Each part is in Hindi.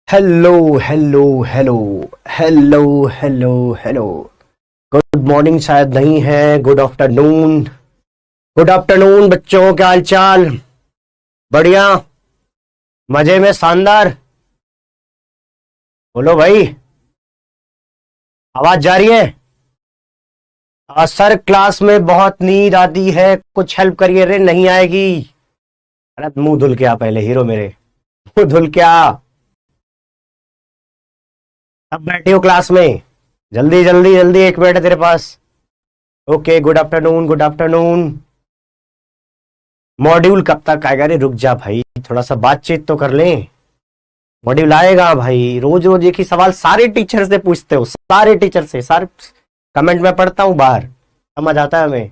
Hello hello hello hello hello hello. Good morning शायद नहीं है, गुड आफ्टरनून। गुड आफ्टरनून बच्चों, क्या हाल चाल? बढ़िया, मजे में, शानदार। बोलो भाई, आवाज जा रही है? सर क्लास में बहुत नींद आती है, कुछ हेल्प करिए रे। नहीं आएगी। अरे मुंह धुल के आ पहले, हीरो मेरे। मुंह धुल के आ। अब बैठे हो क्लास में? जल्दी जल्दी जल्दी, 1 मिनट है तेरे पास। Okay, good afternoon, good afternoon. Module कब तक आएगा रे? रुक जा भाई, थोड़ा सा बातचीत तो कर लें। मॉड्यूल आएगा भाई। रोज रोज एक ही सवाल सारे टीचर से पूछते हो, सारे टीचर से। सारे कमेंट में पढ़ता हूँ बाहर, समझ आता है हमें।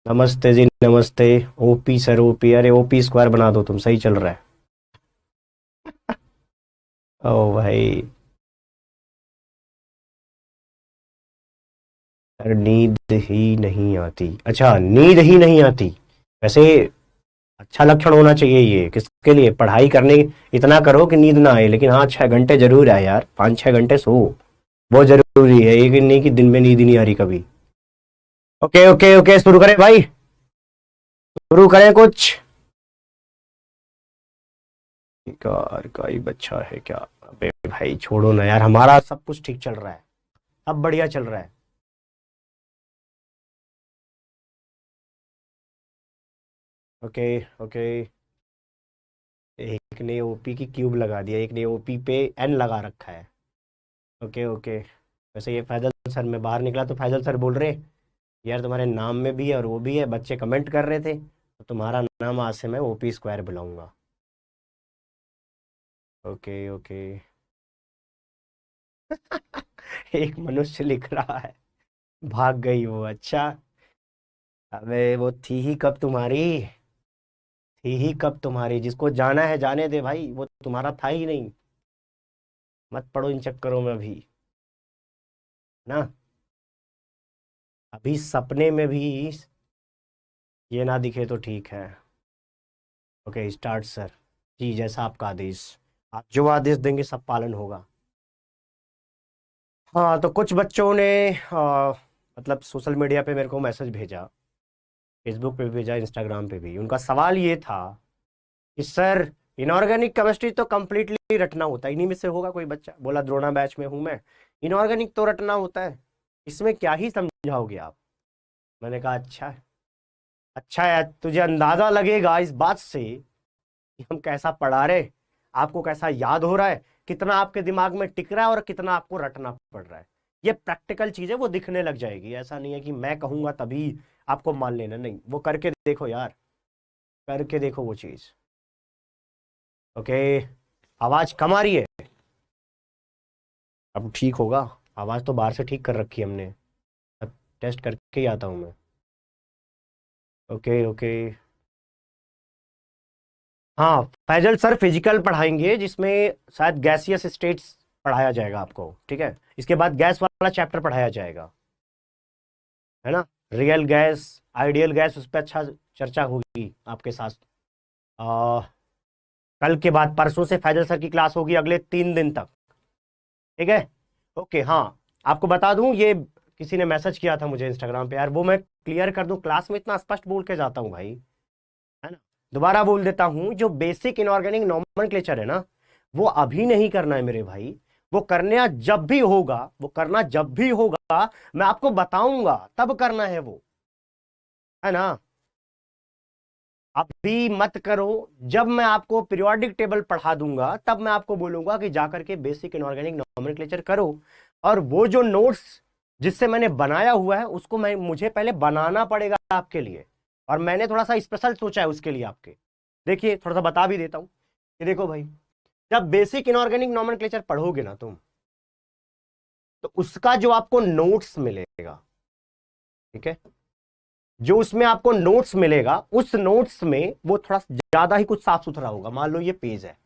नमस्ते जी, नमस्ते। OP sir, OP. अरे ओपी स्क्वायर बना दो तुम, सही चल रहा है। ओ भाई, सर नींद ही नहीं आती। अच्छा, नींद ही नहीं आती। वैसे अच्छा लक्षण होना चाहिए ये। किसके लिए? पढ़ाई करने। इतना करो कि नींद ना आए, लेकिन हाँ 6 घंटे जरूर आए यार। 5-6 घंटे सो, बहुत जरूरी है। ये नहीं कि दिन में नींद ही नहीं आ रही कभी। ओके ओके ओके, शुरू करें भाई, शुरू करें कुछ। कार का ही बच्चा है क्या? अबे भाई छोड़ो ना यार, हमारा सब कुछ ठीक चल रहा है, सब बढ़िया चल रहा है। Okay okay. एक ने ओपी की क्यूब लगा दिया, एक ने ओपी पे एन लगा रखा है। Okay okay. वैसे ये फैजल सर, मैं बाहर निकला तो फैजल सर बोल रहे, यार तुम्हारे नाम में भी है और वो भी है। बच्चे कमेंट कर रहे थे, तो तुम्हारा नाम आज से मैं ओपी स्क्वायर बुलाऊंगा। Okay okay. एक मनुष्य लिख रहा है, भाग गई वो। अच्छा, अबे वो थी ही कब तुम्हारी? थी ही कब तुम्हारी? जिसको जाना है जाने दे भाई, वो तुम्हारा था ही नहीं। मत पड़ो इन चक्करों में अभी, ना। अभी सपने में भी ये ना दिखे तो ठीक है। Okay start sir. जी, जैसा आपका आदेश। आप जो आदेश देंगे सब पालन होगा। हाँ, तो कुछ बच्चों ने मतलब सोशल मीडिया पे मेरे को मैसेज भेजा, फेसबुक पे भी भेजा, इंस्टाग्राम पे भी। उनका सवाल ये था कि सर, इनऑर्गेनिक केमिस्ट्री तो कंप्लीटली रटना होता है। इन्हीं में से होगा कोई बच्चा, बोला द्रोणा बैच में हूं मैं। इनऑर्गेनिक तो रटना होता है, इसमें क्या ही समझाओगे आप? मैंने कहा अच्छा। अच्छा है, तुझे अंदाजा लगेगा इस बात से कि हम कैसा पढ़ा रहे, आपको कैसा याद हो रहा है, कितना आपके दिमाग में टिक रहा है और कितना आपको रटना पड़ रहा है। ये प्रैक्टिकल चीज है, वो दिखने लग जाएगी। ऐसा नहीं है कि मैं कहूंगा तभी आपको मान लेना, नहीं। वो करके देखो यार, करके देखो वो चीज। ओके। आवाज कम आ रही है? अब ठीक होगा। आवाज तो बाहर से ठीक कर रखी है हमने, अब टेस्ट करके ही आता हूं मैं। Okay okay. हाँ, फैजल सर फिजिकल पढ़ाएंगे, जिसमें शायद गैसियस स्टेट्स पढ़ाया जाएगा आपको। ठीक है, इसके बाद गैस वाला चैप्टर पढ़ाया जाएगा, है ना। रियल गैस, आइडियल गैस, उस पर अच्छा चर्चा होगी आपके साथ। आ, कल के बाद परसों से फैजल सर की क्लास होगी अगले 3 दिन तक। ठीक है। ओके। हाँ, आपको बता दूं, ये किसी ने मैसेज किया था मुझे इंस्टाग्राम पे यार, वो मैं क्लियर कर दूं। क्लास में इतना स्पष्ट बोल के जाता हूं भाई, है ना। दोबारा बोल देता हूं, जो बेसिक इनऑर्गेनिक नॉमेनक्लेचर है ना, वो अभी नहीं करना है मेरे भाई। वो करना जब भी होगा, वो करना जब भी होगा, मैं आपको बताऊंगा तब करना है वो, है ना। अभी मत करो। जब मैं आपको पीरियोडिक टेबल पढ़ा दूंगा, तब मैं आपको बोलूंगा कि जाकर के बेसिक इनऑर्गेनिक नॉमेनक्लेचर करो। और वो जो नोट्स जिससे मैंने बनाया हुआ है, उसको मैं मुझे पहले बनाना पड़ेगा आपके लिए। और मैंने थोड़ा सा स्पेशल सोचा है उसके लिए आपके। देखिए, थोड़ा सा बता भी देता हूं कि देखो भाई, जब बेसिक इनऑर्गेनिक नॉमेनक्लेचर पढ़ोगे ना तुम, तो उसका जो आपको नोट्स मिलेगा, ठीक है, जो उसमें आपको नोट्स मिलेगा, उस नोट्स में वो थोड़ा ज्यादा ही कुछ साफ सुथरा होगा। मान लो ये पेज है,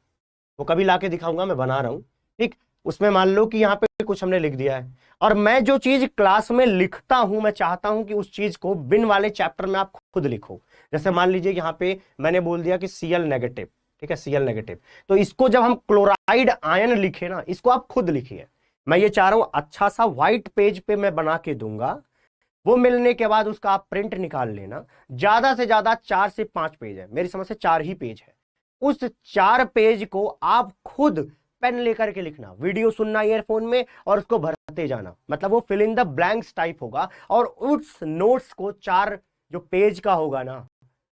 वो कभी लाके दिखाऊंगा, मैं बना रहा हूं। ठीक, उसमें मान लो कि यहाँ पे कुछ हमने लिख दिया है, और मैं जो चीज क्लास में लिखता हूं, मैं चाहता हूं कि उस चीज को बिन वाले चैप्टर में आप खुद लिखो। जैसे मान लीजिए यहाँ पे मैंने बोल दिया कि Cl नेगेटिव, ठीक है, Cl नेगेटिव। तो इसको जब हम क्लोराइड आयन लिखे ना, इसको आप खुद लिखिए। मैं ये चाह रहा हूं अच्छा सा व्हाइट पेज पे मैं बना के दूंगा, वो मिलने के बाद उसका आप प्रिंट निकाल लेना। ज्यादा से ज्यादा 4 से 5 पेज है, मेरी समझ से 4 ही पेज है। उस 4 पेज को आप खुद पेन लेकर के लिखना, वीडियो सुनना ईयरफोन में और उसको भरते जाना, मतलब वो fill in the blanks type होगा। और उस नोट्स को 4 जो पेज का होगा ना,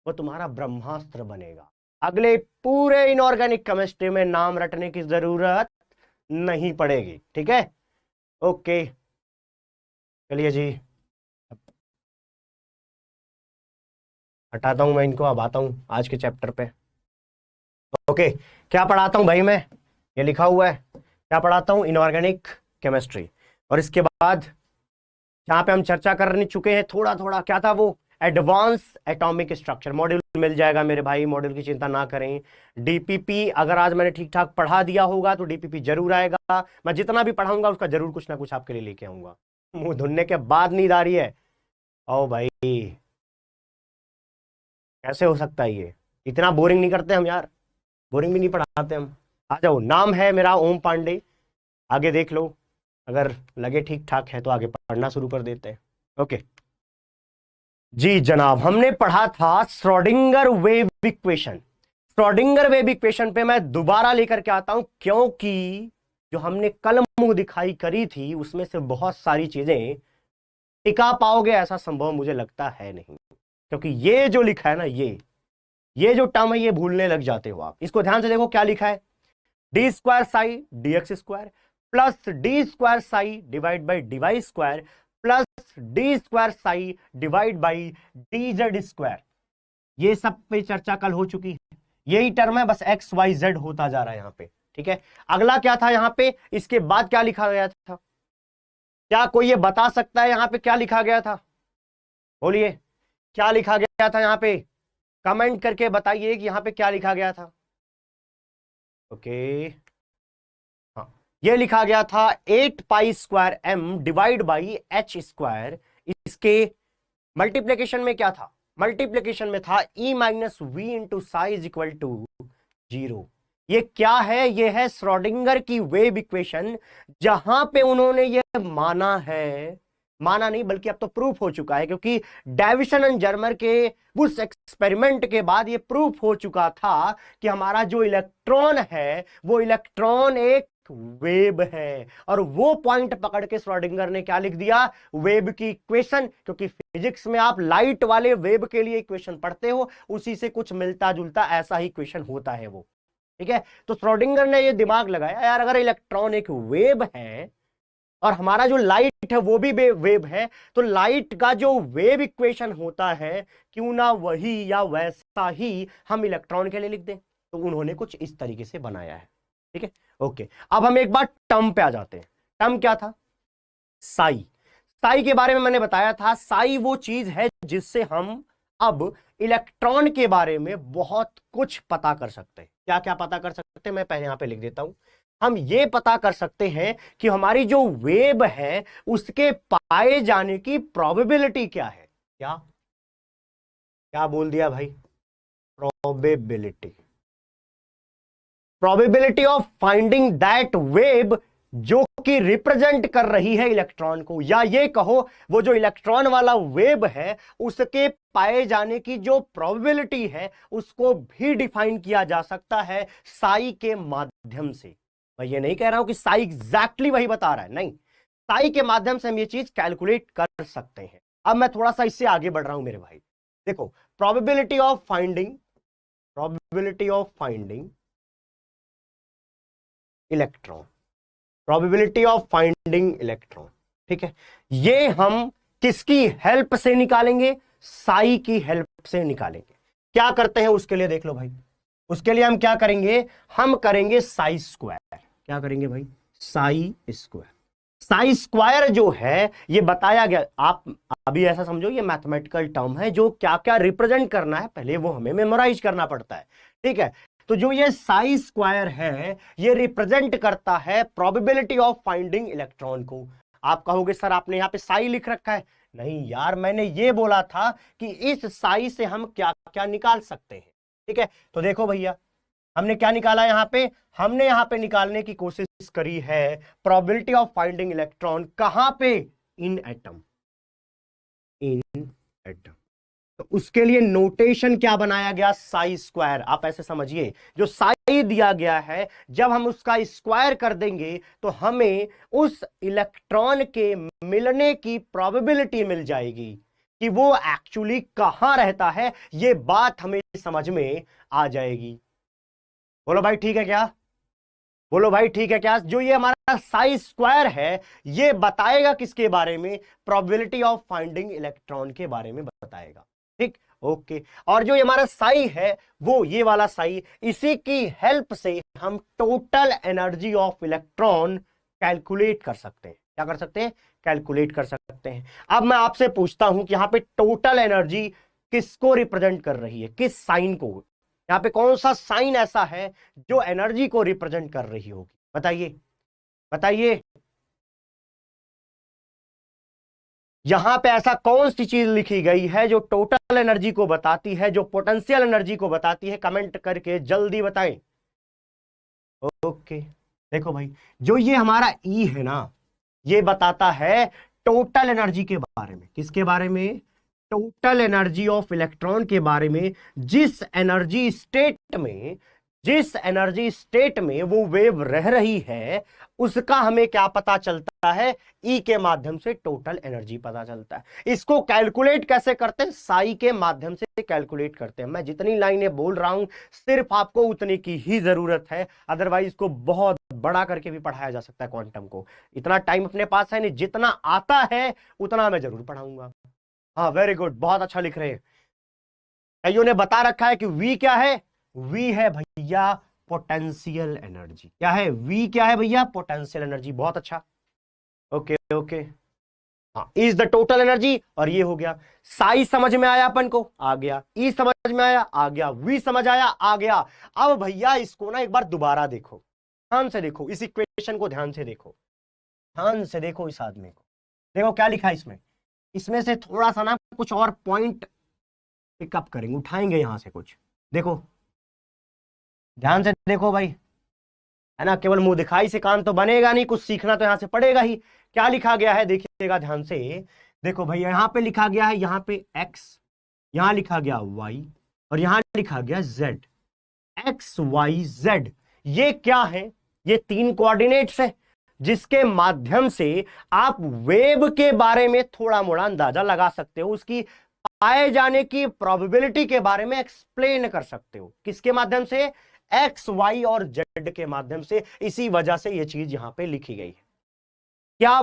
वो तुम्हारा ब्रह्मास्त्र बनेगा। अगले पूरे इनऑर्गेनिक केमिस्ट्री में नाम रटने की जरूरत नहीं पड़ेगी, ठीक है। ओके, चलिए जी, हटाता हूं मैं इनको, अब आता हूं आज के चैप्टर पे। ओके, क्या पढ़ाता हूं भाई मैं, ये लिखा हुआ है, क्या पढ़ाता हूं, इनऑर्गेनिक केमिस्ट्री। और इसके बाद जहां पे हम चर्चा कर चुके हैं थोड़ा थोड़ा, क्या था वो, एडवांस एटॉमिक स्ट्रक्चर। मॉड्यूल मिल जाएगा मेरे भाई, मॉड्यूल की चिंता ना करें। डीपीपी अगर आज मैंने ठीक ठाक पढ़ा दिया होगा तो डीपीपी जरूर आएगा। मैं जितना भी पढ़ाऊंगा उसका जरूर कुछ ना कुछ आपके लिए लेके आऊंगा। मुंह धुलने के बाद नींद आ रही है, ओ भाई कैसे हो सकता है ये, इतना बोरिंग नहीं करते हम यार, बोरिंग भी नहीं पढ़ाते हम। आ जाओ, नाम है मेरा ओम पांडे, आगे देख लो, अगर लगे ठीक ठाक है तो आगे पढ़ना शुरू कर देते हैं। ओके जी जनाब, हमने पढ़ा था Schrodinger wave equation. Schrodinger wave equation पे मैं दोबारा लेकर के आता हूं, क्योंकि जो हमने कल मुंह दिखाई करी थी उसमें से बहुत सारी चीजें टिका पाओगे ऐसा संभव मुझे लगता है नहीं, क्योंकि ये जो लिखा है ना, ये जो टर्म है ये भूलने लग जाते हो आप। इसको ध्यान से देखो, क्या लिखा है, D square psi D X square plus D square psi divide by D Y square plus D square psi divide by D Z square. ये सब पे चर्चा कल हो चुकी है, यही टर्म है, बस एक्स वाई जेड होता जा रहा है यहां पे, ठीक है। अगला क्या था यहां पे, इसके बाद क्या लिखा गया था, क्या कोई ये बता सकता है यहां पे क्या लिखा गया था, बोलिए क्या लिखा गया था यहां पे, कमेंट करके बताइए कि यहां पे क्या लिखा गया था। ओके हाँ, ये लिखा गया था 8 pi square M divide by H square. इसके मल्टीप्लीकेशन में क्या था, मल्टीप्लीकेशन में था E minus V into psi is equal to 0। ये क्या है, ये है श्रोडिंगर की वेव इक्वेशन, जहां पे उन्होंने ये माना है, माना नहीं बल्कि अब तो प्रूफ हो चुका है, क्योंकि डेविसन एंड जर्मर के उस एक्सपेरिमेंट के बाद ये प्रूफ हो चुका था कि हमारा जो इलेक्ट्रॉन है वो इलेक्ट्रॉन एक वेव है। और वो पॉइंट पकड़ के श्रोडिंगर ने क्या लिख दिया, वेव की इक्वेशन, क्योंकि फिजिक्स में आप लाइट वाले वेव के लिए इक्वेशन पढ़ते हो, उसी से कुछ मिलता जुलता ऐसा ही इक्वेशन होता है वो, ठीक है। तो श्रोडिंगर ने ये दिमाग लगाया, यार अगर इलेक्ट्रॉन एक वेव है और हमारा जो लाइट है वो भी वेव है, तो लाइट का जो वेव इक्वेशन होता है क्यों ना वही या वैसा ही हम इलेक्ट्रॉन के लिए लिख दें। तो उन्होंने कुछ इस तरीके से बनाया है, ठीक है। ओके, अब हम एक बार टर्म पे आ जाते हैं। टर्म क्या था, साई। साई के बारे में मैंने बताया था, साई वो चीज है जिससे हम अब इलेक्ट्रॉन के बारे में बहुत कुछ पता कर सकते हैं। क्या क्या पता कर सकते हैं, मैं पहले यहां पे लिख देता हूं। हम ये पता कर सकते हैं कि हमारी जो वेव है उसके पाए जाने की प्रोबेबिलिटी क्या है। क्या क्या बोल दिया भाई, probability, probability of finding that wave जो कि रिप्रेजेंट कर रही है इलेक्ट्रॉन को, या ये कहो वो जो इलेक्ट्रॉन वाला वेव है उसके पाए जाने की जो प्रोबेबिलिटी है उसको भी डिफाइन किया जा सकता है साई के माध्यम से। मैं ये नहीं कह रहा हूं कि साई एग्जैक्टली वही बता रहा है, नहीं, साई के माध्यम से हम ये चीज कैलकुलेट कर सकते हैं। अब मैं थोड़ा सा इससे आगे बढ़ रहा हूं मेरे भाई, देखो probability of finding, probability of finding electron, probability of finding electron, ठीक है। ये हम किसकी हेल्प से निकालेंगे, साई की हेल्प से निकालेंगे। क्या करते हैं उसके लिए देख लो भाई, उसके लिए हम क्या करेंगे, हम करेंगे साई स्क्वायर। क्या करेंगे भाई, साई स्क्वायर। साई स्क्वायर जो है ये बताया गया, आप अभी ऐसा समझो ये मैथमेटिकल टर्म है, जो क्या क्या रिप्रेजेंट करना है पहले वो हमें मेमोराइज करना पड़ता है, ठीक है। तो जो ये साई स्क्वायर है ये रिप्रेजेंट करता है प्रोबेबिलिटी ऑफ फाइंडिंग इलेक्ट्रॉन को। आप कहोगे सर आपने यहां पे साई लिख रखा है, नहीं यार मैंने ये बोला था कि इस साई से हम क्या क्या निकाल सकते हैं, ठीक है। तो देखो भैया हमने क्या निकाला यहां पे? हमने यहां पे निकालने की कोशिश करी है प्रोबेबिलिटी ऑफ फाइंडिंग इलेक्ट्रॉन। कहां पे? इन एटम, इन एटम। तो उसके लिए नोटेशन क्या बनाया गया? साई स्क्वायर। आप ऐसे समझिए, जो साई दिया गया है, जब हम उसका स्क्वायर कर देंगे तो हमें उस इलेक्ट्रॉन के मिलने की प्रोबेबिलिटी मिल जाएगी कि वो एक्चुअली कहां रहता है। ये बात हमें समझ में आ जाएगी। बोलो भाई ठीक है क्या? बोलो भाई ठीक है क्या? जो ये हमारा साई स्क्वायर है, ये बताएगा किसके बारे में? प्रोबेबिलिटी ऑफ फाइंडिंग इलेक्ट्रॉन के बारे में बताएगा। ठीक, ओके। और जो ये हमारा साई है, वो ये वाला साई, इसी की हेल्प से हम total energy of electron calculate कर सकते हैं। क्या कर सकते हैं? कैलकुलेट कर सकते हैं। अब मैं आपसे पूछता हूं कि यहां पे टोटल एनर्जी किसको रिप्रेजेंट कर रही है? किस साइन को? यहां पे कौन सा साइन ऐसा है जो एनर्जी को रिप्रेजेंट कर रही होगी? बताइए, बताइए। यहां पे ऐसा कौन सी चीज लिखी गई है जो टोटल एनर्जी को बताती है, जो पोटेंशियल एनर्जी को बताती है? कमेंट करके जल्दी बताएं। ओके, देखो भाई, जो ये हमारा ई है ना, ये बताता है टोटल एनर्जी के बारे में। किसके बारे में? टोटल एनर्जी ऑफ इलेक्ट्रॉन के बारे में। जिस एनर्जी स्टेट में, जिस एनर्जी स्टेट में वो वेव रह रही है, उसका हमें क्या पता चलता है? ई के माध्यम से टोटल एनर्जी पता चलता है। इसको कैलकुलेट कैसे करते हैं? साई के माध्यम से कैलकुलेट करते हैं। मैं जितनी लाइनें बोल रहा हूं, सिर्फ आपको उतनी की ही जरूरत है, अदरवाइज इसको बहुत बड़ा करके भी पढ़ाया जा सकता है क्वांटम को। इतना टाइम अपने पास है नहीं, जितना आता है उतना मैं जरूर पढ़ाऊंगा। हाँ, वेरी गुड, बहुत अच्छा लिख रहे हैं। कईयों ने बता रखा है कि वी क्या है? वी है भैया पोटेंशियल एनर्जी। क्या है? वी क्या है भैया? Potential energy. बहुत अच्छा, ओके ओके। हाँ, इज द टोटल एनर्जी। और ये हो गया साई। समझ में आया अपन को? आ गया। ई समझ में आया? आ गया। वी समझ आया? आ गया। अब भैया इसको ना एक बार दोबारा देखो, ध्यान से देखो, इस इक्वेशन को ध्यान से देखो, ध्यान से देखो इस आदमी को। देखो क्या लिखा है इसमें। इसमें से थोड़ा सा ना कुछ और पॉइंट पिकअप करेंगे, उठाएंगे यहां से कुछ। देखो, ध्यान से देखो भाई, है ना? केवल मुंह दिखाई से काम तो बनेगा नहीं, कुछ सीखना तो यहां से पड़ेगा ही। क्या लिखा गया है देखिएगा ध्यान से। देखो भाई, यहां पे लिखा गया है, यहां पे x, यहां लिखा गया y, और यहां लिखा गया z। x y z, ये क्या है? ये तीन कोऑर्डिनेट्स है, जिसके माध्यम से आप वेव के बारे में थोड़ा मोड़ा अंदाजा लगा सकते हो, उसकी पाए जाने की प्रोबेबिलिटी के बारे में एक्सप्लेन कर सकते हो। किसके माध्यम से? एक्स, वाई और जेड के माध्यम से। इसी वजह से यह चीज यहां पे लिखी गई है। क्या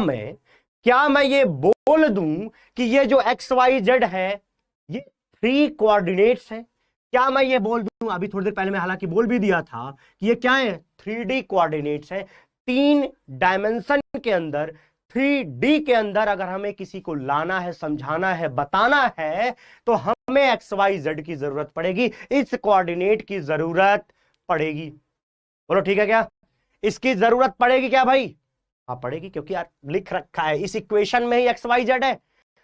मैं ये बोल दूं कि ये जो एक्स वाई जेड है, ये थ्री कोऑर्डिनेट्स हैं? क्या मैं ये बोल दूं? अभी थोड़ी देर पहले मैं हालांकि बोल भी दिया था कि ये क्या है? 3D कोऑर्डिनेट्स है। 3 डायमेंशन के अंदर, 3D के अंदर अगर हमें किसी को लाना है, समझाना है, बताना है, तो हमें एक्स वाई जेड की जरूरत पड़ेगी, इस कोऑर्डिनेट की जरूरत पड़ेगी। बोलो ठीक है क्या? इसकी जरूरत पड़ेगी क्या भाई? हाँ पड़ेगी, क्योंकि यार लिख रखा है इस इक्वेशन में ही एक्स वाई जेड है।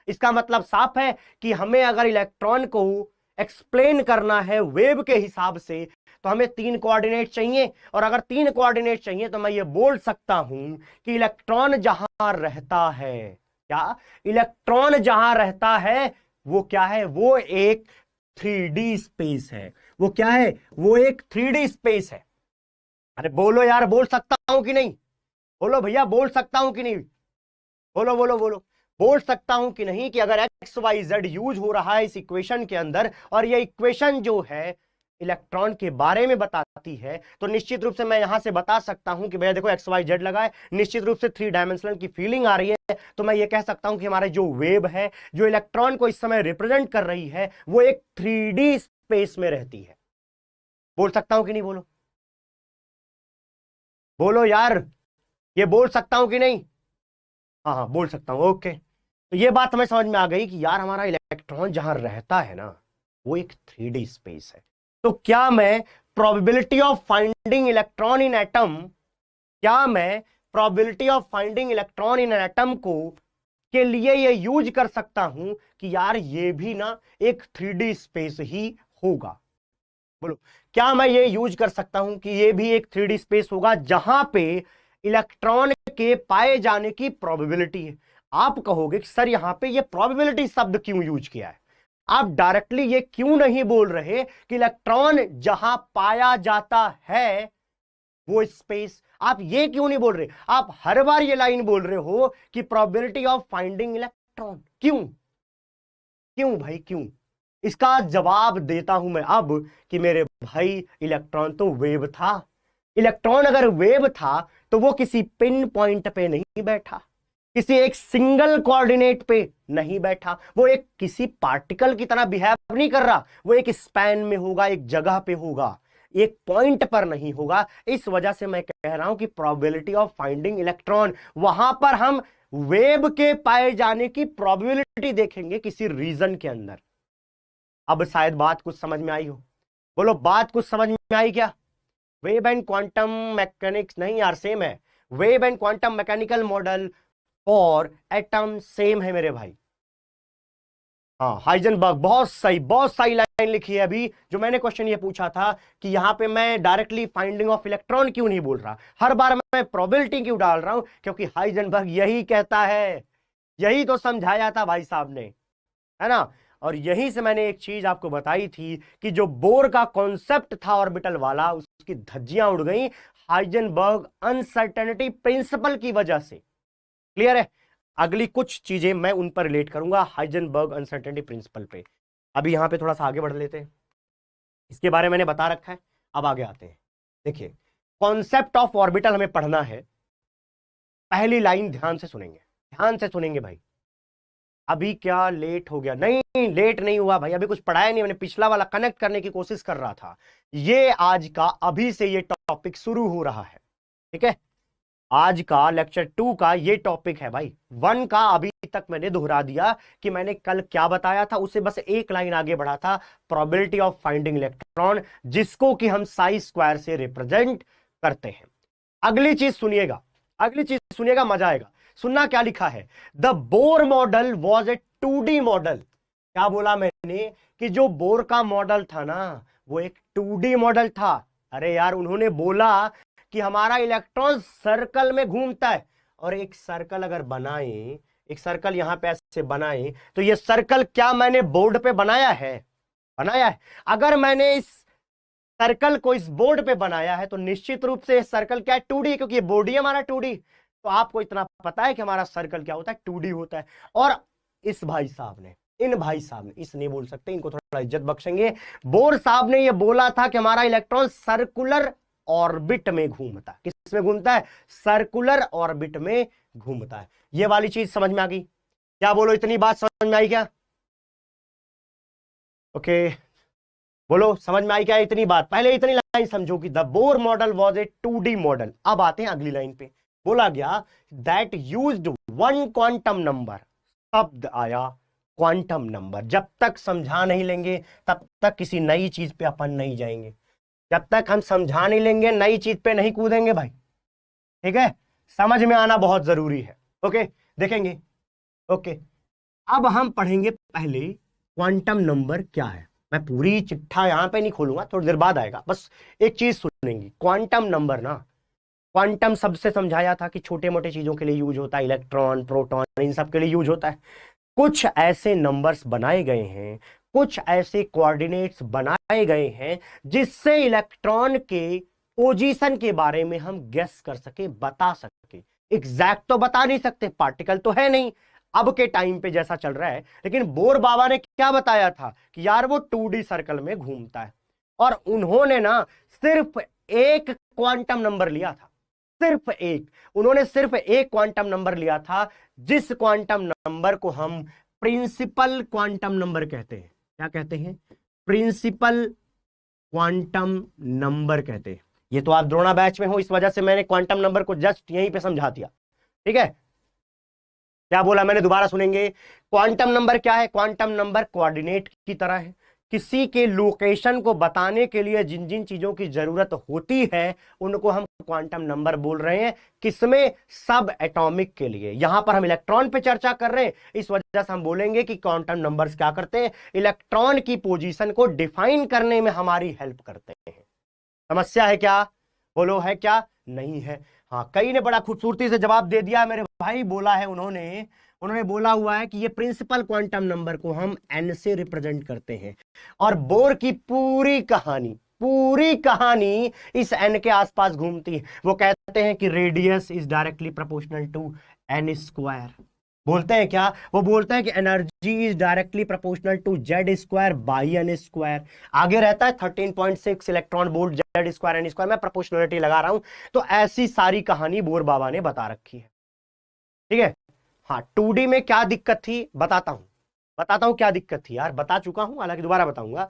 इसका मतलब साफ है कि हमें अगर इलेक्ट्रॉन को एक्सप्लेन करना है वेव के हिसाब से, तो हमें 3 कोऑर्डिनेट चाहिए। और अगर 3 कोऑर्डिनेट चाहिए तो मैं ये बोल सकता हूं कि इलेक्ट्रॉन जहां रहता है, क्या? इलेक्ट्रॉन जहां रहता है वो क्या है? वो एक 3D स्पेस है। वो क्या है? वो एक 3D स्पेस है। अरे बोलो यार, बोल सकता हूं कि नहीं? बोलो भैया, बोल सकता हूं कि नहीं? बोलो बोलो बोलो, बोल सकता हूं कि नहीं कि अगर एक्स वाई जेड यूज हो रहा है इस इक्वेशन के अंदर, और ये इक्वेशन जो है इलेक्ट्रॉन के बारे में बताती है, तो निश्चित रूप से मैं यहां से बता सकता हूं कि भैया देखो एक्स वाई जेड लगा है, निश्चित रूप से 3 डायमेंशनल की फीलिंग आ रही है, तो मैं ये कह सकता हूं कि हमारे जो वेव है, जो इलेक्ट्रॉन को इस समय रिप्रेजेंट कर रही है, वो एक 3D स्पेस में रहती है। बोल सकता हूं कि नहीं? बोलो बोलो यार, ये बोल सकता हूं कि नहीं? हाँ हाँ, बोल सकता हूं। ओके, तो ये बात हमें समझ में आ गई कि यार हमारा इलेक्ट्रॉन जहां रहता है ना, वो एक 3D स्पेस है। तो क्या मैं probability of finding electron in atom, क्या मैं probability of finding electron in atom को के लिए ये यूज कर सकता हूं कि यार ये भी ना एक 3D स्पेस ही होगा? बोलो, क्या मैं ये यूज कर सकता हूं कि ये भी एक 3D स्पेस होगा जहां पे इलेक्ट्रॉन के पाए जाने की प्रोबेबिलिटी है? आप कहोगे कि सर यहां पे ये प्रोबेबिलिटी शब्द क्यों यूज किया है? आप डायरेक्टली ये क्यों नहीं बोल रहे कि इलेक्ट्रॉन जहां पाया जाता है वो स्पेस? आप ये क्यों नहीं बोल रहे? आप हर बार ये लाइन बोल रहे हो कि प्रोबेबिलिटी ऑफ फाइंडिंग इलेक्ट्रॉन। क्यों? क्यों भाई, क्यों? इसका जवाब देता हूं मैं अब कि मेरे भाई इलेक्ट्रॉन तो वेव था। इलेक्ट्रॉन अगर वेव था तो वो किसी पिन पॉइंट पे नहीं बैठा, किसी एक सिंगल कोऑर्डिनेट पे नहीं बैठा, वो एक किसी पार्टिकल की तरह बिहेव नहीं कर रहा, वो एक स्पैन में होगा, एक जगह पे होगा, एक पॉइंट पर नहीं होगा। इस वजह से मैं कह रहा हूं कि प्रोबेबिलिटी ऑफ फाइंडिंग इलेक्ट्रॉन, वहां पर हम वेव के पाए जाने की प्रोबेबिलिटी देखेंगे किसी रीजन के अंदर। अब शायद बात कुछ समझ में आई हो। बोलो, बात कुछ समझ में आई क्या? वेव एंड क्वांटम मैकेनिक्स नहीं यार, सेम है। Wave and quantum mechanical model for atom same है मेरे भाई। हाँ, हाइजेनबर्ग, बहुत सही लाइन लिखी है अभी। जो मैंने क्वेश्चन ये पूछा था कि यहां पे मैं डायरेक्टली फाइंडिंग ऑफ इलेक्ट्रॉन क्यों नहीं बोल रहा, हर बार मैं प्रोबेबिलिटी क्यों डाल रहा हूं? क्योंकि हाइजेनबर्ग यही कहता है, यही तो समझाया था भाई साहब ने, है ना। और यहीं से मैंने एक चीज आपको बताई थी कि जो बोर का कॉन्सेप्ट था ऑर्बिटल वाला, उसकी धज्जियां उड़ गई हाइजेनबर्ग अनसर्टेनिटी प्रिंसिपल की वजह से। क्लियर है? अगली कुछ चीजें मैं उन पर रिलेट करूंगा हाइजेनबर्ग अनसर्टेनिटी प्रिंसिपल पे। अभी यहां पे थोड़ा सा आगे बढ़ लेते हैं, इसके बारे में मैंने बता रखा है। अब आगे आते हैं। देखिए, कॉन्सेप्ट ऑफ ऑर्बिटल हमें पढ़ना है। पहली लाइन ध्यान से सुनेंगे, ध्यान से सुनेंगे भाई। अभी क्या लेट हो गया? नहीं, लेट नहीं हुआ भाई, अभी कुछ पढ़ाया नहीं, मैंने पिछला वाला कनेक्ट करने की कोशिश कर रहा था। ये आज का अभी से ये टॉपिक शुरू हो रहा है, ठीक है। आज का लेक्चर 2 का ये टॉपिक है भाई। 1 का अभी तक मैंने दोहरा दिया कि मैंने कल क्या बताया था, उसे बस एक लाइन आगे बढ़ा था, प्रोबेबिलिटी ऑफ फाइंडिंग इलेक्ट्रॉन, जिसको कि हम साई स्क्वायर से रिप्रेजेंट करते हैं। अगली चीज सुनिएगा, अगली चीज सुनिएगा, मजा आएगा। सुनना क्या लिखा है। The Bohr model was a 2D model. क्या बोला मैंने? कि जो बोर का मॉडल था ना, वो एक 2D मॉडल था। अरे यार, उन्होंने बोला कि हमारा इलेक्ट्रॉन सर्कल में घूमता है, और एक सर्कल अगर बनाए, एक सर्कल यहां पे ऐसे बनाए, तो ये सर्कल क्या मैंने बोर्ड पे बनाया है? बनाया है। अगर मैंने इस सर्कल को इस बोर्ड पे बनाया है तो निश्चित रूप से सर्कल क्या है? 2D, क्योंकि ये बोर्ड ही हमारा 2D। तो आपको इतना पता है कि हमारा सर्कल क्या होता है? 2D होता है। और इस भाई साहब ने, इन भाई साहब ने, इस नहीं बोल सकते, इनको थोड़ा इज्जत बख्शेंगे, बोर साहब ने ये बोला था कि हमारा इलेक्ट्रॉन सर्कुलर ऑर्बिट में घूमता है। किस में घूमता है? सर्कुलर ऑर्बिट में घूमता है। ये वाली चीज समझ में आ गई क्या? बोलो, इतनी बात समझ में आई क्या? ओके, बोलो, समझ में आई क्या इतनी बात? पहले इतनी लाइन समझो कि the Bohr model was a 2D model. अब आते हैं अगली लाइन पे। बोला गया that used one quantum number, शब्द आया क्वांटम नंबर। जब तक समझा नहीं लेंगे तब तक किसी नई चीज पे अपन नहीं जाएंगे। जब तक हम समझा नहीं लेंगे नई चीज पे नहीं कूदेंगे भाई, ठीक है। समझ में आना बहुत जरूरी है। ओके, देखेंगे। ओके, अब हम पढ़ेंगे पहले क्वांटम नंबर क्या है। मैं पूरी चिट्ठा यहां पे नहीं खोलूंगा, थोड़ी देर बाद आएगा, बस एक चीज सुनेंगे। क्वांटम नंबर ना, क्वांटम सबसे समझाया था कि छोटे मोटे चीजों के लिए यूज होता है, इलेक्ट्रॉन, प्रोटॉन, इन सब के लिए यूज होता है। कुछ ऐसे नंबर्स बनाए गए हैं, कुछ ऐसे कोऑर्डिनेट्स बनाए गए हैं जिससे इलेक्ट्रॉन के पोजीशन के बारे में हम गेस कर सके, बता सके। एग्जैक्ट तो बता नहीं सकते, पार्टिकल तो है नहीं अब के टाइम पे जैसा चल रहा है, लेकिन बोर बाबा ने क्या बताया था कि यार वो 2D सर्कल में घूमता है। और उन्होंने ना सिर्फ एक क्वांटम नंबर लिया था, सिर्फ एक। उन्होंने सिर्फ एक क्वांटम नंबर लिया था, जिस क्वांटम नंबर को हम प्रिंसिपल क्वांटम नंबर कहते हैं। क्या कहते हैं? प्रिंसिपल क्वांटम नंबर कहते हैं। ये तो आप द्रोणा बैच में हो, इस वजह से मैंने क्वांटम नंबर को जस्ट यहीं पे समझा दिया, ठीक है। क्या बोला मैंने? दोबारा सुनेंगे। क्वांटम नंबर क्या है? क्वांटम नंबर कोऑर्डिनेट की तरह है। किसी के लोकेशन को बताने के लिए जिन जिन चीजों की जरूरत होती है उनको हम क्वांटम नंबर बोल रहे हैं। किसमें? सब एटॉमिक के लिए। यहां पर हम इलेक्ट्रॉन पे चर्चा कर रहे हैं, इस वजह से हम बोलेंगे कि क्वांटम नंबर्स क्या करते हैं, इलेक्ट्रॉन की पोजीशन को डिफाइन करने में हमारी हेल्प करते हैं। समस्या है क्या? बोलो, है क्या? नहीं है। हाँ, कई ने बड़ा खूबसूरती से जवाब दे दिया मेरे भाई। बोला है उन्होंने बोला हुआ है कि ये प्रिंसिपल क्वांटम नंबर को हम एन से रिप्रेजेंट करते हैं, और बोर की पूरी कहानी इस एन के आसपास घूमती है। वो कहते हैं कि radius is directly proportional to N square. बोलते हैं क्या? वो बोलते हैं कि energy is directly proportional to Z square by N square. आगे रहता है 13.6 electron volt Z square N square. मैं प्रोपोर्शनलिटी लगा रहा हूं। तो ऐसी सारी कहानी बोर बाबा ने बता रखी है। ठीक है। हाँ, 2D में क्या दिक्कत थी बताता हूं क्या दिक्कत थी यार, बता चुका हूं, हालांकि दोबारा बताऊंगा।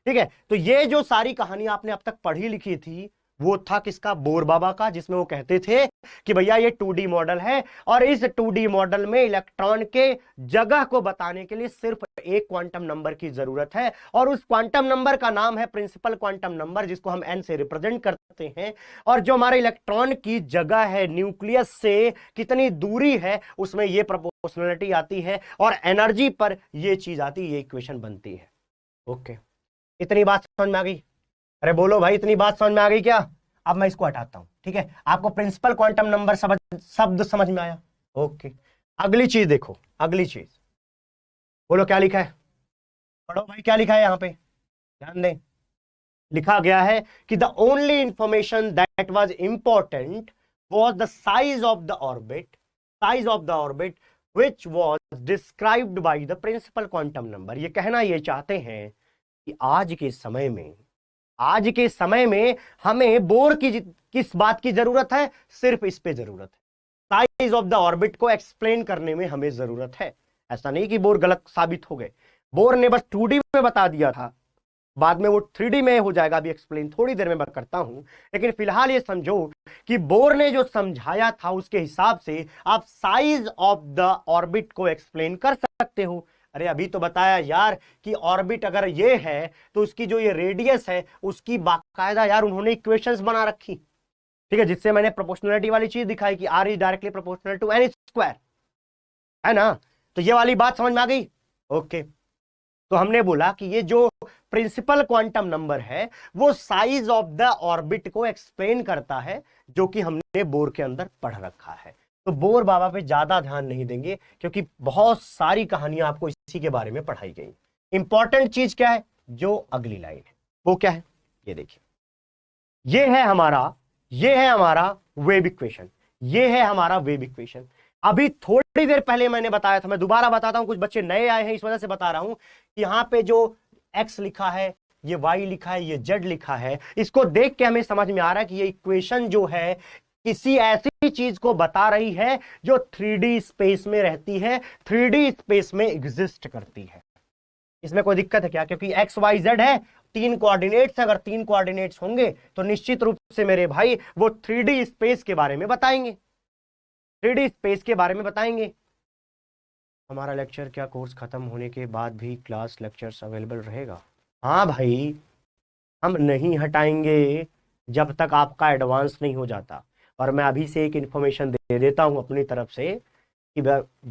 ठीक है। तो ये जो सारी कहानी आपने अब तक पढ़ी लिखी थी वो था किसका? बोर बाबा का, जिसमें वो कहते थे कि भैया ये 2D मॉडल है, और इस 2D मॉडल में इलेक्ट्रॉन के जगह को बताने के लिए सिर्फ एक क्वांटम नंबर की जरूरत है, और उस क्वांटम नंबर का नाम है प्रिंसिपल क्वांटम नंबर, जिसको हम एन से रिप्रेजेंट करते हैं। और जो हमारे इलेक्ट्रॉन की जगह है, न्यूक्लियस से कितनी दूरी है, उसमें ये प्रोपोर्शनलिटी आती है, और एनर्जी पर ये चीज आती है, ये इक्वेशन बनती है। ओके, इतनी बात समझ में आ गई? अरे बोलो भाई, इतनी बात समझ में आ गई क्या? अब मैं इसको हटाता हूं। ठीक है, आपको प्रिंसिपल क्वांटम नंबर शब्द समझ में आया? ओके, अगली चीज देखो, अगली चीज बोलो क्या लिखा है? पढ़ो भाई, क्या लिखा है यहां पे, ध्यान दें। लिखा गया है कि the only information that was important was the size of the orbit which was described by the principal quantum number। ये कहना ये चाहते हैं कि आज के समय में हमें बोर की किस बात की जरूरत है? सिर्फ इस पे जरूरत है, साइज ऑफ द ऑर्बिट को एक्सप्लेन करने में हमें जरूरत है। ऐसा नहीं कि बोर गलत साबित हो गए। बोर ने बस 2D में बता दिया था, बाद में वो 3D में हो जाएगा, अभी एक्सप्लेन थोड़ी देर में मैं करता हूं। लेकिन फिलहाल ये समझो कि बोर ने जो समझाया था उसके हिसाब से आप साइज ऑफ द ऑर्बिट को एक्सप्लेन कर सकते हो। अरे अभी तो बताया यार कि ऑर्बिट अगर ये है तो उसकी जो ये रेडियस है उसकी बाकायदा यार उन्होंने इक्वेशंस बना रखी। ठीक है, जिससे मैंने प्रोपोर्शनलिटी वाली चीज दिखाई कि R is directly proportional to N square, है ना? तो ये वाली बात समझ में आ गई? ओके, तो हमने बोला कि ये जो प्रिंसिपल क्वांटम नंबर है वो साइज ऑफ द ऑर्बिट को एक्सप्लेन करता है, जो कि हमने बोर के अंदर पढ़ रखा है। तो बोर बाबा पे ज्यादा ध्यान नहीं देंगे, क्योंकि बहुत सारी कहानियां आपको इसी के बारे में पढ़ाई गई। इंपॉर्टेंट चीज क्या है? जो अगली लाइन है वो क्या है, ये देखिए। ये है हमारा वेव इक्वेशन। अभी थोड़ी देर पहले मैंने बताया था, मैं दोबारा बताता हूं, कुछ बच्चे नए आए हैं इस वजह से बता रहा हूं कि यहां पे जो x लिखा है, ये y लिखा है, ये z लिखा है, इसको देख के हमें समझ में आ रहा है कि ये इक्वेशन जो है किसी ऐसी चीज को बता रही है जो 3D स्पेस में रहती है, 3D स्पेस में एग्जिस्ट करती है। इसमें कोई दिक्कत है क्या? क्योंकि एक्स वाई जेड है, 3 कोऑर्डिनेट्स, अगर 3 कोऑर्डिनेट्स होंगे तो निश्चित रूप से मेरे भाई वो 3D स्पेस के बारे में बताएंगे, 3D स्पेस के बारे में बताएंगे। हमारा लेक्चर क्या कोर्स खत्म होने के बाद भी क्लास लेक्चर्स अवेलेबल रहेगा? हाँ भाई, हम नहीं हटाएंगे जब तक आपका एडवांस नहीं हो जाता। और मैं अभी से एक इंफॉर्मेशन दे देता हूं अपनी तरफ से कि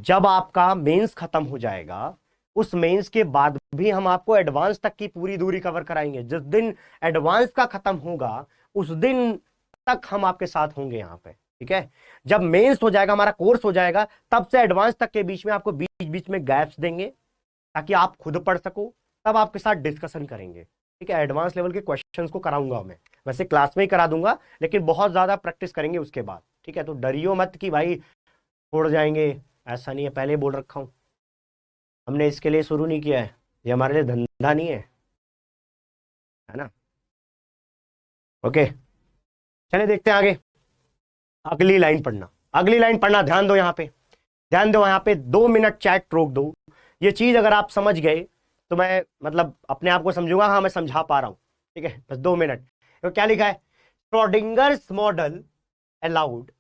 जब आपका मेंस खत्म हो जाएगा, उस मेंस के बाद भी हम आपको एडवांस तक की पूरी दूरी कवर कराएंगे। जिस दिन एडवांस का खत्म होगा उस दिन तक हम आपके साथ होंगे यहाँ पे। ठीक है, जब मेंस हो जाएगा, हमारा कोर्स हो जाएगा, तब से एडवांस तक के बीच में आपको बीच बीच में गैप्स देंगे ताकि आप खुद पढ़ सको, तब आपके साथ डिस्कशन करेंगे। ठीक है, एडवांस लेवल के क्वेश्चंस को कराऊंगा मैं, वैसे क्लास में ही करा दूंगा, लेकिन बहुत ज्यादा प्रैक्टिस करेंगे उसके बाद। ठीक है, तो डरियो मत कि भाई छोड़ जाएंगे, ऐसा नहीं है, पहले बोल रखा हूं। हमने इसके लिए शुरू नहीं किया है, ये हमारे लिए धंधा नहीं है ना। ओके, चलिए देखते हैं आगे। अगली लाइन पढ़ना, ध्यान दो यहाँ पे 2 मिनट चैट रोक दो। ये चीज अगर आप समझ गए तो मैं मतलब अपने आप को समझूंगा, हाँ मैं समझा पा रहा हूं। ठीक है, बस 2 मिनट। तो क्या लिखा है? Schrodinger's model allowed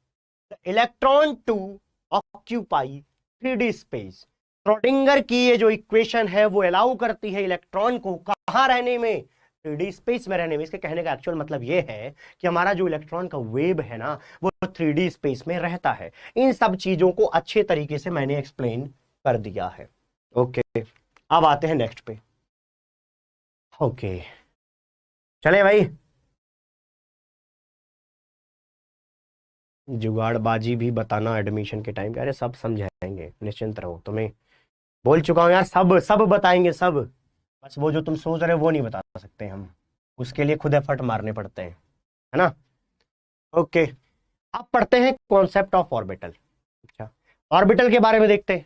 the electron to occupy 3D space Schrodinger की ये जो इक्वेशन है वो अलाउ करती है इलेक्ट्रॉन को कहां रहने में, 3D स्पेस में रहने में। इसके कहने का एक्चुअल मतलब ये है कि हमारा जो इलेक्ट्रॉन का वेव है ना वो 3D स्पेस में रहता है। इन सब चीजों को अच्छे तरीके से मैंने एक्सप्लेन कर दिया है। ओके, अब आते हैं नेक्स्ट पे। ओके चले भाई, जुगाड़बाजी भी बताना एडमिशन के टाइम, अरे सब समझाएंगे, निश्चिंत रहो। तुम्हें बोल चुका हूं यार, सब सब बताएंगे सब। बस वो जो तुम सोच रहे हो वो नहीं बता सकते हम, उसके लिए खुद एफर्ट मारने पड़ते हैं, है ना। ओके, अब पढ़ते हैं कॉन्सेप्ट ऑफ ऑर्बिटल। अच्छा, ऑर्बिटल के बारे में देखते हैं।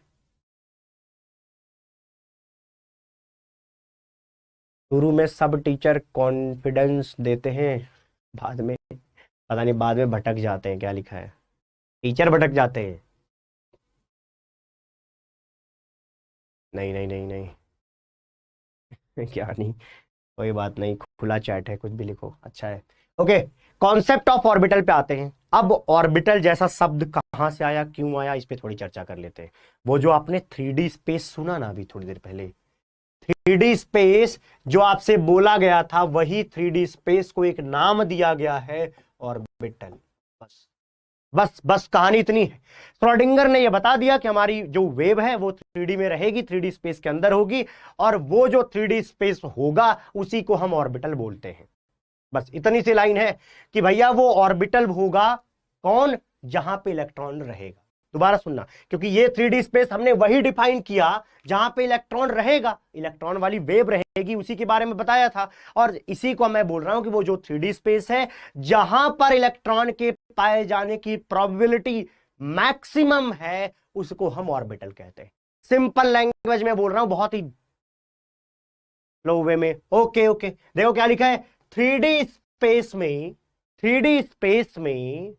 शुरू में सब टीचर कॉन्फिडेंस देते हैं, बाद में पता नहीं, बाद में भटक जाते हैं। क्या लिखा है, टीचर भटक जाते हैं। नहीं नहीं नहीं नहीं क्या नहीं, कोई बात नहीं, खुला चैट है, कुछ भी लिखो, अच्छा है। ओके, कॉन्सेप्ट ऑफ ऑर्बिटल पे आते हैं। अब ऑर्बिटल जैसा शब्द कहां से आया, क्यों आया, इस पे थोड़ी चर्चा कर लेते हैं। वो जो आपने 3D स्पेस सुना ना अभी थोड़ी देर पहले, 3D स्पेस जो आपसे बोला गया था, वही 3D स्पेस को एक नाम दिया गया है ऑर्बिटल। बस बस बस कहानी इतनी है। श्रोडिंगर ने यह बता दिया कि हमारी जो वेव है वो 3D में रहेगी, 3D स्पेस के अंदर होगी, और वो जो 3D स्पेस होगा उसी को हम ऑर्बिटल बोलते हैं। बस इतनी सी लाइन है कि भैया वो ऑर्बिटल होगा कौन, जहां पे इलेक्ट्रॉन रहेगा। दोबारा सुनना, क्योंकि ये 3D स्पेस हमने वही डिफाइन किया जहां पे इलेक्ट्रॉन रहेगा, इलेक्ट्रॉन वाली वेव रहेगी, उसी के बारे में बताया था। और इसी को मैं बोल रहा हूं कि वो जो 3D स्पेस है जहां पर इलेक्ट्रॉन के पाए जाने की प्रोबेबिलिटी मैक्सिमम है, उसको हम ऑर्बिटल कहते हैं। सिंपल लैंग्वेज में बोल रहा हूं, बहुत ही लो वे में। ओके ओके, देखो क्या लिखा है, 3D स्पेस में, 3D स्पेस में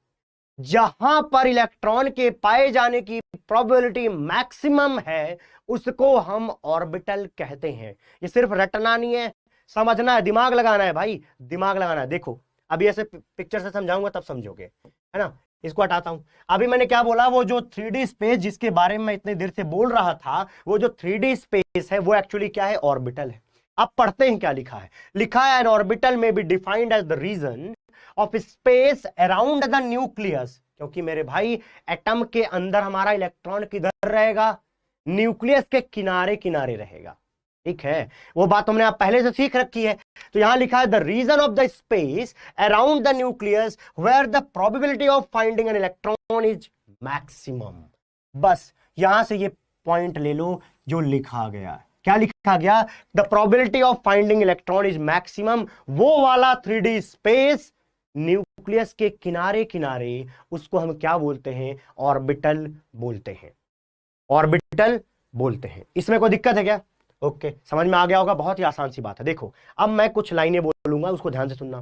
जहां पर इलेक्ट्रॉन के पाए जाने की प्रोबेबिलिटी मैक्सिमम है, उसको हम ऑर्बिटल कहते हैं। ये सिर्फ रटना नहीं है, समझना है, दिमाग लगाना है भाई, दिमाग लगाना है। देखो अभी ऐसे पिक्चर से समझाऊंगा तब समझोगे, है ना। इसको हटाता हूं। अभी मैंने क्या बोला, वो जो 3D स्पेस जिसके बारे में मैं इतनी देर से बोल रहा था, वो जो 3D स्पेस है वो एक्चुअली क्या है, ऑर्बिटल है। अब पढ़ते हैं क्या लिखा है। लिखा है एन ऑर्बिटल में be defined as the region of space around the nucleus. क्योंकि मेरे भाई एटम के अंदर हमारा इलेक्ट्रॉन किधर रहेगा, न्यूक्लियस के किनारे किनारे रहेगा, ठीक है। वो बात हमने आप पहले से सीख रखी है। तो यहां लिखा है the region of the space around the nucleus where the probability of finding an electron is maximum. बस यहां से ये पॉइंट ले लो जो लिखा गया है। क्या लिखा गया, the probability of finding electron is maximum. वो वाला 3D स्पेस न्यूक्लियस के किनारे किनारे, उसको हम क्या बोलते हैं, ऑर्बिटल बोलते हैं, ऑर्बिटल बोलते हैं। इसमें कोई दिक्कत है क्या? ओके, समझ में आ गया होगा, बहुत ही आसान सी बात है। देखो अब मैं कुछ लाइनें बोलूंगा, उसको ध्यान से सुनना।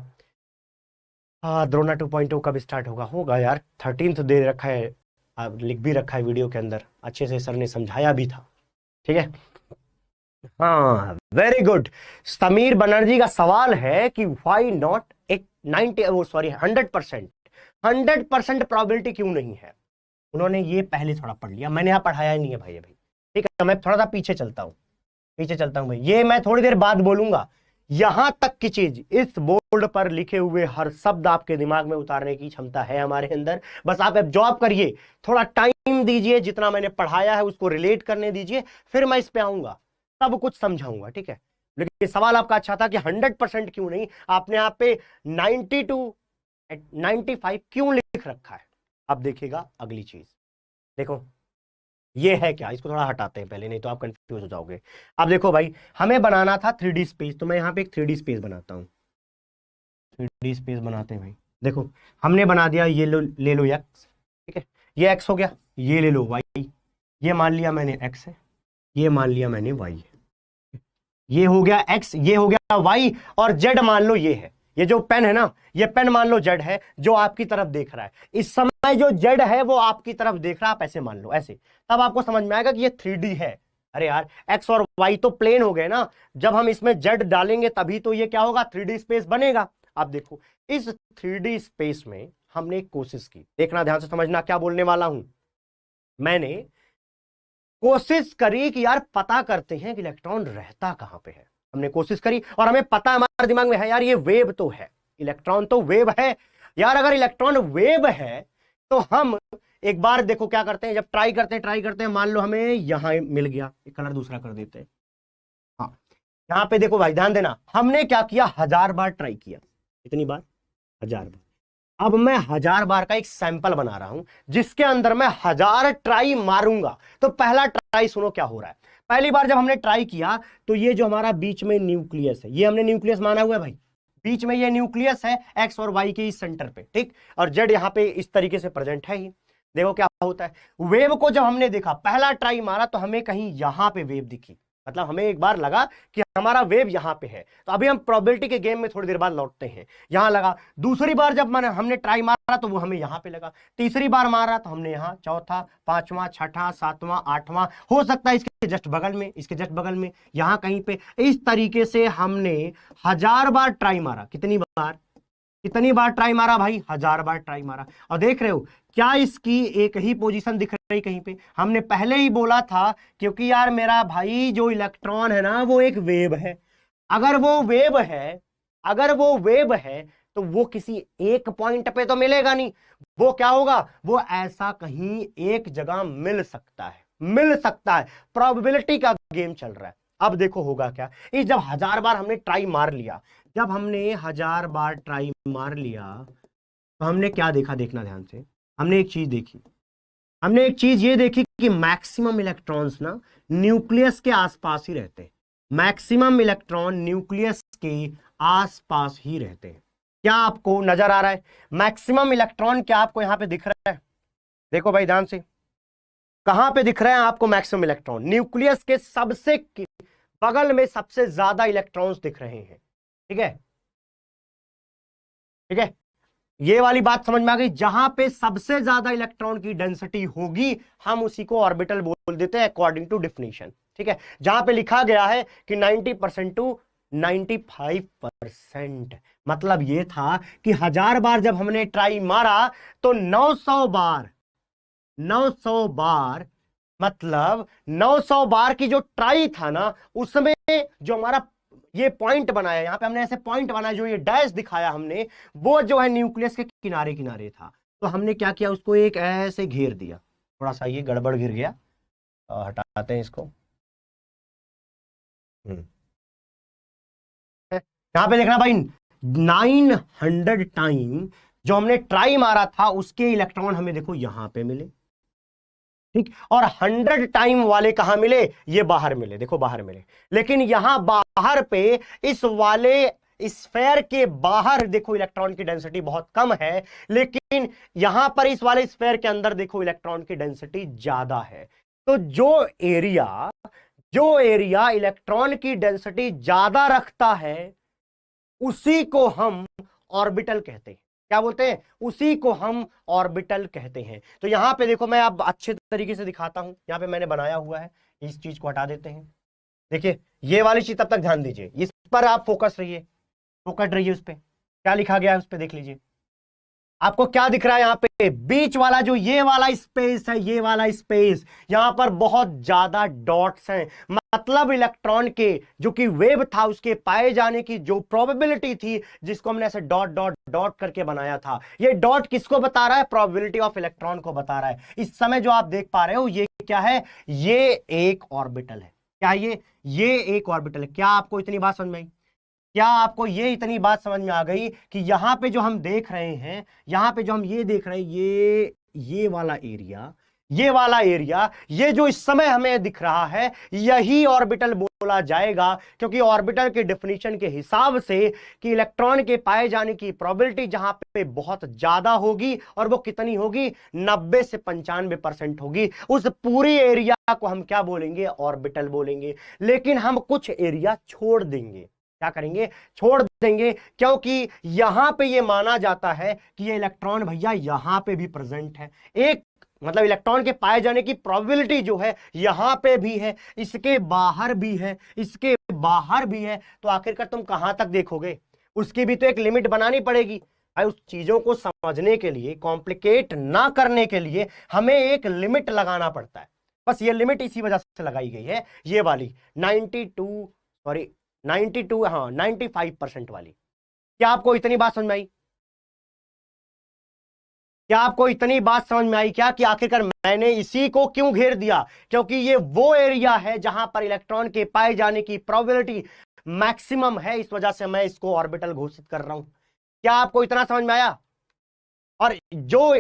द्रोणा 2.0 कब स्टार्ट होगा यार, 13th दे रखा है, लिख भी रखा है वीडियो के अंदर, अच्छे से सर ने समझाया भी था, ठीक है। हाँ वेरी गुड। समीर बनर्जी का सवाल है कि व्हाई नॉट 100% प्रोबेबिलिटी क्यों नहीं है। उन्होंने ये पहले थोड़ा पढ़ लिया, मैंने यहाँ पढ़ाया ही नहीं है भाई अभी, ठीक है। मैं थोड़ा सा पीछे चलता हूँ भाई, ये मैं थोड़ी देर बाद बोलूंगा। यहां तक की चीज, इस बोर्ड पर लिखे हुए हर शब्द आपके दिमाग में उतारने की क्षमता है हमारे अंदर। बस आप एब्जॉर्ब करिए, थोड़ा टाइम दीजिए, जितना मैंने पढ़ाया है उसको रिलेट करने दीजिए, फिर मैं इस पे आऊंगा, सब कुछ समझाऊंगा, ठीक है। लेकिन सवाल आपका अच्छा था कि 100% क्यों नहीं, आपने यहाँ पे 90 to 95 क्यों लिख रखा है। अब देखिएगा अगली चीज, देखो ये है क्या, इसको थोड़ा हटाते हैं पहले, नहीं तो आप कंफ्यूज हो जाओगे। अब देखो भाई, हमें बनाना था 3D स्पेस, तो मैं यहाँ पे एक 3D स्पेस बनाता हूँ, 3D स्पेस बनाते हैं भाई। देखो हमने बना दिया, ये ले लो एक्स, ठीक है, ये एक्स हो गया, ये ले लो वाई, ये मान लिया मैंने एक्स है, ये मान लिया मैंने वाई है, ये हो गया एक्स, ये हो गया वाई, और जेड मान लो ये है। ये जो पेन है ना, ये पेन मान लो जेड है, जो आपकी तरफ देख रहा है इस समय, जो जेड है वो आपकी तरफ देख रहा है, आप ऐसे मान लो, ऐसे, तब आपको समझ में आएगा कि ये 3D है। अरे यार एक्स और वाई तो प्लेन हो गए ना, जब हम इसमें जेड डालेंगे तभी तो ये क्या होगा, 3D स्पेस बनेगा। अब देखो इस 3D स्पेस में हमने एक कोशिश की, देखना ध्यान से समझना क्या बोलने वाला हूं। मैंने कोशिश करी कि यार पता करते हैं कि इलेक्ट्रॉन रहता कहां पे है। हमने कोशिश करी और हमें पता हमारे दिमाग में है यार ये वेव तो है, इलेक्ट्रॉन तो वेव है यार। अगर इलेक्ट्रॉन वेव है तो हम एक बार देखो क्या करते हैं, जब ट्राई करते हैं मान लो हमें यहां मिल गया, एक कलर दूसरा कर देते हैं। हाँ, यहां पे देखो भाई ध्यान देना, हमने क्या किया, 1000 बार ट्राई किया। कितनी बार? 1000 बार। अब मैं 1000 बार का एक सैंपल बना रहा हूं जिसके अंदर मैं 1000 ट्राई मारूंगा। तो पहला ट्राई सुनो क्या हो रहा है। पहली बार जब हमने ट्राई किया तो ये जो हमारा बीच में न्यूक्लियस है, ये हमने न्यूक्लियस माना हुआ है भाई, बीच में ये न्यूक्लियस है एक्स और वाई के इस सेंटर पे, ठीक, और जेड यहां पे इस तरीके से प्रेजेंट है ही। देखो क्या होता है, वेव को जब हमने देखा, पहला ट्राई मारा तो हमें कहीं यहां पे वेव दिखी, मतलब हमें एक बार लगा कि हमारा वेव यहां पे है। तो अभी हम प्रोबेबिलिटी के गेम में थोड़ी देर बाद लौटते हैं। यहां लगा, दूसरी बार जब हमने ट्राई मारा तो वो हमें यहां पे लगा, तीसरी बार मारा तो हमने यहां, चौथा, पांचवा, छठा, सातवां, आठवां, हो सकता है इसके जस्ट बगल में, इसके जस्ट बगल में, यहां कहीं पे। इस तरीके से हमने 1000 बार ट्राई मारा। कितनी बार ट्राई मारा भाई? 1000 बार ट्राई मारा। और देख रहे हो क्या इसकी एक ही पोजीशन दिख रही कहीं पे? हमने पहले ही बोला था, क्योंकि यार मेरा भाई जो इलेक्ट्रॉन है ना वो एक वेव है। अगर वो वेव है तो वो किसी एक पॉइंट पे तो मिलेगा नहीं, वो क्या होगा, वो ऐसा कहीं एक जगह मिल सकता है। प्रोबेबिलिटी का गेम चल रहा है। अब देखो होगा क्या, इस जब 1000 बार हमने ट्राई मार लिया, जब हमने 1000 बार ट्राई मार लिया तो हमने क्या देखा, देखना ध्यान से। हमने एक चीज ये देखी कि मैक्सिमम इलेक्ट्रॉन्स ना न्यूक्लियस के आसपास ही रहते हैं। मैक्सिमम इलेक्ट्रॉन न्यूक्लियस के आसपास ही रहते हैं। क्या आपको नजर आ रहा है? मैक्सिमम इलेक्ट्रॉन क्या आपको यहां पे दिख रहा है? देखो भाई ध्यान से, कहां पे दिख रहे हैं आपको मैक्सिमम इलेक्ट्रॉन? न्यूक्लियस के सबसे बगल में सबसे ज्यादा इलेक्ट्रॉन्स दिख रहे हैं। ठीक है, ये वाली बात समझ में आ गई। जहां पे सबसे ज्यादा इलेक्ट्रॉन की डेंसिटी होगी हम उसी को ऑर्बिटल बोल देते हैं अकॉर्डिंग टू डिफिनीशन। ठीक है, जहां पे लिखा गया है कि 90% टू 95%, मतलब ये था कि 1000 बार जब हमने ट्राई मारा तो 900 बार मतलब 900 बार की जो ट्राई था ना, उसमें जो हमारा ये पॉइंट बनाया, यहां पे हमने ऐसे पॉइंट बनाया, जो ये डैश दिखाया हमने, वो जो है न्यूक्लियस के किनारे किनारे था। तो हमने क्या किया, उसको एक ऐसे घेर दिया। थोड़ा सा ये गड़बड़ गिर गया, हटाते हैं इसको। यहां पे देखना भाई, 900 टाइम जो हमने ट्राई मारा था उसके इलेक्ट्रॉन हमें देखो यहां पे मिले, ठीक, और 100 टाइम वाले कहां मिले, ये बाहर मिले, देखो बाहर मिले। लेकिन यहां बाहर पे इस वाले स्फेयर के बाहर देखो इलेक्ट्रॉन की डेंसिटी बहुत कम है, लेकिन यहां पर इस वाले स्फेयर के अंदर देखो इलेक्ट्रॉन की डेंसिटी ज्यादा है। तो जो एरिया इलेक्ट्रॉन की डेंसिटी ज्यादा रखता है उसी को हम ऑर्बिटल कहते हैं। क्या बोलते हैं? उसी को हम ऑर्बिटल कहते हैं। तो यहां पे देखो, मैं अब अच्छे तरीके से दिखाता हूं, यहां पे मैंने बनाया हुआ है, इस चीज को हटा देते हैं। देखिए ये वाली चीज, तब तक ध्यान दीजिए, इस पर आप फोकस रहिए उस पे क्या लिखा गया है उस पे देख लीजिए। आपको क्या दिख रहा है यहाँ पे? बीच वाला जो ये वाला स्पेस है, ये वाला स्पेस, यहां पर बहुत ज्यादा डॉट्स हैं। मतलब इलेक्ट्रॉन के जो कि वेव था उसके पाए जाने की जो प्रोबेबिलिटी थी, जिसको हमने ऐसे डॉट डॉट डॉट करके बनाया था, ये डॉट किसको बता रहा है? प्रोबेबिलिटी ऑफ इलेक्ट्रॉन को बता रहा है। इस समय जो आप देख पा रहे हो ये क्या है? ये एक ऑर्बिटल है। क्या ये एक ऑर्बिटल है। क्या आपको इतनी बात समझ में आई? क्या आपको ये इतनी बात समझ में आ गई कि यहां पे जो हम देख रहे हैं, यहां पे जो हम ये देख रहे हैं, ये वाला एरिया, ये जो इस समय हमें दिख रहा है, यही ऑर्बिटल बोला जाएगा। क्योंकि ऑर्बिटल के डेफिनेशन के हिसाब से कि इलेक्ट्रॉन के पाए जाने की प्रोबेबिलिटी जहां पे बहुत ज्यादा होगी, और वो कितनी होगी? 90 से 95% होगी। उस पूरी एरिया को हम क्या बोलेंगे? ऑर्बिटल बोलेंगे। लेकिन हम कुछ एरिया छोड़ देंगे। क्या करेंगे? छोड़ देंगे, क्योंकि यहां पे ये माना जाता है कि ये इलेक्ट्रॉन भैया यहां पे भी प्रेजेंट है। एक मतलब इलेक्ट्रॉन के पाए जाने की प्रोबेबिलिटी जो है यहां पे भी है, इसके बाहर भी है, इसके बाहर भी है। तो आखिरकार तुम कहां तक देखोगे? उसकी भी तो एक लिमिट बनानी पड़ेगी। भाई उस चीजों को समझने के लिए, कॉम्प्लिकेट ना करने के लिए हमें एक लिमिट लगाना पड़ता है। बस ये लिमिट इसी वजह से लगाई गई है, ये वाली 92 हाँ 95% वाली। क्या आपको इतनी बात समझ में आई? क्या आपको इतनी बात समझ में आई क्या कि आखिरकार मैंने इसी को क्यों घेर दिया? क्योंकि ये वो एरिया है जहां पर इलेक्ट्रॉन के पाए जाने की प्रोबेबिलिटी मैक्सिमम है, इस वजह से मैं इसको ऑर्बिटल घोषित कर रहा हूं। क्या आपको इतना समझ में आया? और जो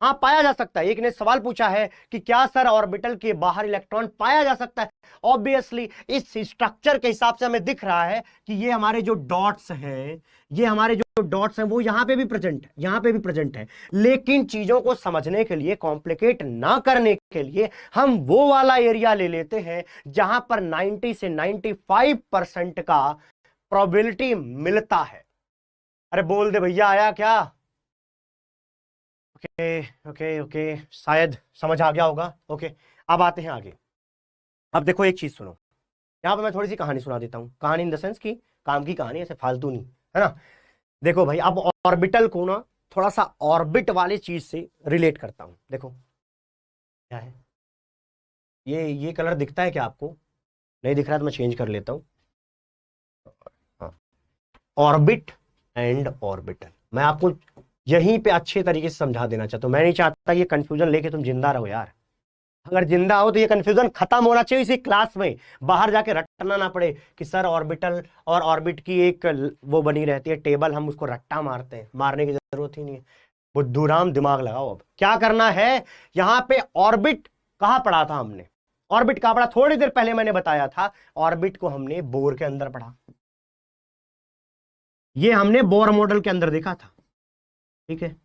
हाँ पाया जा सकता है, एक ने सवाल पूछा है कि क्या सर ऑर्बिटल के बाहर इलेक्ट्रॉन पाया जा सकता है? ऑब्वियसली इस स्ट्रक्चर के हिसाब से हमें दिख रहा है कि ये हमारे जो डॉट्स हैं, ये हमारे जो डॉट्स हैं वो यहां पे भी प्रेजेंट है, यहां पे भी प्रेजेंट है। लेकिन चीजों को समझने के लिए, कॉम्प्लिकेट ना करने के लिए, हम वो वाला एरिया ले लेते हैं जहां पर 90 से 95% का प्रोबेबिलिटी मिलता है। अरे बोल दे भैया, आया क्या? ओके ओके ओके, शायद समझ आ गया होगा। ओके, अब आते हैं आगे। अब देखो एक चीज सुनो, यहां पे मैं थोड़ी सी कहानी सुना देता हूं, कहानी इन द सेंस की काम की कहानी, ऐसे फालतू नहीं, है ना। देखो भाई, अब ऑर्बिटल को ना थोड़ा सा ऑर्बिट वाली चीज से रिलेट करता हूं। देखो क्या है, ये कलर दिखता है क्या आपको? नहीं दिख रहा तो मैं चेंज कर लेता हूं। हाँ, ऑर्बिट एंड ऑर्बिटल मैं आपको यहीं पे अच्छे तरीके से समझा देना चाहता हूं। मैं नहीं चाहता ये कंफ्यूजन लेके तुम जिंदा रहो यार। अगर जिंदा हो तो ये कंफ्यूजन खत्म होना चाहिए इसी क्लास में, बाहर जाके रटना ना पड़े कि सर ऑर्बिटल और ऑर्बिट की एक वो बनी रहती है टेबल, हम उसको रट्टा मारते हैं। मारने की जरूरत ही नहीं है, बुद्धूराम दिमाग लगाओ। अब क्या करना है, यहां पे ऑर्बिट कहां पढ़ा था हमने? ऑर्बिट कहां पढ़ा? थोड़ी देर पहले मैंने बताया था, ऑर्बिट को हमने बोर के अंदर पढ़ा। ये हमने बोर मॉडल के अंदर देखा था, ठीक है।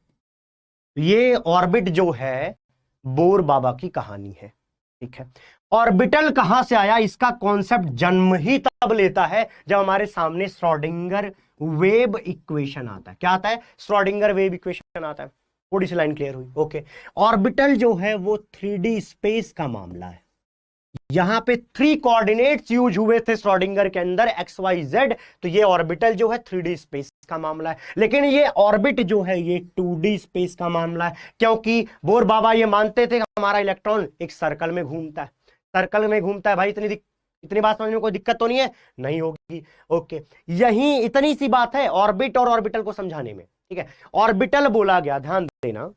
ये ऑर्बिट जो है बोर बाबा की कहानी है, ठीक है। ऑर्बिटल कहां से आया, इसका कॉन्सेप्ट जन्म ही तब लेता है जब हमारे सामने श्रोडिंगर वेव इक्वेशन आता है। क्या आता है? श्रोडिंगर वेव इक्वेशन आता है। थोड़ी सी लाइन क्लियर हुई? ओके। ऑर्बिटल जो है वो 3D स्पेस का मामला है। यहां पे 3 कोऑर्डिनेट्स यूज हुए थे श्रोडिंगर के अंदर, एक्स वाई जेड। तो ये ऑर्बिटल जो है 3D स्पेस का मामला है। लेकिन ये ऑर्बिट जो है ये 2D स्पेस का मामला है, क्योंकि बोर बाबा ये मानते थे कि हमारा इलेक्ट्रॉन एक सर्कल में घूमता है। सर्कल में घूमता है भाई, इतनी बात समझने में कोई दिक्कत तो नहीं है? नहीं होगी। ओके, यही इतनी सी बात है ऑर्बिट और ऑर्बिटल को समझाने में, ठीक है। ऑर्बिटल बोला गया, ध्यान देना,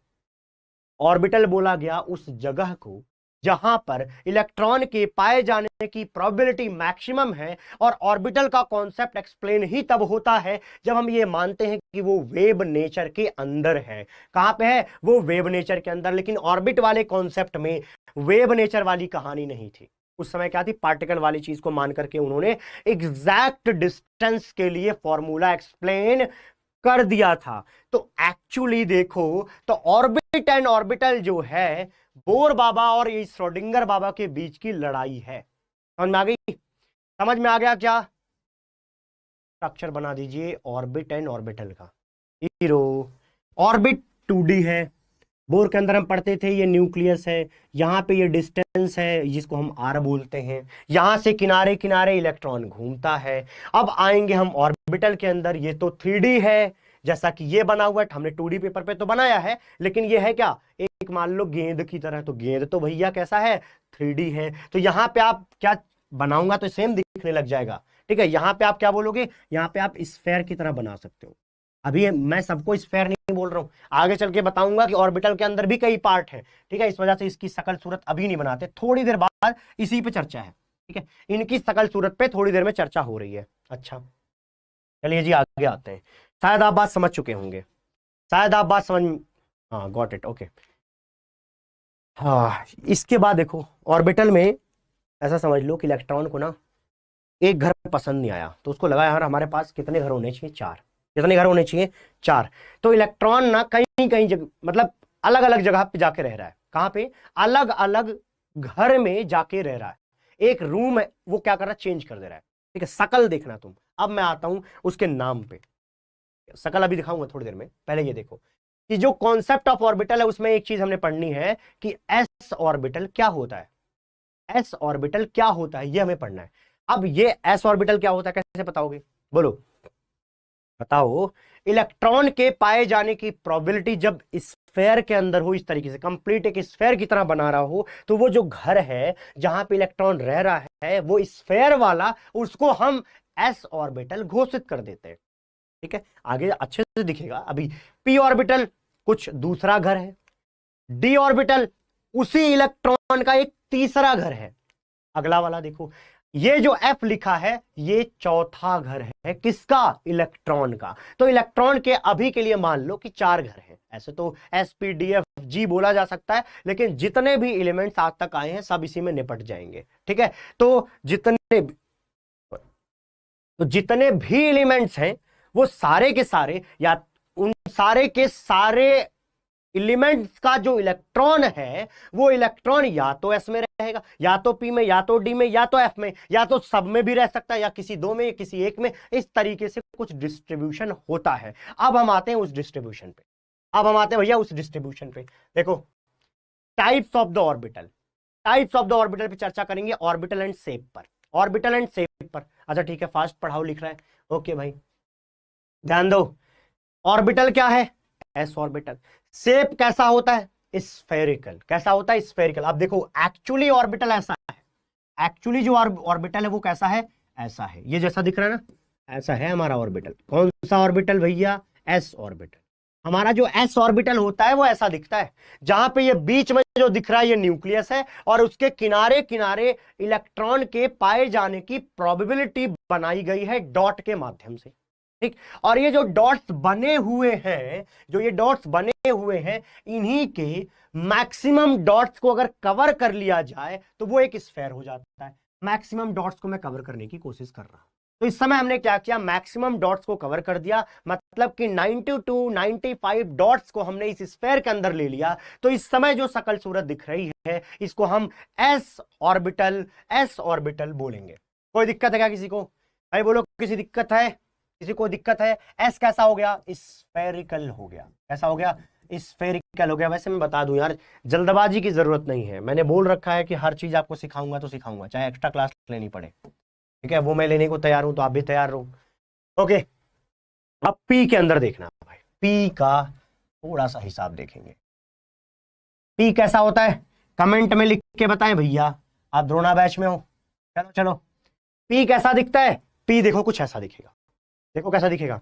ऑर्बिटल बोला गया उस जगह को जहां पर इलेक्ट्रॉन के पाए जाने की प्रोबेबिलिटी मैक्सिमम है। और ऑर्बिटल का कॉन्सेप्ट एक्सप्लेन ही तब होता है जब हम ये मानते हैं कि वो वेव नेचर के अंदर है। कहां पे है? वो वेव नेचर के अंदर। लेकिन ऑर्बिट वाले कॉन्सेप्ट में वेव नेचर वाली कहानी नहीं थी। उस समय क्या थी? पार्टिकल वाली चीज को मान करके उन्होंने एग्जैक्ट डिस्टेंस के लिए फॉर्मूला एक्सप्लेन कर दिया था। तो एक्चुअली देखो तो ऑर्बिट एंड ऑर्बिटल जो है बोर बाबा और ये श्रोडिंगर बाबा के बीच की लड़ाई है। समझ में आ गई? समझ में आ गया क्या? स्ट्रक्चर बना दीजिए ऑर्बिट एंड ऑर्बिटल का। हीरो ऑर्बिट 2D है, बोर के अंदर हम पढ़ते थे ये न्यूक्लियस है, यहां पे ये डिस्टेंस है जिसको हम आर बोलते हैं, यहां से किनारे किनारे इलेक्ट्रॉन घूमता है। अब आएंगे हम ऑर्बिटल के अंदर, ये तो 3D है जैसा कि ये बना हुआ है, हमने 2D पेपर पे तो बनाया है, लेकिन ये है क्या? एक मान लो गेंद की तरह। तो गेंद तो भैया कैसा है? 3D है। तो यहां पे आप क्या बनाऊंगा तो सेम दिखने लग जाएगा, ठीक है। यहां पे आप क्या बोलोगे? यहां पे आप स्फेयर की तरह बना सकते हो। अभी मैं सबको स्फेयर नहीं बोल रहा हूं, आगे चल के बताऊंगा कि ऑर्बिटल के अंदर भी कई पार्ट हैं, ठीक है। इस वजह से इसकी शकल सूरत अभी नहीं बनाते, थोड़ी देर बाद इसी पे चर्चा है, ठीक है। इनकी शकल सूरत पे थोड़ी देर में चर्चा हो रही है। अच्छा चलिए जी आगे आते हैं। शायद आप बात समझ चुके होंगे, शायद आप बात समझ, हाँ गॉट इट, ओके। हाँ, इसके बाद देखो ऑर्बिटल में ऐसा समझ लो कि इलेक्ट्रॉन को ना एक घर पसंद नहीं आया, तो उसको लगा यार हमारे पास कितने घर होने चाहिए? 4। कितने घर होने चाहिए? 4। तो इलेक्ट्रॉन ना कहीं कहीं जगह, मतलब अलग अलग जगह पे जाके रह रहा है। कहां पे? अलग अलग घर में जाके रह रहा है। एक रूम है वो क्या कर रहा है? चेंज कर दे रहा है, ठीक है। शकल देखना तुम। अब मैं आता हूं उसके नाम पे, शकल अभी दिखाऊंगा थोड़ी देर में। पहले ये देखो कि जो कॉन्सेप्ट ऑफ ऑर्बिटल है उसमें एक चीज हमने पढ़नी है कि एस ऑर्बिटल क्या होता है। एस ऑर्बिटल क्या होता है ये हमें पढ़ना है। अब ये एस ऑर्बिटल क्या होता है कैसे बताओगे? बोलो। बताओ, इलेक्ट्रॉन के पाए जाने की प्रोबेबिलिटी जब स्फेयर के अंदर हो, इस तरीके से कंप्लीट एक स्फेयर की तरह बना रहा हो, तो वो जो घर है जहां पे इलेक्ट्रॉन रह रहा है वो स्फेयर वाला, उसको हम एस ऑर्बिटल घोषित कर देते हैं। ठीक है, आगे अच्छे से दिखेगा। अभी पी ऑर्बिटल कुछ दूसरा घर है, डी ऑर्बिटल उसी इलेक्ट्रॉन का एक तीसरा घर है। अगला वाला देखो, ये जो एफ लिखा है ये चौथा घर है किसका? इलेक्ट्रॉन का। तो इलेक्ट्रॉन के अभी के लिए मान लो कि 4 घर हैं। ऐसे तो S P D F G बोला जा सकता है, लेकिन जितने भी एलिमेंट्स आज तक आए हैं सब इसी में निपट जाएंगे। ठीक है, तो जितने भी एलिमेंट्स हैं वो सारे के सारे, या उन सारे के सारे एलिमेंट्स का जो इलेक्ट्रॉन है वो इलेक्ट्रॉन या तो एस में रहेगा, या तो पी में, या तो डी में, या तो एफ में, या तो सब में भी रह सकता है, या किसी 2 में, या किसी एक में। इस तरीके से कुछ डिस्ट्रीब्यूशन होता है। अब हम आते हैं उस डिस्ट्रीब्यूशन पे। भैया उस डिस्ट्रीब्यूशन पे देखो, types of the orbital. Types of the orbital पे चर्चा करेंगे, ऑर्बिटल एंड शेप पर। ऑर्बिटल एंड शेप पर, अच्छा ठीक है, फास्ट पढ़ाओ लिख रहा है। ओके भाई ध्यान दो, ऑर्बिटल क्या है? S orbital. शेप कैसा होता है? स्फेरिकल। कैसा होता है? स्फेरिकल। अब देखो एक्चुअली ऑर्बिटल ऐसा है, एक्चुअली जो ऑर्बिटल है वो कैसा है? ऐसा है, ये जैसा दिख रहा है ना, ऐसा है हमारा ऑर्बिटल। कौन सा ऑर्बिटल भैया? S orbital. हमारा जो एस ऑर्बिटल होता है वो ऐसा दिखता है, जहां पे ये बीच में जो दिख रहा है ये न्यूक्लियस है, और उसके किनारे किनारे इलेक्ट्रॉन के पाए जाने की प्रोबेबिलिटी बनाई गई है डॉट के माध्यम से। ठीक, और ये जो डॉट्स बने हुए हैं, इन्हीं के मैक्सिमम डॉट्स को अगर कवर कर लिया जाए तो वो एक स्फेयर हो जाता है। मैक्सिमम डॉट्स को मैं कवर करने की कोशिश कर रहा हूं, तो इस समय हमने क्या किया? मैक्सिमम डॉट्स को कवर कर दिया, मतलब कि 90 to 95 डॉट्स को हमने इस स्फेयर के अंदर ले लिया। तो इस समय जो शकल सूरत दिख रही है इसको हम एस ऑर्बिटल बोलेंगे। कोई दिक्कत है क्या किसी को? भाई बोलो, किसी दिक्कत है? किसी को दिक्कत है? एस कैसा हो गया? स्फेरिकल हो गया। कैसा हो गया? स्फेरिकल हो गया। वैसे मैं बता दूं यार, जल्दबाजी की जरूरत नहीं है। मैंने बोल रखा है कि हर चीज आपको सिखाऊंगा तो सिखाऊंगा, चाहे एक्स्ट्रा क्लास लेनी पड़े। ठीक है, वो मैं लेने को तैयार हूं, तो आप भी तैयार रहो। ओके, अब पी के अंदर देखना भाई, पी का थोड़ा सा हिसाब देखेंगे। पी कैसा होता है? कमेंट में लिख के बताएं भैया, आप द्रोणा बैच में हो। चलो चलो, पी कैसा दिखता है? पी देखो कुछ ऐसा दिखेगा। देखो कैसा दिखेगा?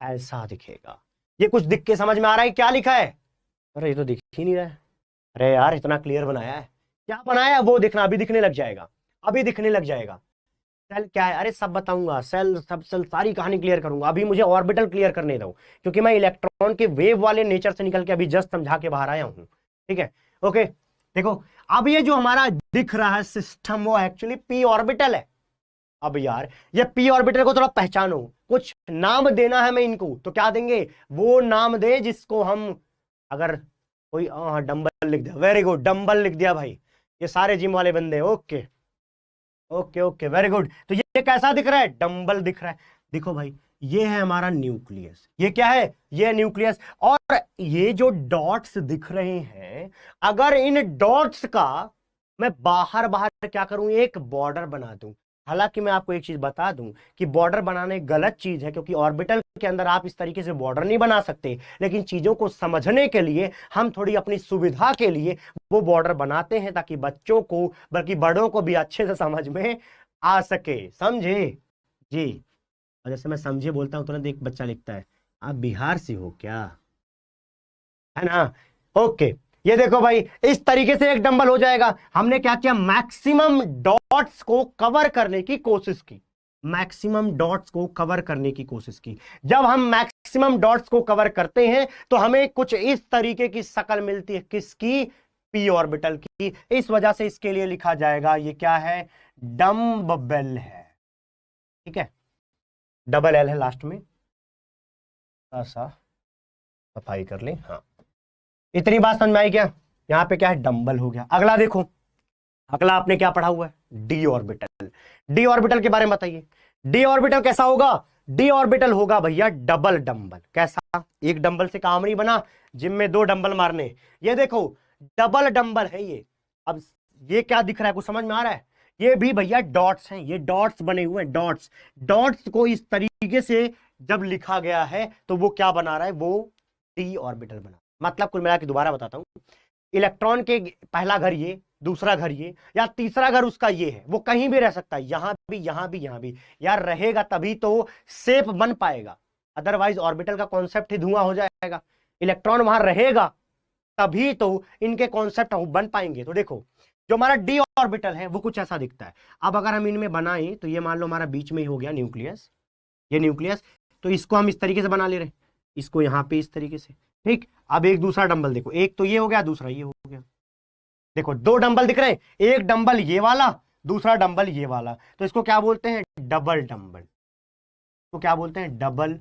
ऐसा दिखेगा। ये कुछ दिख के समझ में आ रहा है क्या लिखा है? अरे ये तो दिख ही नहीं रहा है। अरे यार इतना क्लियर बनाया है, क्या बनाया है वो देखना, अभी दिखने लग जाएगा, अभी दिखने लग जाएगा। सेल क्या है? अरे सब बताऊंगा, सेल सब सेल सारी कहानी क्लियर करूंगा। अभी मुझे ऑर्बिटल क्लियर करने दो, क्योंकि मैं इलेक्ट्रॉन के वेव वाले नेचर से निकल के अभी जस्ट समझा के बाहर आया हूं। ठीक है, ओके देखो, अब ये जो हमारा दिख रहा है सिस्टम वो एक्चुअली पी ऑर्बिटल है। अब यार ये पी ऑर्बिटल को थोड़ा पहचानो, कुछ नाम देना है मैं इनको, तो क्या देंगे? वो नाम दे जिसको हम, अगर कोई डंबल लिख दिया, वेरी गुड, डंबल लिख दिया भाई। ये सारे जिम वाले बंदे, okay okay okay very good. तो ये कैसा दिख रहा है? डंबल दिख रहा है। देखो भाई, ये है हमारा न्यूक्लियस। ये क्या है? ये न्यूक्लियस। और ये जो डॉट्स दिख रहे हैं, अगर इन डॉट्स का मैं बाहर बाहर क्या करूं? एक बॉर्डर बना दूं। हालांकि मैं आपको एक चीज बता दूं कि बॉर्डर बनाने गलत चीज है, क्योंकि ऑर्बिटल के अंदर आप इस तरीके से बॉर्डर नहीं बना सकते। लेकिन चीजों को समझने के लिए हम थोड़ी अपनी सुविधा के लिए वो बॉर्डर बनाते हैं, ताकि बच्चों को बल्कि बड़ों को भी अच्छे से समझ में आ सके। समझे जी? और जैसे मैं समझे बोलता हूं तुरंत एक बच्चा लिखता है, आप बिहार से हो क्या? है ना? ओके, ये देखो भाई, इस तरीके से एक डंबल हो जाएगा। हमने क्या किया? मैक्सिमम डॉट्स को कवर करने की कोशिश की। मैक्सिमम डॉट्स को कवर करने की कोशिश की। जब हम मैक्सिमम डॉट्स को कवर करते हैं तो हमें कुछ इस तरीके की शक्ल मिलती है। किसकी? पी ऑर्बिटल की। इस वजह से इसके लिए लिखा जाएगा, ये क्या है? डम्बबेल है। ठीक है, डबल एल है लास्ट में, ऐसा सफाई कर ले। हाँ, इतनी बात समझ में आई क्या? यहां पे क्या है? डंबल हो गया। अगला देखो, अगला आपने क्या पढ़ा हुआ है? D orbital. डी ऑर्बिटल के बारे में बताइए। डी ऑर्बिटल कैसा होगा? डी ऑर्बिटल होगा भैया डबल डंबल। कैसा? एक डंबल से काम नहीं बना, जिम में 2 डंबल मारने। ये देखो डबल डंबल है ये। अब ये क्या दिख रहा है? कुछ समझ में आ रहा है? ये भी भैया डॉट्स हैं, ये डॉट्स बने हुए हैं, डॉट्स। डॉट्स को इस तरीके से जब लिखा गया है तो वो क्या बना रहा है, वो डी ऑर्बिटल बना। मतलब कुल मिला के दोबारा बताता हूं, इलेक्ट्रॉन के पहला घर ये, दूसरा घर ये, या तीसरा घर उसका ये है, वो कहीं भी रह सकता है, यहां भी यहां भी यहां भी। यार रहेगा तभी तो शेप बन पाएगा, अदरवाइज ऑर्बिटल का कॉन्सेप्ट ही धुआं हो जाएगा। इलेक्ट्रॉन वहां रहेगा तभी तो इनके कॉन्सेप्ट बन पाएंगे। तो देखो जो हमारा डी ऑर्बिटल है वो कुछ ऐसा दिखता है। अब अगर हम इनमें बनाएं तो ये मान लो हमारा बीच में ही हो गया न्यूक्लियस, ये न्यूक्लियस, तो इसको हम इस तरीके से बना ले रहे हैं, इसको यहां पे इस तरीके से, ठीक। अब एक दूसरा डंबल देखो, एक तो ये हो गया, दूसरा ये हो गया। देखो दो डंबल दिख रहे हैं, एक डंबल ये वाला, दूसरा डंबल ये वाला, तो इसको क्या बोलते हैं, डबल डंबल। तो क्या बोलते हैं, डबल।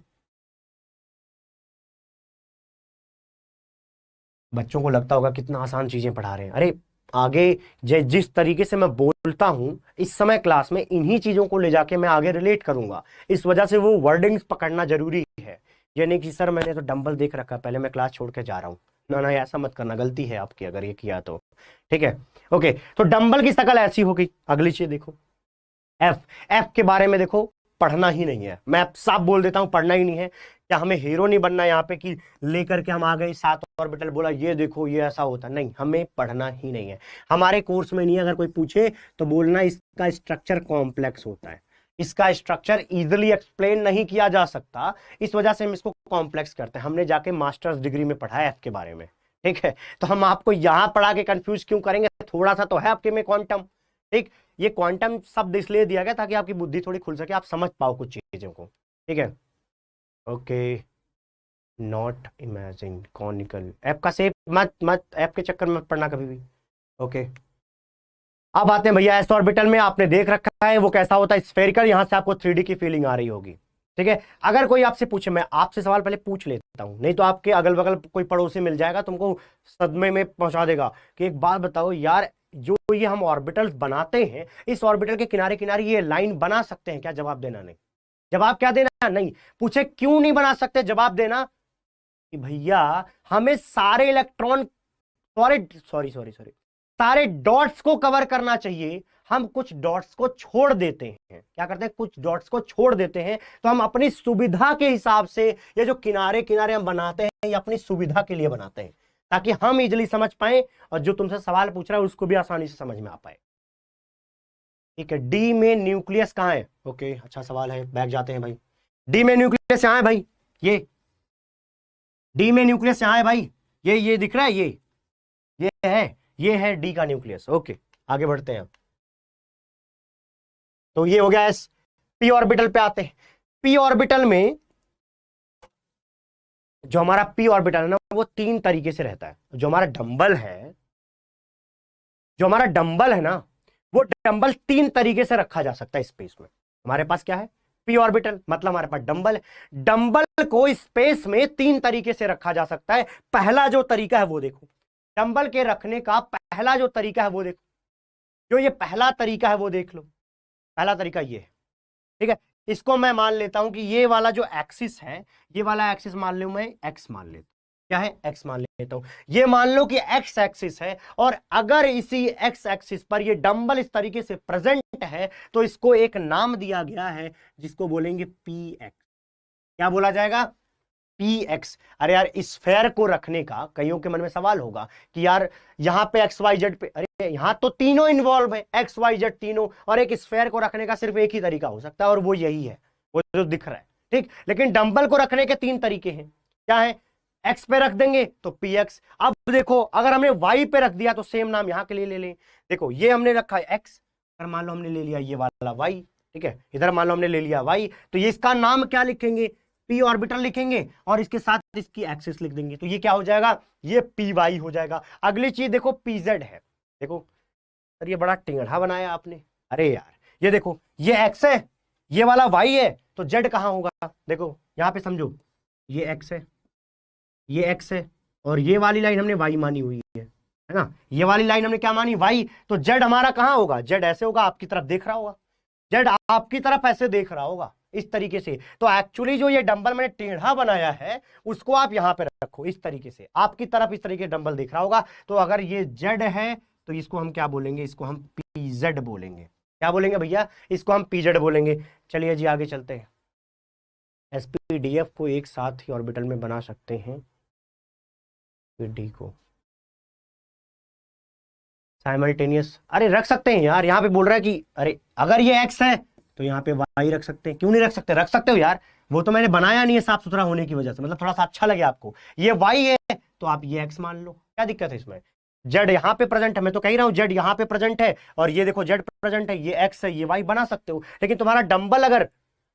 बच्चों को लगता होगा कितना आसान चीजें पढ़ा रहे हैं। अरे आगे जिस तरीके से मैं बोलता हूं इस समय क्लास में, इन्हीं चीजों को ले जाके मैं आगे रिलेट करूंगा, इस वजह से वो वर्डिंग्स पकड़ना जरूरी है। ये नहीं कि सर मैंने तो डंबल देख रखा, पहले मैं क्लास छोड़ के जा रहा हूं। ना ना, ऐसा मत करना, गलती है आपकी अगर ये किया तो, ठीक है। ओके, तो डंबल की शक्ल ऐसी हो गई। अगली चीज देखो, एफ। एफ के बारे में देखो, पढ़ना ही नहीं है, मैं साफ बोल देता हूं, पढ़ना ही नहीं है। क्या हमें हीरो नहीं बनना यहाँ पे कि लेकर के हम आ गए 7 ऑर्बिटल, बोला ये देखो ये ऐसा होता, नहीं, हमें पढ़ना ही नहीं है, हमारे कोर्स में नहीं है। अगर कोई पूछे तो बोलना इसका स्ट्रक्चर कॉम्प्लेक्स होता है, इसका स्ट्रक्चर इजिली एक्सप्लेन नहीं किया जा सकता, इस वजह से हम इसको कॉम्प्लेक्स करते हैं। हमने जाके मास्टर्स डिग्री में पढ़ा है एफ के बारे में, ठीक है। तो हम आपको यहां पढ़ा के कंफ्यूज क्यों करेंगे, थोड़ा सा तो है आपके में क्वांटम, ठीक। ये क्वांटम शब्द इसलिए दिया गया ताकि आपकी बुद्धि थोड़ी खुल सके, आप समझ पाओ कुछ चीजों को, ठीक है। Okay, not imagine conical, app का शेप मत मत ऐप के चक्कर में मत पड़ना कभी भी। ओके, अब आते हैं भैया एस ऑर्बिटल में। आपने देख रखा है वो कैसा होता है, स्फेरिकल। यहां से आपको 3D की फीलिंग आ रही होगी, ठीक है। अगर कोई आपसे पूछे, मैं आपसे सवाल पहले पूछ लेता हूं, नहीं तो आपके अगल बगल कोई पड़ोसी मिल जाएगा, तुमको सदमे में पहुंचा देगा कि एक बात बताओ यार, जो ये हम ऑर्बिटल्स बनाते हैं, इस ऑर्बिटल के किनारे किनारे ये लाइन बना सकते हैं क्या? जवाब देना नहीं। जवाब क्या देना? नहीं। पूछे क्यों नहीं बना सकते, जवाब देना कि भैया हमें सारे इलेक्ट्रॉन, सॉरी सॉरी सॉरी, सारे डॉट्स को कवर करना चाहिए। हम कुछ डॉट्स को छोड़ देते हैं, क्या करते हैं, कुछ डॉट्स को छोड़ देते हैं। तो हम अपनी सुविधा के हिसाब से ये जो किनारे किनारे हम बनाते हैं, ये अपनी सुविधा के लिए बनाते हैं, ताकि हम इजिली समझ पाए और जो तुमसे सवाल पूछ रहा है उसको भी आसानी से समझ में आ पाए, ठीक है। डी में न्यूक्लियस कहां है? ओके, अच्छा सवाल है, बैक जाते हैं भाई। डी में न्यूक्लियस यहां है भाई, ये डी में न्यूक्लियस यहां है भाई, ये दिख रहा है, ये है डी का न्यूक्लियस। ओके, आगे बढ़ते हैं। तो ये हो गया एस। पी ऑर्बिटल पे आते हैं। पी ऑर्बिटल में जो हमारा पी ऑर्बिटल है ना, वो 3 तरीके से रहता है। जो हमारा डंबल है ना, वो डंबल 3 तरीके से रखा जा सकता है स्पेस में। हमारे पास क्या है, पी ऑर्बिटल, मतलब हमारे पास डंबल है। डंबल को स्पेस में 3 तरीके से रखा जा सकता है। पहला जो तरीका है वो देखो, डंबल के रखने का पहला जो तरीका है वो देखो, जो ये पहला तरीका है वो देख लो। पहला तरीका ये है, ठीक है। इसको मैं मान लेता हूं कि ये वाला जो एक्सिस है, ये वाला एक्सिस मान लूं मैं एक्स मान लेता हूं, क्या है, एक्स मान लेता हूं। ये मान लो कि एक्स एक्सिस है, और अगर इसी एक्स एक्सिस पर ये डंबल इस तरीके से प्रेजेंट है, तो इसको एक नाम दिया गया है जिसको बोलेंगे पी एक्स। क्या बोला जाएगा, पी एक्स। अरे यार, स्फेयर को रखने का कईयों के मन में सवाल होगा कि यार यहां पे एक्स वाई जेड पे, अरे यहां तो तीनों इन्वॉल्व है, एक्स वाई जेड तीनों, और एक स्फेयर को रखने का सिर्फ एक ही तरीका हो सकता है, और वो यही है, वो जो दिख रहा है, ठीक। लेकिन डंबल को रखने के 3 तरीके हैं, क्या है, एक्स पे रख देंगे तो पी एक्स। अब देखो अगर हमने वाई पे रख दिया तो सेम नाम यहां के लिए ले लें। देखो ये हमने रखा है एक्स, अगर मान लो हमने ले लिया ये वाला वाई, ठीक है, इधर मान लो हमने ले लिया वाई, तो ये इसका नाम क्या लिखेंगे, पी ऑर्बिटल लिखेंगे, और इसके साथ इसकी एक्सिस लिख देंगे, तो ये क्या हो जाएगा, ये पी वाई हो जाएगा। अगली चीज देखो, पी जेड है। देखो सर ये बड़ा टेढ़ा बनाया आपने, अरे यार ये देखो, ये एक्स है, ये वाला वाई है, तो जेड कहां होगा, देखो यहां पे समझो, ये एक्स है, ये एक्स है, और ये वाली लाइन हमने वाई मानी हुई है ना, ये वाली लाइन हमने क्या मानी, वाई। तो जेड हमारा कहां होगा, जेड ऐसे होगा, आपकी तरफ देख रहा होगा, जेड आपकी तरफ ऐसे देख रहा होगा इस तरीके से। तो एक्चुअली जो ये डंबल मैंने टेढ़ा बनाया है उसको आप यहां पे रखो इस तरीके से, आपकी तरफ इस तरीके डंबल देख रहा होगा। तो अगर ये जेड है तो इसको हम क्या बोलेंगे, इसको हम पीजेड बोलेंगे। क्या बोलेंगे भैया, इसको हम पीजेड बोलेंगे। चलिए जी आगे चलते हैं। sp-df को एक साथ ही ऑर्बिटल में बना सकते हैं, फिर d को साइमल्टेनियस, अरे रख सकते हैं यार, यहाँ पे बोल रहा है कि अरे अगर ये x है तो यहाँ पे y रख सकते हैं, क्यों नहीं रख सकते, रख सकते हो यार, वो तो मैंने बनाया नहीं है साफ सुथरा होने की वजह से, मतलब थोड़ा सा अच्छा लगे आपको, ये y है तो आप ये x मान लो, क्या दिक्कत है इसमें, जेड यहाँ पे प्रेजेंट है, मैं तो कह रहा हूँ जेड यहाँ पे प्रेजेंट है, और ये देखो जेड प्रेजेंट है, ये एक्स है, ये वाई बना सकते हो, लेकिन तुम्हारा डंबल अगर,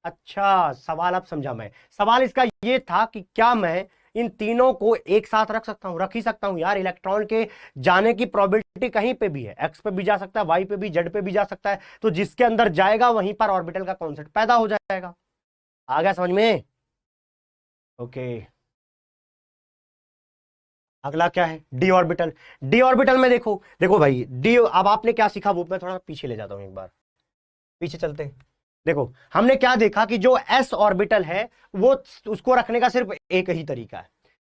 अच्छा सवाल अब समझा मैं, सवाल इसका ये था कि क्या मैं इन तीनों को एक साथ रख सकता हूं, रख ही सकता हूं यार, इलेक्ट्रॉन के जाने की प्रोबेबिलिटी कहीं पे भी है, एक्स पे भी जा सकता है, वाई पे भी, जेड पे भी जा सकता है, तो जिसके अंदर जाएगा वहीं पर ऑर्बिटल का कॉन्सेप्ट पैदा हो जाएगा, आ गया समझ में? ओके, अगला क्या है, डी ऑर्बिटल। डी ऑर्बिटल में देखो, देखो भाई डी, अब आपने क्या सीखा वो मैं थोड़ा पीछे ले जाता हूं, एक बार पीछे चलते हैं। देखो हमने क्या देखा कि जो एस ऑर्बिटल है वो, उसको रखने का सिर्फ एक ही तरीका है,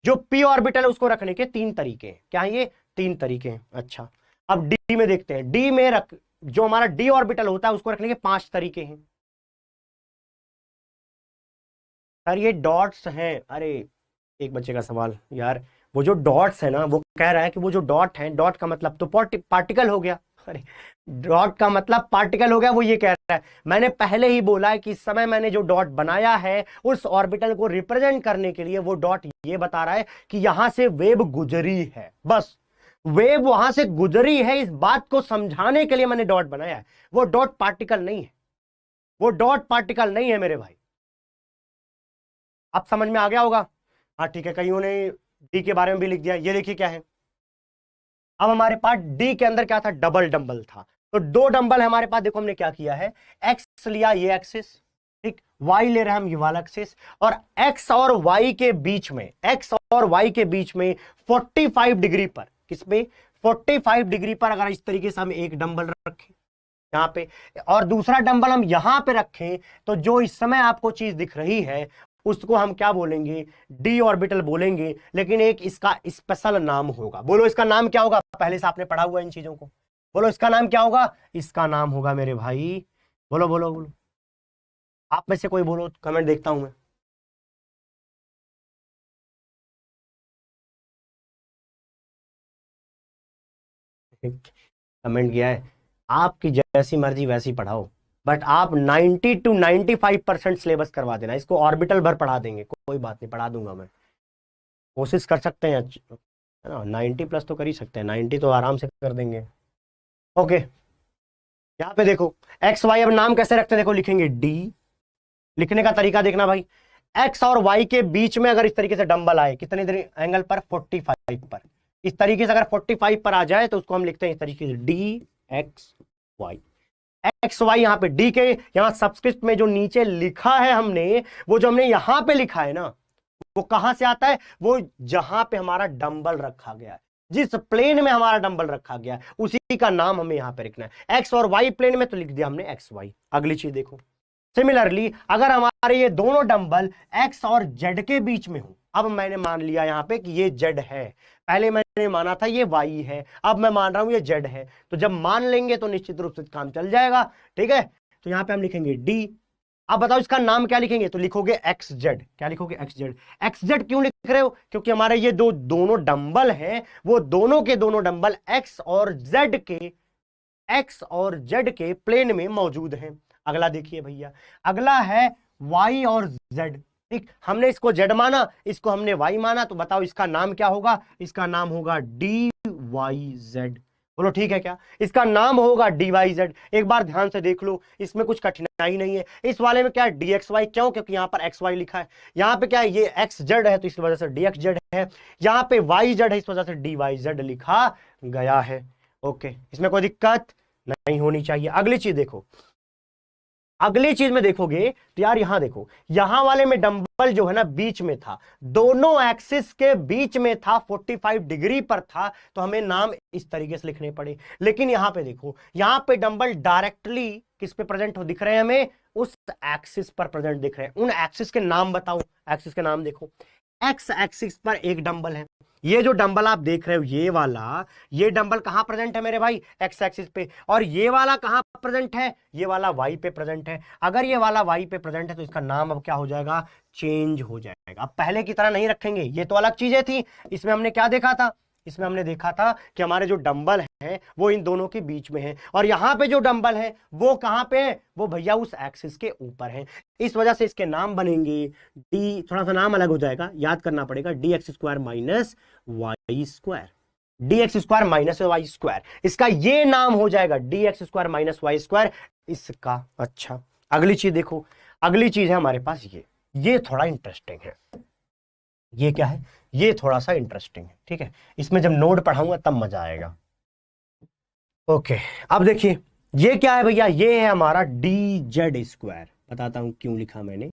जो पी ऑर्बिटल है उसको रखने के तीन तरीके हैं, क्या है ये, तीन तरीके हैं। अच्छा अब डी में देखते हैं, डी में रख, जो हमारा डी ऑर्बिटल होता है उसको रखने के पांच तरीके हैं। सर ये डॉट्स हैं, अरे एक बच्चे का सवाल यार, वो जो डॉट्स है ना, वो कह रहा है कि वो जो डॉट है, डॉट का मतलब तो पार्टिकल हो गया, अरे डॉट का मतलब पार्टिकल हो गया, वो ये कह रहा है, मैंने पहले ही बोला है कि इस समय मैंने जो डॉट बनाया है उस ऑर्बिटल को रिप्रेजेंट करने के लिए वो डॉट ये बता रहा है कि यहां से वेव गुजरी है, बस वेव वहां से गुजरी है, इस बात को समझाने के लिए मैंने डॉट बनाया है, वो डॉट पार्टिकल नहीं है, वो डॉट पार्टिकल नहीं है मेरे भाई, अब समझ में आ गया होगा? हाँ ठीक है, कईयों ने डी के बारे में भी लिख दिया, ये देखिए क्या है, अब हमारे पास डी के अंदर क्या था, डबल डंबल था, तो दो डंबल है हमारे पास, देखो हमने क्या किया है, एक्स लिया ये एक्सिस, ठीक, वाई ले रहे हैं हम ये वाला एक्सिस, और एक्स और वाई के बीच में, एक्स और वाई के बीच में 45 डिग्री पर, किस पे, 45 डिग्री पर अगर इस तरीके से हम एक डंबल रखें यहां पे, और दूसरा डंबल हम यहां पे रखें, तो जो इस समय आपको चीज दिख रही है उसको हम क्या बोलेंगे, डी ऑर्बिटल बोलेंगे, लेकिन एक इसका स्पेशल नाम होगा, बोलो इसका नाम क्या होगा, पहले से आपने पढ़ा हुआ इन चीजों को, बोलो इसका नाम क्या होगा, इसका नाम होगा मेरे भाई, बोलो बोलो बोलो, आप में से कोई बोलो, कमेंट देखता हूं मैं। कमेंट किया है, आपकी जैसी मर्जी वैसी पढ़ाओ, बट आप 90 to 95% सिलेबस करवा देना, इसको ऑर्बिटल भर पढ़ा देंगे, कोई बात नहीं, पढ़ा दूंगा मैं, कोशिश कर सकते हैं, है ना, 90 प्लस तो कर ही सकते हैं, 90 तो आराम से कर देंगे। ओके, यहाँ पे देखो एक्स वाई, अब नाम कैसे रखते हैं, देखो लिखेंगे डी, लिखने का तरीका देखना भाई, एक्स और वाई के बीच में अगर इस तरीके से डंबल आए, कितने एंगल पर, 45 पर, इस तरीके से अगर 45 पर आ जाए तो उसको हम लिखते हैं इस तरीके से, D X Y, X Y, यहाँ पे डी के यहाँ सबस्क्रिप्ट में जो नीचे लिखा है हमने, वो जो हमने यहां पे लिखा है ना, वो कहां से आता है, वो जहां पे हमारा डंबल रखा गया है, जिस प्लेन में हमारा डंबल रखा गया है उसी का नाम हमें यहां पे लिखना है, एक्स और वाई प्लेन में तो लिख दिया हमने एक्स वाई। अगली चीज देखो, सिमिलरली अगर हमारे ये दोनों डंबल एक्स और जेड के बीच में हो, अब मैंने मान लिया यहां पे कि ये जेड है, पहले मैंने माना था ये वाई है, अब मैं मान रहा हूं ये जेड है, तो जब मान लेंगे तो निश्चित रूप से काम चल जाएगा, ठीक है, तो यहां पे हम लिखेंगे डी, अब बताओ इसका नाम क्या लिखेंगे, तो लिखोगे एक्स जेड, क्या लिखोगे, एक्स जेड, एक्स जेड क्यों लिख रहे हो, क्योंकि हमारे ये दोनों डंबल हैं, वो दोनों के दोनों डंबल एक्स और जेड के प्लेन में मौजूद हैं। अगला देखिए भैया, अगला है वाई और जेड, ठीक, हमने इसको जेड माना, इसको हमने वाई माना, तो बताओ इसका नाम क्या होगा, इसका नाम होगा डी वाई जेड, बोलो ठीक है क्या, इसका नाम होगा डी वाई जेड, एक बार ध्यान से देख लो, इसमें कुछ कठिनाई नहीं है, इस वाले में क्या है, डी एक्स वाई, क्यों, क्योंकि यहाँ पर एक्स वाई लिखा है, यहाँ पे क्या है, ये एक्स जेड है तो इस वजह से डी एक्स जेड है, यहाँ पे वाई जेड है इस वजह से डी वाई जेड लिखा गया है। ओके, इसमें कोई दिक्कत नहीं होनी चाहिए। अगली चीज देखो, अगली चीज में देखोगे तो यार यहां देखो, यहां वाले में डंबल जो है ना बीच में था, दोनों एक्सिस के बीच में था, 45 डिग्री पर था, तो हमें नाम इस तरीके से लिखने पड़े, लेकिन यहां पे देखो, यहां पे डंबल डायरेक्टली किस पे प्रेजेंट हो दिख रहे हैं हमें, उस एक्सिस पर प्रेजेंट दिख रहे हैं, उन एक्सिस के नाम बताओ, एक्सिस के नाम देखो, एक्स एक्सिस पर एक डंबल है, ये जो डंबल आप देख रहे हो ये डंबल कहां प्रेजेंट है मेरे भाई, एक्स एक्सिस पे, और ये वाला कहां प्रेजेंट है, ये वाला वाई पे प्रेजेंट है। अगर ये वाला वाई पे प्रेजेंट है तो इसका नाम अब क्या हो जाएगा, चेंज हो जाएगा। अब पहले की तरह नहीं रखेंगे, ये तो अलग चीजें थी। इसमें हमने क्या देखा था, इसमें हमने देखा था कि हमारे जो डंबल हैं वो इन दोनों के बीच में है, और यहां पे जो डंबल है वो कहां पे है, वो भैया उस एक्सिस के ऊपर है। इस वजह से इसके नाम बनेंगे डी, थोड़ा सा नाम अलग हो जाएगा, याद करना पड़ेगा, D X square minus Y square, D X square minus Y square, इसका ये नाम हो जाएगा D X square minus Y square इसका। अच्छा, अगली चीज देखो, अगली चीज है हमारे पास ये थोड़ा इंटरेस्टिंग है। ये क्या है, ये थोड़ा सा इंटरेस्टिंग है, ठीक है, इसमें जब नोड पढ़ाऊंगा तब मजा आएगा। ओके, अब देखिए ये क्या है भैया, ये है हमारा डी जेड स्क्वायर। बताता हूं क्यों लिखा मैंने।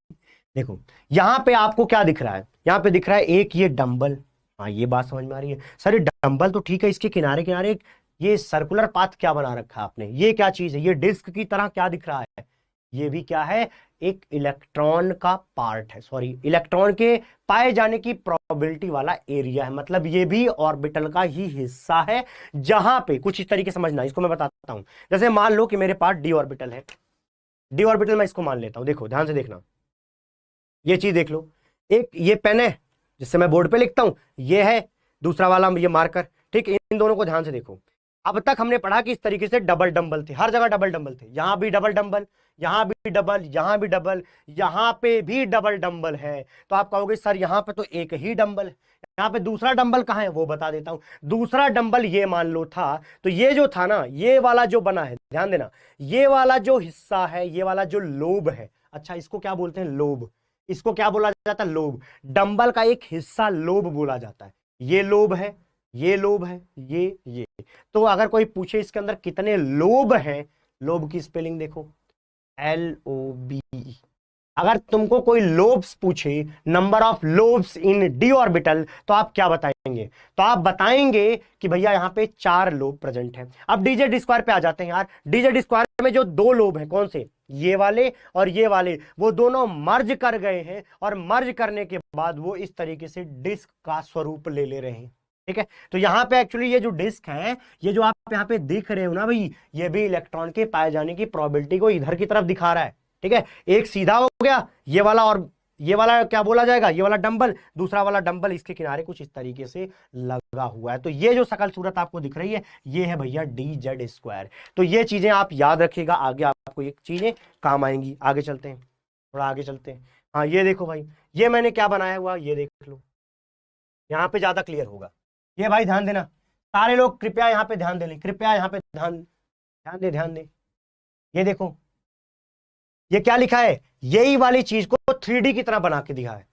देखो यहां पे आपको क्या दिख रहा है, यहां पे दिख रहा है एक ये डंबल। हाँ ये बात समझ में आ रही है सर, ये डंबल तो ठीक है, इसके किनारे किनारे एक ये सर्कुलर पाथ क्या बना रखा है आपने, ये क्या चीज है, ये डिस्क की तरह क्या दिख रहा है, ये भी क्या है, एक इलेक्ट्रॉन का पार्ट है, सॉरी इलेक्ट्रॉन के पाए जाने की प्रोबेबिलिटी वाला एरिया है, मतलब ये भी ऑर्बिटल का ही हिस्सा है। जहां पे कुछ इस तरीके समझना, इसको मैं बताता हूं। जैसे मान लो कि मेरे पास डी ऑर्बिटल है, डी ऑर्बिटल मैं इसको मान लेता हूं, देखो ध्यान से देखना, ये चीज देख लो, एक ये पेन है जिससे मैं बोर्ड पे लिखता हूं, ये है दूसरा वाला ये मार्कर, ठीक, इन दोनों को ध्यान से देखो। अब तक हमने पढ़ा कि इस तरीके से डबल डंबल थे, हर जगह डबल डंबल थे, यहां भी डबल डंबल, यहां भी डबल, यहां भी डबल, यहां पे भी डबल डंबल है। तो आप कहोगे सर यहां पे तो एक ही डंबल है, यहां पे दूसरा डंबल कहां है, वो बता देता हूं। दूसरा डंबल ये मान लो था, तो ये जो था ना, ये वाला जो बना है, ध्यान देना, ये वाला जो हिस्सा है, ये वाला जो लोब है, अच्छा इसको क्या बोलते हैं, लोब, इसको क्या बोला जाता है, लोब। डंबल का एक हिस्सा लोब बोला जाता है, ये लोब है, ये लोब है, ये। तो अगर कोई पूछे इसके अंदर कितने लोब हैं, लोब की स्पेलिंग देखो, LOB। अगर तुमको कोई लोब्स पूछे, number of lobes in D orbital, तो आप क्या बताएंगे, तो आप बताएंगे कि भैया यहां पे 4 लोब प्रेजेंट हैं। अब डीजेड स्क्वायर पे आ जाते हैं यार, डीजेड स्क्वायर में जो 2 लोब हैं, कौन से, ये वाले और ये वाले, वो दोनों मर्ज कर गए हैं, और मर्ज करने के बाद वो इस तरीके से डिस्क का स्वरूप ले रहे हैं, ठीक है। तो यहां पे एक्चुअली ये जो डिस्क है, ये जो आप यहां पे देख रहे हो ना भाई, ये भी इलेक्ट्रॉन के पाए जाने की प्रोबेबिलिटी को इधर की तरफ दिखा रहा है, ठीक है। एक सीधा हो गया ये वाला, और ये वाला क्या बोला जाएगा, ये वाला डंबल, दूसरा वाला डंबल इसके किनारे कुछ इस तरीके से लगा हुआ है। तो ये जो शकल सूरत आपको दिख रही है, ये है भैया डी जेड स्क्वायर। तो ये चीजें आप याद रखिएगा, आगे आपको ये चीजें काम आएंगी। आगे चलते हैं, थोड़ा आगे चलते हैं। हाँ ये देखो भाई, ये मैंने क्या बनाया हुआ, ये देख लो, यहां पे ज्यादा क्लियर होगा। ये भाई ध्यान देना, सारे लोग कृपया यहाँ पे ध्यान दे लें, कृपया यहाँ पे ध्यान ध्यान दे, ध्यान दे। ये देखो ये क्या लिखा है, यही वाली चीज को 3D की तरह बना के दिखा है,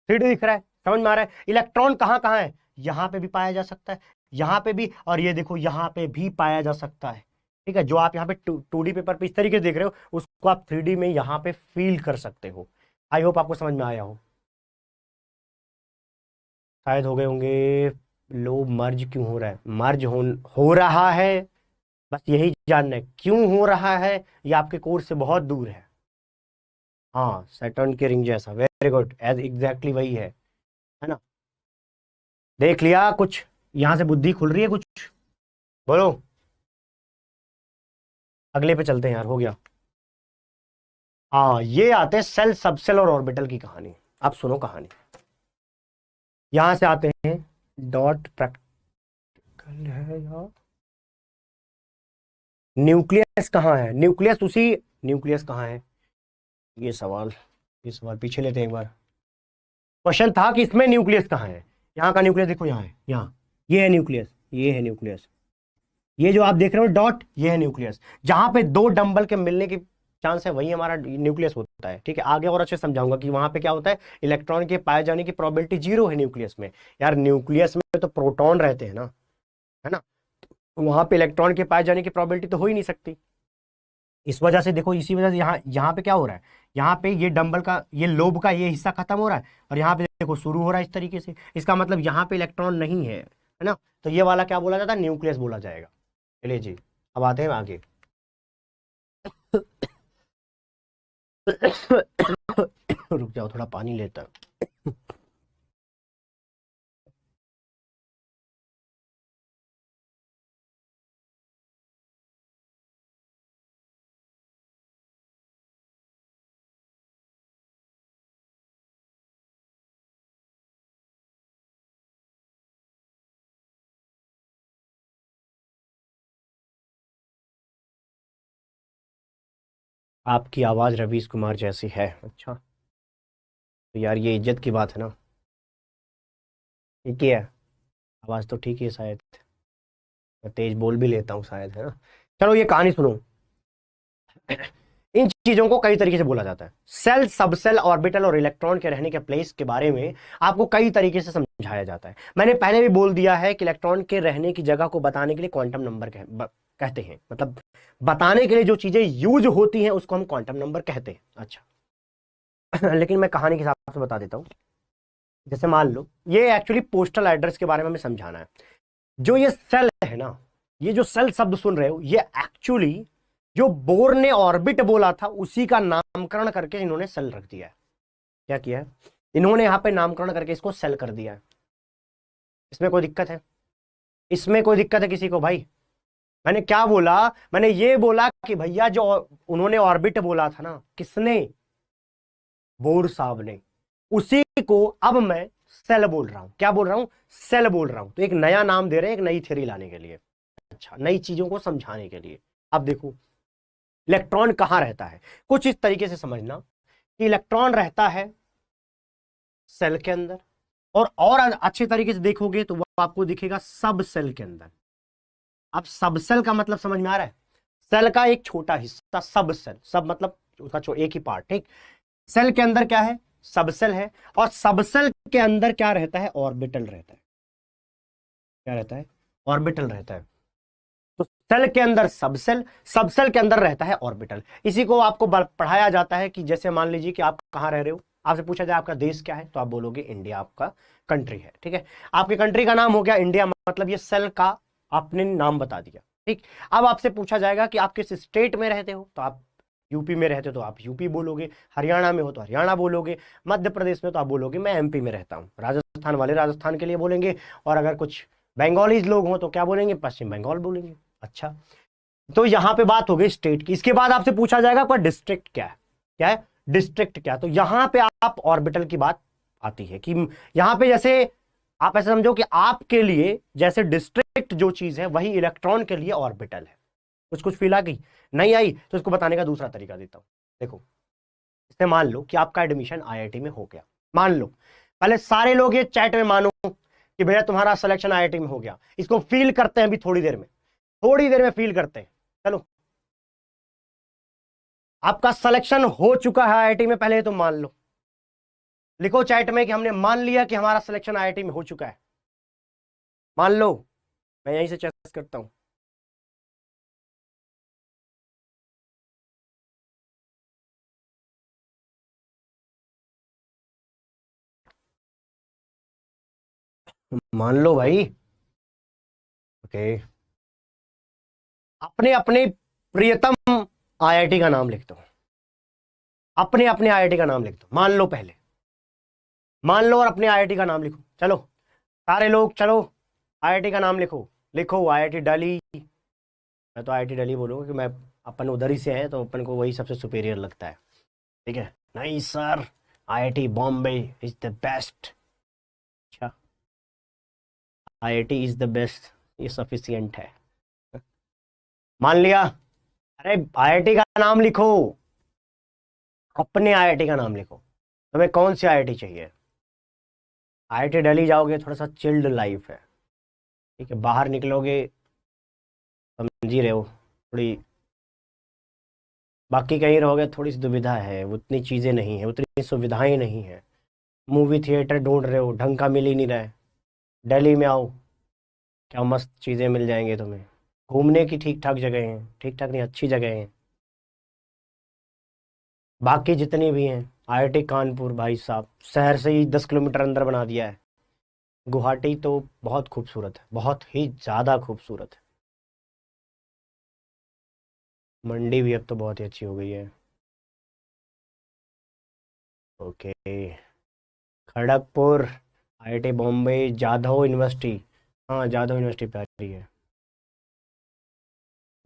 3D दिख रहा है, समझ में आ रहा है। इलेक्ट्रॉन कहां कहां है, यहां पे भी पाया जा सकता है, यहां पे भी, और ये देखो यहां पे भी पाया जा सकता है, ठीक है। जो आप यहाँ पे 2D पेपर पे इस तरीके से देख रहे हो, उसको आप 3D में यहाँ पे फील कर सकते हो। आई होप आपको समझ में आया हो, शायद हो गए होंगे। लो मर्ज क्यों हो रहा है, मर्ज हो रहा है, बस यही जानना है क्यों हो रहा है, ये आपके कोर्स से बहुत दूर है। हाँ सैटर्न के रिंग जैसा, वेरी गुड, एज एग्जैक्टली वही है ना। देख लिया कुछ, यहां से बुद्धि खुल रही है कुछ, बोलो। अगले पे चलते हैं यार, हो गया। हाँ ये आते हैं सेल, सबसेल और ऑर्बिटल की कहानी। अब सुनो कहानी, यहां से आते हैं, डॉट प्रैक्टिकल है यार। न्यूक्लियस कहाँ है, न्यूक्लियस उसी, न्यूक्लियस कहाँ है, ये सवाल पीछे लेते हैं एक बार। क्वेश्चन था कि इसमें न्यूक्लियस कहाँ है, यहाँ का न्यूक्लियस देखो, यहाँ है, यहाँ, ये है न्यूक्लियस, ये है न्यूक्लियस, ये जो आप देख रहे हो डॉट, ये है न्यूक्लियस। जहां पे 2 डंबल के मिलने की चांस है, वही हमारा न्यूक्लियस होता है, ठीक है। आगे और अच्छे समझाऊंगा कि वहां पे क्या होता है, इलेक्ट्रॉन के पाए जाने की प्रोबेबिलिटी 0 है न्यूक्लियस में। यार न्यूक्लियस में तो प्रोटॉन रहते हैं ना, है ना, तो वहां पे इलेक्ट्रॉन के पाए जाने की प्रोबेबिलिटी तो हो ही नहीं सकती। इस वजह से देखो, इसी वजह से यहाँ यहाँ पे क्या हो रहा है, यहाँ पे ये डंबल का, ये लोब का ये हिस्सा खत्म हो रहा है, और यहाँ पे देखो शुरू हो रहा है इस तरीके से। इसका मतलब यहाँ पे इलेक्ट्रॉन नहीं है ना। तो ये वाला क्या बोला जाता है, न्यूक्लियस बोला जाएगा। चलिए जी, अब आते हैं आगे। रुक जाओ, थोड़ा पानी लेता हूं। आपकी आवाज़ रवीश कुमार जैसी है। अच्छा, तो यार ये इज्जत की बात है ना। ठीक ही है, आवाज़ तो ठीक ही है शायद। मैं तेज बोल भी लेता हूँ शायद, है ना। चलो ये कहानी सुनो। इन चीजों को कई तरीके से बोला जाता है। सेल, सबसेल, ऑर्बिटल और इलेक्ट्रॉन के रहने के प्लेस के बारे में आपको कई तरीके से समझाया जाता है। मैंने पहले भी बोल दिया है कि इलेक्ट्रॉन के रहने की जगह को बताने के लिए क्वांटम नंबर कहते हैं। मतलब बताने के लिए जो चीजें यूज होती हैं उसको हम क्वांटम नंबर कहते हैं। अच्छा, लेकिन मैं कहानी के हिसाब से बता देता हूँ। जैसे मान लो, ये एक्चुअली पोस्टल एड्रेस के बारे में हमें समझाना है। जो ये सेल है ना, ये जो सेल शब्द सुन रहे हो, ये एक्चुअली जो बोर ने ऑर्बिट बोला था उसी का नामकरण करके इन्होंने सेल रख दिया है। क्या किया है इन्होंने यहां पे? नामकरण करके इसको सेल कर दिया है। इसमें कोई दिक्कत है? इसमें कोई दिक्कत है किसी को भाई? मैंने क्या बोला? मैंने ये बोला कि भैया जो उन्होंने ऑर्बिट बोला था ना, किसने? बोर साहब ने। उसी को अब मैं सेल बोल रहा हूं। क्या बोल रहा हूं? सेल बोल रहा हूं। तो एक नया नाम दे रहे हैं, एक नई थ्योरी लाने के लिए। अच्छा, नई चीजों को समझाने के लिए। अब देखो, इलेक्ट्रॉन कहां रहता है। कुछ इस तरीके से समझना कि इलेक्ट्रॉन रहता है सेल के अंदर, और अच्छे तरीके से देखोगे तो वो आपको दिखेगा सब सेल के अंदर। अब सब सेल का मतलब समझ में आ रहा है? सेल का एक छोटा हिस्सा सब सेल, सब मतलब उसका एक ही पार्ट। ठीक, सेल के अंदर क्या है? सब सेल है। और सब सेल के अंदर क्या रहता है? ऑर्बिटल रहता है। क्या रहता है? ऑर्बिटल रहता है। तो सेल के अंदर सब सेल के अंदर रहता है ऑर्बिटल। इसी को आपको पढ़ाया जाता है कि जैसे मान लीजिए कि आप कहां रह रहे हो, आपसे पूछा जाए आपका देश क्या है, तो आप बोलोगे इंडिया आपका कंट्री है। ठीक है, आपके कंट्री का नाम हो गया इंडिया, मतलब ये सेल का आपने नाम बता दिया। ठीक, अब आपसे पूछा जाएगा कि आप किस स्टेट में रहते हो, तो आप यूपी में रहते हो तो आप यूपी बोलोगे, हरियाणा में हो तो हरियाणा बोलोगे, मध्य प्रदेश में तो आप बोलोगे मैं एमपी में रहता हूं, राजस्थान वाले राजस्थान के लिए बोलेंगे, और अगर कुछ बंगालीज लोग हों तो क्या बोलेंगे? पश्चिम बंगाल बोलेंगे। अच्छा, तो यहां पे बात हो गई स्टेट की। इसके बाद आपसे पूछा जाएगा आपका डिस्ट्रिक्ट क्या है। क्या है? डिस्ट्रिक्ट क्या है? तो यहां पे आप ऑर्बिटल की बात आती है कि यहां पे जैसे आप ऐसे समझो कि आपके लिए जैसे डिस्ट्रिक्ट जो चीज है वही इलेक्ट्रॉन के लिए ऑर्बिटल है। कुछ कुछ फील आ गई? नहीं आई? तो इसको बताने का दूसरा तरीका देता हूं। देखो, इससे मान लो कि आपका एडमिशन आईआईटी में हो गया। मान लो, पहले सारे लोग ये चैट में मानो कि भैया तुम्हारा सिलेक्शन आईआईटी में हो गया। इसको फील करते हैं अभी थोड़ी देर में, थोड़ी देर में फील करते हैं। चलो, आपका सिलेक्शन हो चुका है आईआईटी में, पहले तो मान लो। लिखो चैट में कि हमने मान लिया कि हमारा सिलेक्शन आईआईटी में हो चुका है। मान लो, मैं यहीं से चेक करता हूं। मान लो भाई। ओके, अपने अपने प्रियतम आईआईटी का नाम लिख दो। अपने अपने आईआईटी का नाम लिख दो, मान लो पहले। मान लो और अपने आईआईटी का नाम लिखो। चलो सारे लोग, चलो आईआईटी का नाम लिखो। लिखो आईआईटी दिल्ली। मैं तो आईआईटी दिल्ली बोलूंगा कि मैं, अपन उधर ही से हैं तो अपन को वही सबसे सुपेरियर लगता है। ठीक है, नहीं sir, IIT Bombay is the best. अच्छा, आईआईटी इज द बेस्ट, ये सफिशियंट है। मान लिया? अरे आईआईटी का नाम लिखो, अपने आईआईटी का नाम लिखो। तुम्हें कौन सी आईआईटी चाहिए? आईआईटी दिल्ली जाओगे थोड़ा सा चिल्ड लाइफ है। ठीक है, बाहर निकलोगे, समझ ही रहे हो, थोड़ी, बाकी कहीं रहोगे थोड़ी सी दुविधा है, उतनी चीज़ें नहीं है, उतनी सुविधाएं नहीं है। मूवी थिएटर ढूंढ रहे हो, ढंग का मिल ही नहीं रहा है। दिल्ली में आओ, क्या मस्त चीज़ें मिल जाएंगे तुम्हें। घूमने की ठीक ठाक जगह हैं, ठीक ठाक नहीं, अच्छी जगह हैं। बाकी जितनी भी हैं, आईआईटी कानपुर भाई साहब शहर से ही 10 किलोमीटर अंदर बना दिया है। गुवाहाटी तो बहुत खूबसूरत है, बहुत ही ज़्यादा खूबसूरत है। मंडी भी अब तो बहुत ही अच्छी हो गई है। Okay, Kharagpur, IIT Bombay, Jadav University. हाँ, जादव यूनिवर्सिटी प्यारी है।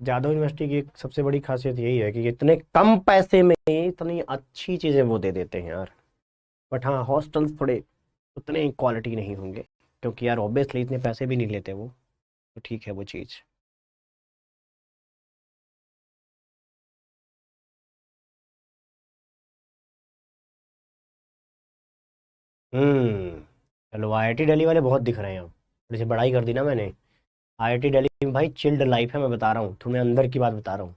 जादव यूनिवर्सिटी की एक सबसे बड़ी खासियत यही है कि इतने कम पैसे में इतनी अच्छी चीज़ें वो दे देते हैं यार। बट हाँ, हॉस्टल्स थोड़े उतने क्वालिटी नहीं होंगे, क्योंकि यार ऑब्वियसली इतने पैसे भी नहीं लेते वो। तो ठीक है वो चीज़। चलो आईआईटी दिल्ली वाले बहुत दिख रहे हैं अब, थोड़ी सी बड़ाई कर दी ना मैंने। आईआईटी दिल्ली में भाई चिल्ड लाइफ है, मैं बता रहा हूँ तुम्हें, अंदर की बात बता रहा हूँ।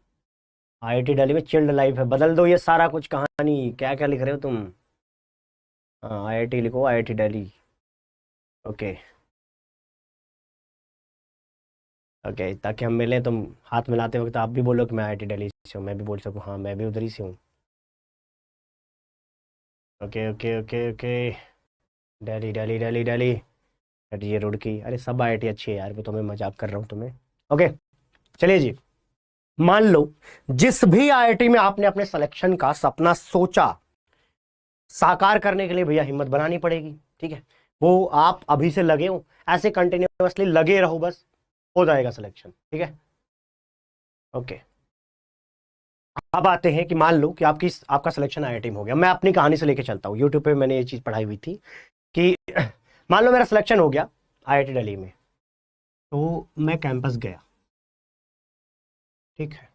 आईआईटी दिल्ली में चिल्ड लाइफ है, बदल दो ये सारा कुछ कहानी, क्या क्या लिख रहे हो तुम। हाँ आईआईटी लिखो, आईआईटी दिल्ली। ओके। ओके, ताकि हम मिलें, तुम हाथ मिलाते वक्त आप भी बोलो कि मैं आईआईटी दिल्ली से हूँ, मैं भी बोल सकूँ हाँ मैं भी उधर ही से हूँ। Okay okay okay okay. Delhi Delhi Delhi Delhi. ये रुड़की, अरे सब आईआईटी अच्छी है यार, वो तो मैं मजाक कर रहा हूँ तुम्हें। ओके चलिए जी। मान लो जिस भी आईआईटी में आपने अपने सिलेक्शन का सपना सोचा, साकार करने के लिए भैया हिम्मत बनानी पड़ेगी, ठीक है। वो आप अभी से लगे हो, ऐसे कंटिन्यूअसली लगे रहो, बस हो जाएगा सिलेक्शन, ठीक है। ओके, अब आते हैं कि मान लो कि आपका सिलेक्शन आईआईटी में हो गया। मैं अपनी कहानी से लेके चलता हूँ, यूट्यूब पे मैंने ये चीज पढ़ाई हुई थी कि मान लो मेरा सिलेक्शन हो गया आईआईटी दिल्ली में, तो मैं कैंपस गया, ठीक है।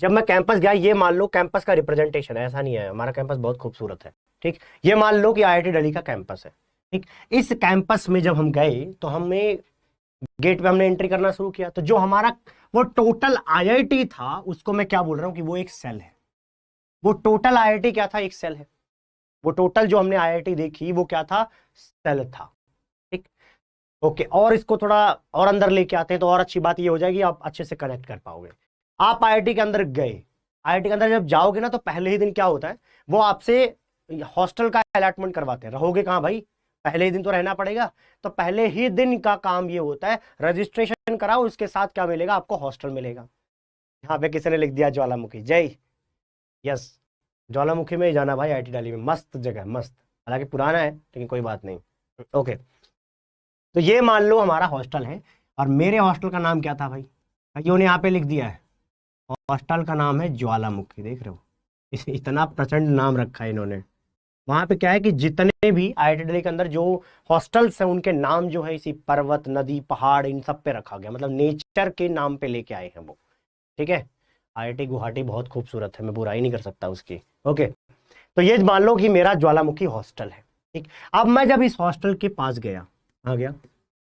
जब मैं कैंपस गया, ये मान लो कैंपस का रिप्रेजेंटेशन है, ऐसा नहीं है, हमारा कैंपस बहुत खूबसूरत है, ठीक। ये मान लो कि आईआईटी दिल्ली का कैंपस है, ठीक। इस कैंपस में जब हम गए तो हमें गेट पे हमने एंट्री करना शुरू किया, तो जो हमारा वो टोटल आईआईटी था, उसको मैं क्या बोल रहा हूं कि वो एक सेल है। वो टोटल आईआईटी क्या था, एक सेल है। वो टोटल जो हमने आईआईटी देखी वो क्या था, सेल था, ठीक। ओके, और इसको थोड़ा और अंदर लेके आते हैं तो और अच्छी बात ये हो जाएगी, आप अच्छे से कनेक्ट कर पाओगे। आप आईआईटी के अंदर गए, आईआईटी के अंदर जब जाओगे ना, तो पहले ही दिन क्या होता है, वो आपसे हॉस्टल का अलॉटमेंट करवाते हैं। रहोगे कहाँ भाई, पहले ही दिन तो रहना पड़ेगा। तो पहले ही दिन का काम ये होता है, रजिस्ट्रेशन कराओ, उसके साथ क्या मिलेगा आपको, हॉस्टल मिलेगा। यहाँ पे किसी ने लिख दिया ज्वालामुखी, जय। यस, ज्वालामुखी में ही जाना भाई, आईआईटी दिल्ली में मस्त जगह है, मस्त। हालांकि पुराना है लेकिन कोई बात नहीं। ओके, तो ये मान लो हमारा हॉस्टल है, और मेरे हॉस्टल का नाम क्या था भाई, भाइयों ने यहाँ पे लिख दिया है, हॉस्टल का नाम है ज्वालामुखी, देख रहे हो, इतना प्रचंड नाम रखा है इन्होंने। वहां पे क्या है कि जितने भी आईआईटी दिल्ली के अंदर जो हॉस्टल्स हैं, उनके नाम जो है इसी पर्वत, नदी, पहाड़, इन सब पे रखा गया, मतलब नेचर के नाम पे लेके आए हैं वो, ठीक है। आईआईटी गुवाहाटी बहुत खूबसूरत है, मैं बुराई नहीं कर सकता उसकी। ओके, तो ये मान लो कि मेरा ज्वालामुखी हॉस्टल है, ठीक। अब मैं जब इस हॉस्टल के पास गया, आ गया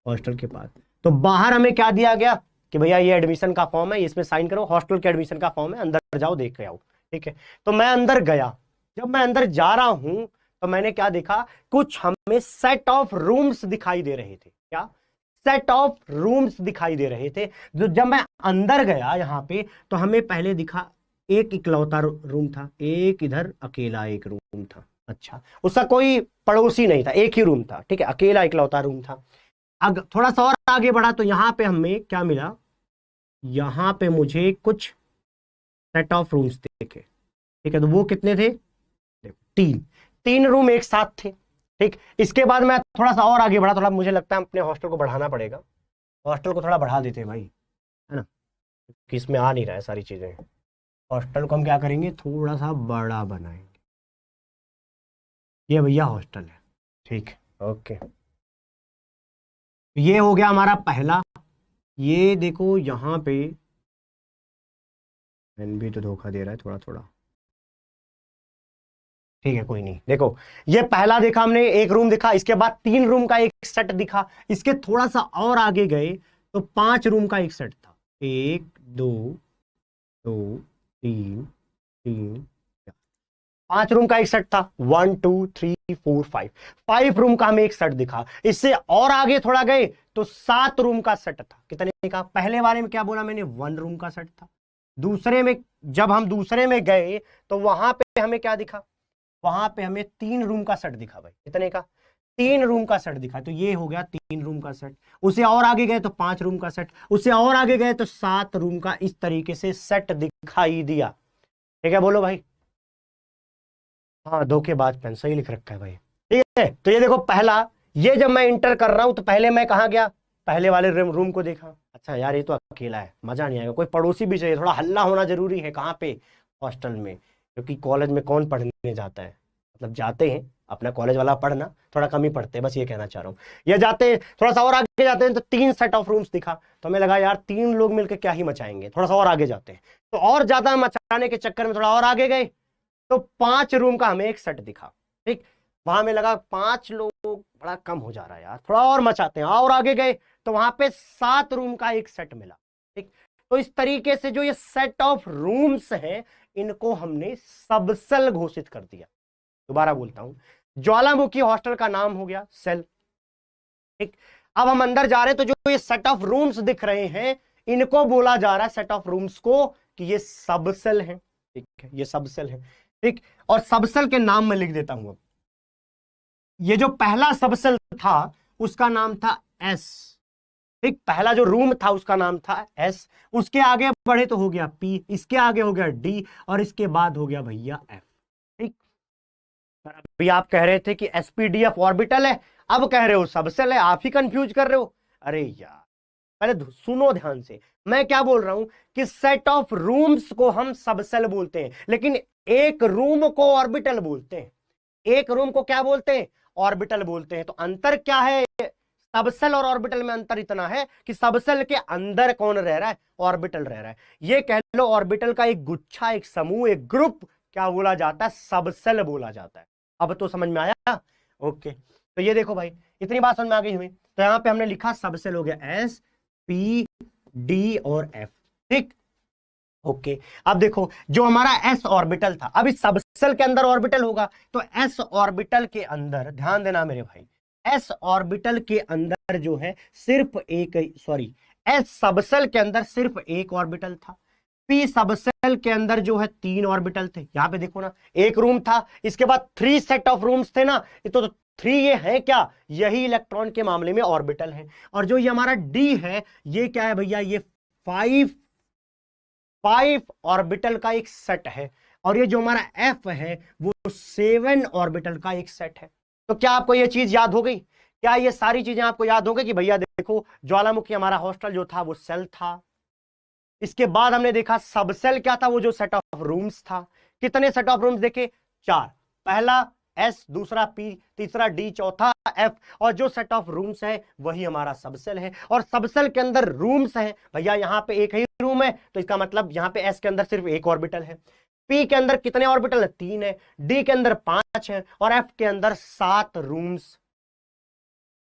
हॉस्टल के पास, तो बाहर हमें क्या दिया गया कि भैया ये एडमिशन का फॉर्म है, इसमें साइन करो, हॉस्टल के एडमिशन का फॉर्म है, अंदर जाओ देख के आओ, ठीक है। तो मैं अंदर गया, जब मैं अंदर जा रहा हूं तो मैंने क्या देखा, कुछ हमें सेट ऑफ रूम्स दिखाई दे रहे थे। क्या, सेट ऑफ रूम्स दिखाई दे रहे थे। जो जब मैं अंदर गया यहां पे, तो हमें पहले दिखा एक इकलौता रूम था, एक इधर अकेला एक रूम था, अच्छा, उसका कोई पड़ोसी नहीं था, एक ही रूम था, ठीक है, अकेला इकलौता रूम था। अगर थोड़ा सा और आगे बढ़ा तो यहां पे हमें क्या मिला, यहां पे मुझे कुछ सेट ऑफ रूम्स देखे, ठीक है। तो वो कितने थे, देखो, तीन, तीन रूम एक साथ थे, ठीक। इसके बाद मैं थोड़ा सा और आगे बढ़ा, थोड़ा मुझे लगता है अपने हॉस्टल को बढ़ाना पड़ेगा, हॉस्टल को थोड़ा बढ़ा देते हैं भाई, है ना, कि इसमें आ नहीं रहा है सारी चीजें। हॉस्टल को हम क्या करेंगे, थोड़ा सा बड़ा बनाएंगे। ये भैया हॉस्टल है, ठीक, ओके। ये हो गया हमारा पहला। ये देखो यहाँ पे एन भी तो धोखा दे रहा है थोड़ा थोड़ा, ठीक है कोई नहीं। देखो, ये पहला देखा हमने, एक रूम दिखा, इसके बाद तीन रूम का एक सेट दिखा, इसके थोड़ा सा और आगे गए तो पांच रूम का एक सेट था, एक, दो, दो, तीन, तीन, चार, पांच रूम का एक सेट था, 1 2 3 4 5, 5 रूम का हमें एक सेट दिखा। इससे और आगे थोड़ा गए तो 7 रूम का सेट था। कितने का, पहले वाले में क्या बोला मैंने, 1 रूम का सेट था। दूसरे में, जब हम दूसरे में गए तो वहां पे हमें क्या दिखा, वहां पे हमें 3 रूम का सेट दिखा भाई। कितने का, 3 रूम का सेट दिखा। तो ये हो गया 3 रूम का सेट। उसे और आगे गए तो 5 रूम का सेट, उससे और आगे गए तो 7 रूम का, इस तरीके से सेट दिखाई दिया, ठीक है। बोलो भाई, हाँ धोखेबाज पेन, सही लिख रखा है भाई, ठीक है। तो ये देखो पहला, ये जब मैं इंटर कर रहा हूं तो पहले मैं कहां गया, पहले वाले रूम को देखा, अच्छा यार ये तो अकेला है, मजा नहीं आएगा, कोई पड़ोसी भी चाहिए, थोड़ा हल्ला होना जरूरी है। कहाँ पे, हॉस्टल में, क्योंकि कॉलेज में कौन पढ़ने जाता है, मतलब जाते हैं अपना कॉलेज वाला पढ़ना, थोड़ा कम ही पढ़ते हैं, बस ये कहना चाह रहा हूँ। ये जाते हैं, थोड़ा सा और आगे जाते हैं तो 3 सेट ऑफ रूम्स दिखा, तो हमें लगा यार 3 लोग मिलकर क्या ही मचाएंगे, थोड़ा सा और आगे जाते हैं, तो और ज्यादा मचाने के चक्कर में थोड़ा और आगे गए तो 5 रूम का हमें एक सेट दिखा, ठीक। वहां में लगा 5 लोग, बड़ा कम हो जा रहा है यार, थोड़ा और मचाते हैं। और आगे गए तो वहां पे 7 रूम का एक सेट मिला। ठीक, तो इस तरीके से जो ये सेट ऑफ रूम्स हैं इनको हमने सबसेल घोषित कर दिया। दोबारा बोलता हूं, ज्वालामुखी हॉस्टल का नाम हो गया सेल। ठीक, अब हम अंदर जा रहे हैं तो जो ये सेट ऑफ रूम्स दिख रहे हैं इनको बोला जा रहा है सेट ऑफ रूम्स को कि ये सबसेल है। ठीक है, ये सबसेल है। ठीक, और सबसेल के नाम में लिख देता हूं। अब ये जो पहला सबसेल था उसका नाम था एस। ठीक, पहला जो रूम था उसका नाम था एस, उसके आगे बढ़े तो हो गया पी, इसके आगे हो गया डी, और इसके बाद हो गया भैया एफ। ठीक, अभी आप कह रहे थे कि एसपीडीएफ ऑर्बिटल है, अब कह रहे हो सबसेल है, आप ही कंफ्यूज कर रहे हो। अरे यार पहले सुनो ध्यान से, मैं क्या बोल रहा हूं कि सेट ऑफ रूम्स को हम सबसेल बोलते हैं, लेकिन एक रूम को ऑर्बिटल बोलते हैं। एक रूम को क्या बोलते हैं? ऑर्बिटल बोलते हैं। तो अंतर क्या है सबसेल और ऑर्बिटल में? अंतर इतना है कि सबसेल के अंदर कौन रह रहा है? ऑर्बिटल रह रहा है। ये कह लो ऑर्बिटल का एक गुच्छा, एक समूह, एक ग्रुप क्या बोला जाता है? सबसेल बोला जाता है। अब तो समझ में आया? ओके, तो ये देखो भाई, इतनी बात समझ में आ गई हमें। तो यहां पे हमने लिखा सबसेल हो गया एस, पी, डी और एफ। ठीक, ओके, अब देखो जो हमारा एस ऑर्बिटल था, अब इस सबसेल के अंदर ऑर्बिटल होगा, तो एस ऑर्बिटल के अंदर ध्यान देना मेरे भाई, एस ऑर्बिटल के अंदर जो है सिर्फ एक, सॉरी, एस सबसेल के अंदर सिर्फ एक ऑर्बिटल था। पी सबसेल के अंदर जो है 3 ऑर्बिटल थे। यहां पे देखो ना, एक रूम था, इसके बाद 3 सेट ऑफ रूम्स थे ना, तो 3 ये है क्या? यही इलेक्ट्रॉन के मामले में ऑर्बिटल है। और जो ये हमारा डी है ये क्या है भैया? ये 5 ऑर्बिटल का एक सेट है। और ये जो हमारा एफ है वो 7 ऑर्बिटल का एक सेट है। तो क्या आपको ये चीज याद हो गई? क्या ये सारी चीजें आपको याद हो गई कि भैया देखो ज्वालामुखी हमारा हॉस्टल जो था वो सेल था। इसके बाद हमने देखा सबसेल क्या था? वो जो सेट ऑफ रूम्स था। कितने सेट ऑफ रूम्स देखे? 4। पहला एस, दूसरा पी, तीसरा डी, चौथा एफ। और जो सेट ऑफ रूम्स है वही हमारा सबसेल है। और सबसेल के अंदर रूम्स है भैया, यहां पे एक ही रूम है, तो इसका मतलब यहां पे एस के अंदर सिर्फ एक ऑर्बिटल है। पी के अंदर कितने ऑर्बिटल है? 3 है। डी के अंदर 5 है। और एफ के अंदर 7 रूम्स।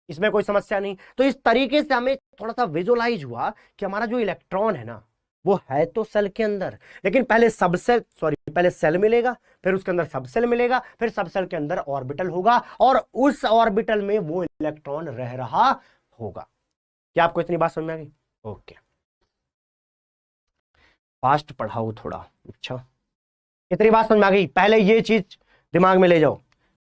इसमें कोई समस्या नहीं। तो इस तरीके से हमें थोड़ा सा विजुअलाइज हुआ कि हमारा जो इलेक्ट्रॉन है ना वो है तो सेल के अंदर, लेकिन पहले सबसेल, सॉरी, पहले सेल मिलेगा, फिर उसके अंदर सबसेल मिलेगा, फिर सबसेल के अंदर ऑर्बिटल होगा, और उस ऑर्बिटल में वो इलेक्ट्रॉन रह रहा होगा। क्या आपको इतनी बात समझ में आ गई? ओके, फास्ट पढ़ाओ थोड़ा। अच्छा, इतनी बात समझ में आ गई? पहले ये चीज दिमाग में ले जाओ।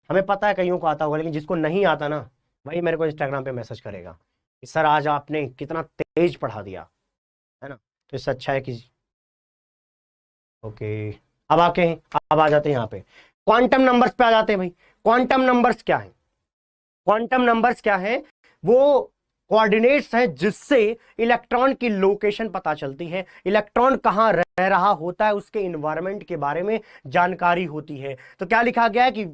हमें पता है कईयों को आता होगा, लेकिन जिसको नहीं आता ना वही मेरे को इंस्टाग्राम पे मैसेज करेगा कि सर आज आपने कितना तेज पढ़ा दिया, है ना। तो इससे अच्छा है कि ओके, अब अब आ जाते हैं यहाँ पे क्वांटम नंबर्स पे आ जाते हैं भाई। क्वांटम नंबर्स क्या है? क्वांटम नंबर्स क्या है? वो कोऑर्डिनेट्स है जिससे इलेक्ट्रॉन की लोकेशन पता चलती है, इलेक्ट्रॉन कहां रह रहा होता है, उसके इन्वायरमेंट के बारे में जानकारी होती है। तो क्या लिखा गया है कि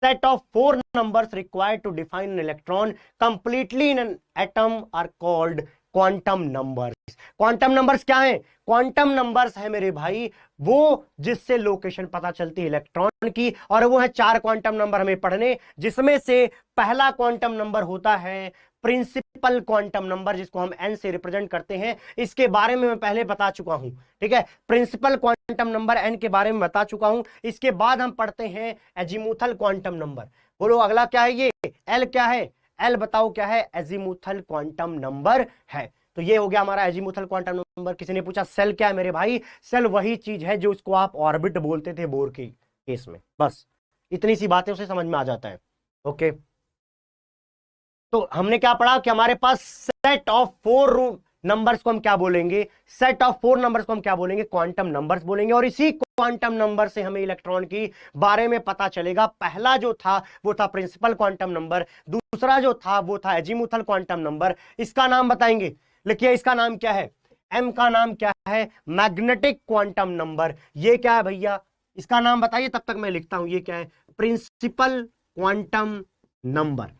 set of 4 numbers required to define an electron completely in an atom are called quantum numbers। Quantum numbers क्या है? क्वांटम नंबर्स है मेरे भाई वो जिससे लोकेशन पता चलती है इलेक्ट्रॉन की, और वो है 4 क्वांटम नंबर हमें पढ़ने, जिसमें से पहला क्वांटम नंबर होता है प्रिंसिपल क्वांटम नंबर, जिसको हम n से रिप्रेजेंट करते हैं। इसके बारे में मैं पहले बता चुका हूं, ठीक है, प्रिंसिपल क्वांटम नंबर n के बारे में बता चुका हूं। इसके बाद हम पढ़ते हैं एजीमुथल क्वांटम नंबर। बोलो अगला क्या है? ये l क्या है? l बताओ क्या है? एजीमुथल क्वांटम नंबर है। तो ये हो गया हमारा एजीमुथल क्वांटम नंबर। किसी ने पूछा सेल क्या है? मेरे भाई सेल वही चीज है जो उसको आप ऑर्बिट बोलते थे बोर के केस में। बस इतनी सी बातें उसे समझ में आ जाता है। ओके, तो हमने क्या पढ़ा कि हमारे पास सेट ऑफ 4 नंबर्स को हम क्या बोलेंगे? सेट ऑफ 4 नंबर्स को हम क्या बोलेंगे? क्वांटम नंबर्स बोलेंगे। और इसी क्वांटम नंबर से हमें इलेक्ट्रॉन की बारे में पता चलेगा। पहला जो था वो था प्रिंसिपल क्वांटम नंबर, दूसरा जो था वो था एजीमुथल क्वांटम नंबर। इसका नाम बताएंगे, लिखिए इसका नाम क्या है? एम का नाम क्या है? Magnetic quantum number. ये क्या है भैया? इसका नाम बताइए, तब तक मैं लिखता हूं। ये क्या है? Principal quantum number.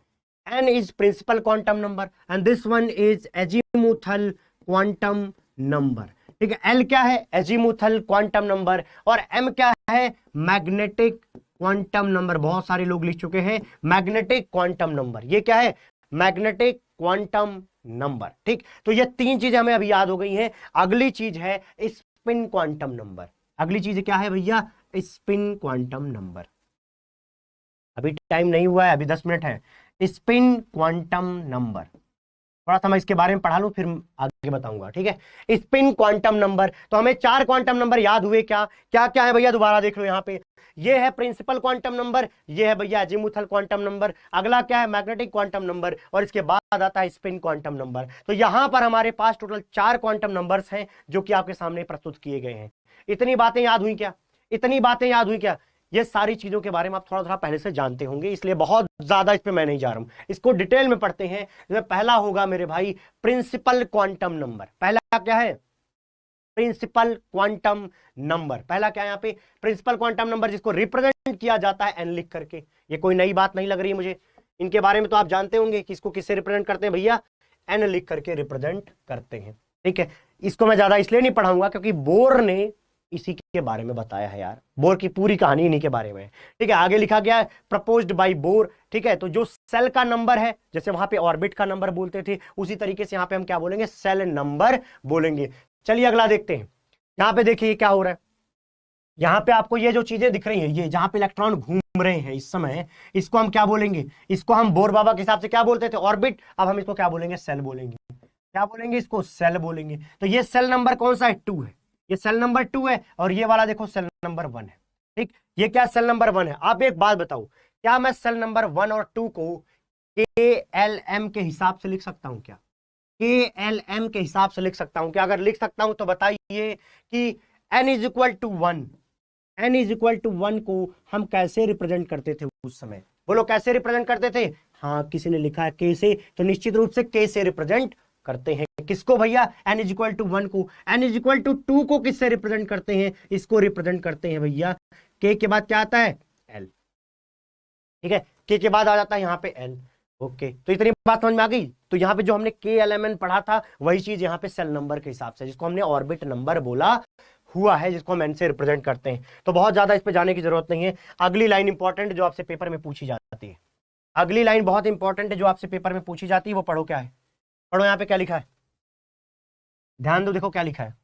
N is principal quantum number and this one is azimuthal quantum number। ठीक है, L क्या है? azimuthal quantum number। और M क्या है? magnetic क्वांटम नंबर, बहुत सारे लोग लिख चुके हैं मैग्नेटिक क्वांटम नंबर। ये क्या है? Magnetic quantum number. ठीक, तो ये तीन चीजें हमें अभी याद हो गई हैं। अगली चीज है स्पिन क्वांटम नंबर। अगली चीज क्या है भैया? Spin quantum number. अभी टाइम नहीं हुआ है, अभी 10 मिनट है। स्पिन क्वांटम नंबर, थोड़ा सा मैं इसके बारे में पढ़ा लूं फिर आगे बताऊंगा। ठीक है, स्पिन क्वांटम नंबर। तो हमें 4 क्वांटम नंबर याद हुए। क्या क्या क्या है भैया? दोबारा देख लो यहाँ पे। ये है प्रिंसिपल क्वांटम नंबर, ये है भैया अजीमुथल क्वांटम नंबर, अगला क्या है? मैग्नेटिक क्वांटम नंबर, और इसके बाद आता है स्पिन क्वांटम नंबर। तो यहां पर हमारे पास टोटल 4 क्वांटम नंबर्स हैं जो कि आपके सामने प्रस्तुत किए गए हैं। इतनी बातें याद हुई क्या? इतनी बातें याद हुई क्या? ये सारी चीजों के बारे में आप थोड़ा थोड़ा पहले से जानते होंगे, इसलिए बहुत ज्यादा इस पे मैं नहीं जा रहा हूं। इसको डिटेल में पढ़ते हैं। पहला होगा मेरे भाई प्रिंसिपल क्वांटम नंबर। पहला क्या है? Principal quantum number. पहला क्या है यहाँ पे? प्रिंसिपल क्वांटम नंबर, जिसको रिप्रेजेंट किया जाता है एन लिख करके। ये कोई नई बात नहीं लग रही है मुझे। इनके बारे में तो आप जानते होंगे कि इसको किससे रिप्रेजेंट करते हैं भैया? एन लिख करके रिप्रेजेंट करते हैं। ठीक है, इसको मैं ज्यादा इसलिए नहीं पढ़ाऊंगा क्योंकि बोर ने इसी के बारे में बताया है यार। बोर की पूरी कहानी इन्हीं के बारे में है। ठीक है, आगे लिखा गया है प्रपोज्ड बाय बोर। ठीक है, तो जो सेल का नंबर है, जैसे वहां पे ऑर्बिट का नंबर बोलते थे, उसी तरीके से यहां पे हम क्या बोलेंगे? सेल नंबर बोलेंगे। चलिए अगला देखते हैं। यहां पे देखिए क्या हो रहा है। यहां पे आपको ये जो चीजें दिख रही हैं, ये जहां पे इलेक्ट्रॉन घूम रहे हैं इस समय, इसको हम क्या बोलेंगे? इसको हम बोर बाबा के हिसाब से क्या बोलते थे? ऑर्बिट। अब हम इसको क्या बोलेंगे? सेल बोलेंगे। क्या बोलेंगे? इसको सेल बोलेंगे। तो ये सेल नंबर कौन सा है? 2 है। ये सेल नंबर 2 है, और ये वाला देखो सेल नंबर 1 है। ठीक, ये क्या सेल नंबर 1 है? आप एक बात बताओ, क्या मैं सेल नंबर 1 और 2 को KLM के हिसाब से लिख सकता हूं क्या? KLM के हिसाब से लिख सकता हूं क्या? अगर लिख सकता हूं तो बताइए कि n is equal to 1, n is equal to 1 को हम कैसे रिप्रेजेंट करते थे उस समय? बोलो कैसे रिप्रेजेंट करते थे? हाँ, किसी ने लिखा है K से, तो निश्चित रूप से K से रिप्रेजेंट करते हैं। किसको भैया? n इज इक्वल टू 1 को। n इज इक्वल टू 2 को किससे रिप्रेजेंट करते हैं? इसको रिप्रेजेंट करते हैं भैया K के बाद क्या आता है? L। ठीक है, K के बाद आ जाता है यहाँ पे L। ओके, तो इतनी बात समझ में आ गई। तो यहाँ पे जो हमने KLMN पढ़ा था, वही चीज यहाँ पे सेल नंबर के हिसाब से, जिसको हमने ऑर्बिट नंबर बोला हुआ है, जिसको हम एन से रिप्रेजेंट करते हैं। तो बहुत ज्यादा इस पे जाने की जरूरत नहीं है। अगली लाइन इंपॉर्टेंट जो आपसे पेपर में पूछी जाती है, अगली लाइन बहुत इंपॉर्टेंट है जो आपसे पेपर में पूछी जाती है, वो पढ़ो। क्या है? पढ़ो यहाँ पे क्या लिखा है, ध्यान दो। देखो क्या लिखा है।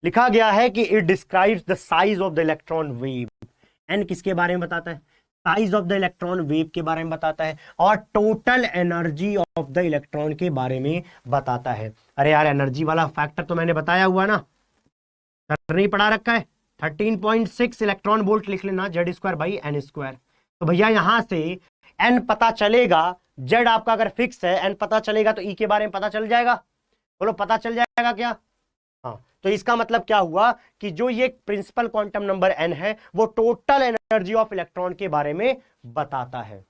लिखा गया है कि it describes the size of the electron wave. N किसके बारे में बताता है? Size of the electron wave के बारे में बताता है, और total energy of the electron के बारे में बताता है। अरे यार, एनर्जी वाला फैक्टर तो मैंने बताया हुआ ना, सर नहीं पढ़ा रखा है? 13.6 इलेक्ट्रॉन वोल्ट लिख लेना, Z² बाई n²। तो भैया यहां से n पता चलेगा, Z आपका अगर फिक्स है, n पता चलेगा तो E के बारे में पता चल जाएगा। बोलो पता चल जाएगा क्या? हाँ, तो इसका मतलब क्या हुआ कि जो ये प्रिंसिपल क्वांटम नंबर n है, वो टोटल एनर्जी ऑफ इलेक्ट्रॉन के बारे में बताता है।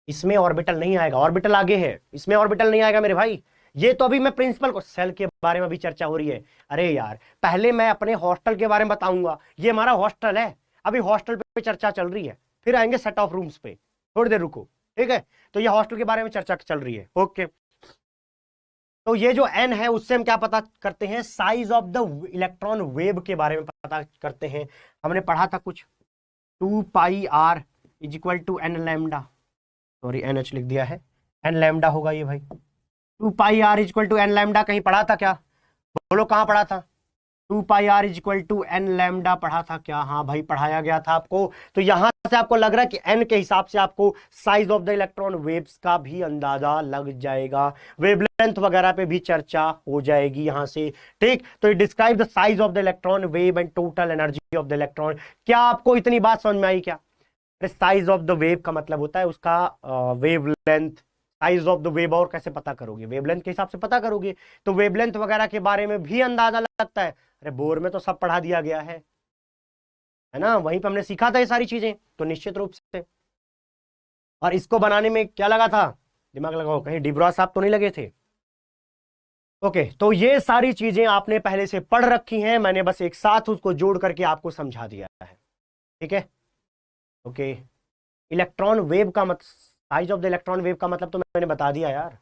इसमें ऑर्बिटल नहीं आएगा, ऑर्बिटल आगे है, इसमें ऑर्बिटल नहीं आएगा मेरे भाई। ये तो अभी मैं प्रिंसिपल को, सेल के बारे में भी चर्चा हो रही है। अरे यार, पहले मैं अपने हॉस्टल के बारे में बताऊंगा। ये हमारा हॉस्टल है, अभी हॉस्टल पे चर्चा चल रही है, फिर आएंगे सेट ऑफ रूम्स पे, थोड़ी देर रुको। ठीक है, तो ये हॉस्टल के बारे में चर्चा चल रही है। ओके, तो ये जो n है, उससे हम क्या पता करते हैं? Size of the electron wave के बारे में पता करते हैं। हमने पढ़ा था कुछ 2πr is equal to n lambda, sorry NH लिख दिया है, n लैम्डा होगा ये भाई। 2πr is equal to n lambda कहीं पढ़ा था क्या? बोलो कहां पढ़ा था? 2πr is equal to n lambda पढ़ा था क्या? हाँ भाई, पढ़ाया गया था आपको। तो यहां से आपको लग रहा है कि n के हिसाब से आपको size of the electron waves का भी अंदाजा लग जाएगा, वेवलेंथ वगैरह पे भी चर्चा हो जाएगी यहां से। ठीक, तो it describe the size of the electron wave and total energy of the electron. क्या आपको इतनी बात समझ में आई क्या? साइज ऑफ द वेव का मतलब होता है उसका wavelength. Size of the wave और कैसे पता करोगे? वेवलेंथ के हिसाब से पता करोगे। तो वेवलेंथ वगैरह के बारे में भी अंदाजा लगता है। अरे बोर में तो सब पढ़ा दिया गया है ना, वहीं पे हमने सीखा था ये सारी चीजें, तो निश्चित रूप से। और इसको बनाने में क्या लगा था? दिमाग लगाओ, कहीं डिब्रा साहब तो नहीं लगे थे? ओके, तो ये सारी चीजें आपने पहले से पढ़ रखी हैं, मैंने बस एक साथ उसको जोड़ करके आपको समझा दिया है। ठीक है, ओके। इलेक्ट्रॉन वेव का मतलब, size of the electron wave का मतलब तो मैंने बता दिया यार।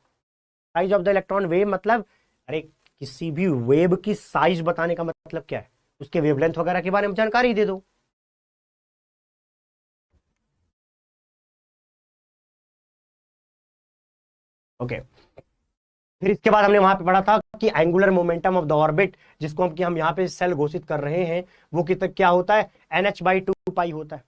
Size of the electron wave मतलब, अरे किसी भी वेव की साइज बताने का मतलब क्या है? उसके वेवलेंथ वगैरह के बारे में जानकारी दे दो। ओके, फिर इसके बाद हमने वहां पे पढ़ा था कि angular momentum of the orbit, जिसको हम यहाँ पे सेल घोषित कर रहे हैं, वो कितना क्या होता है, NH/2 होता है।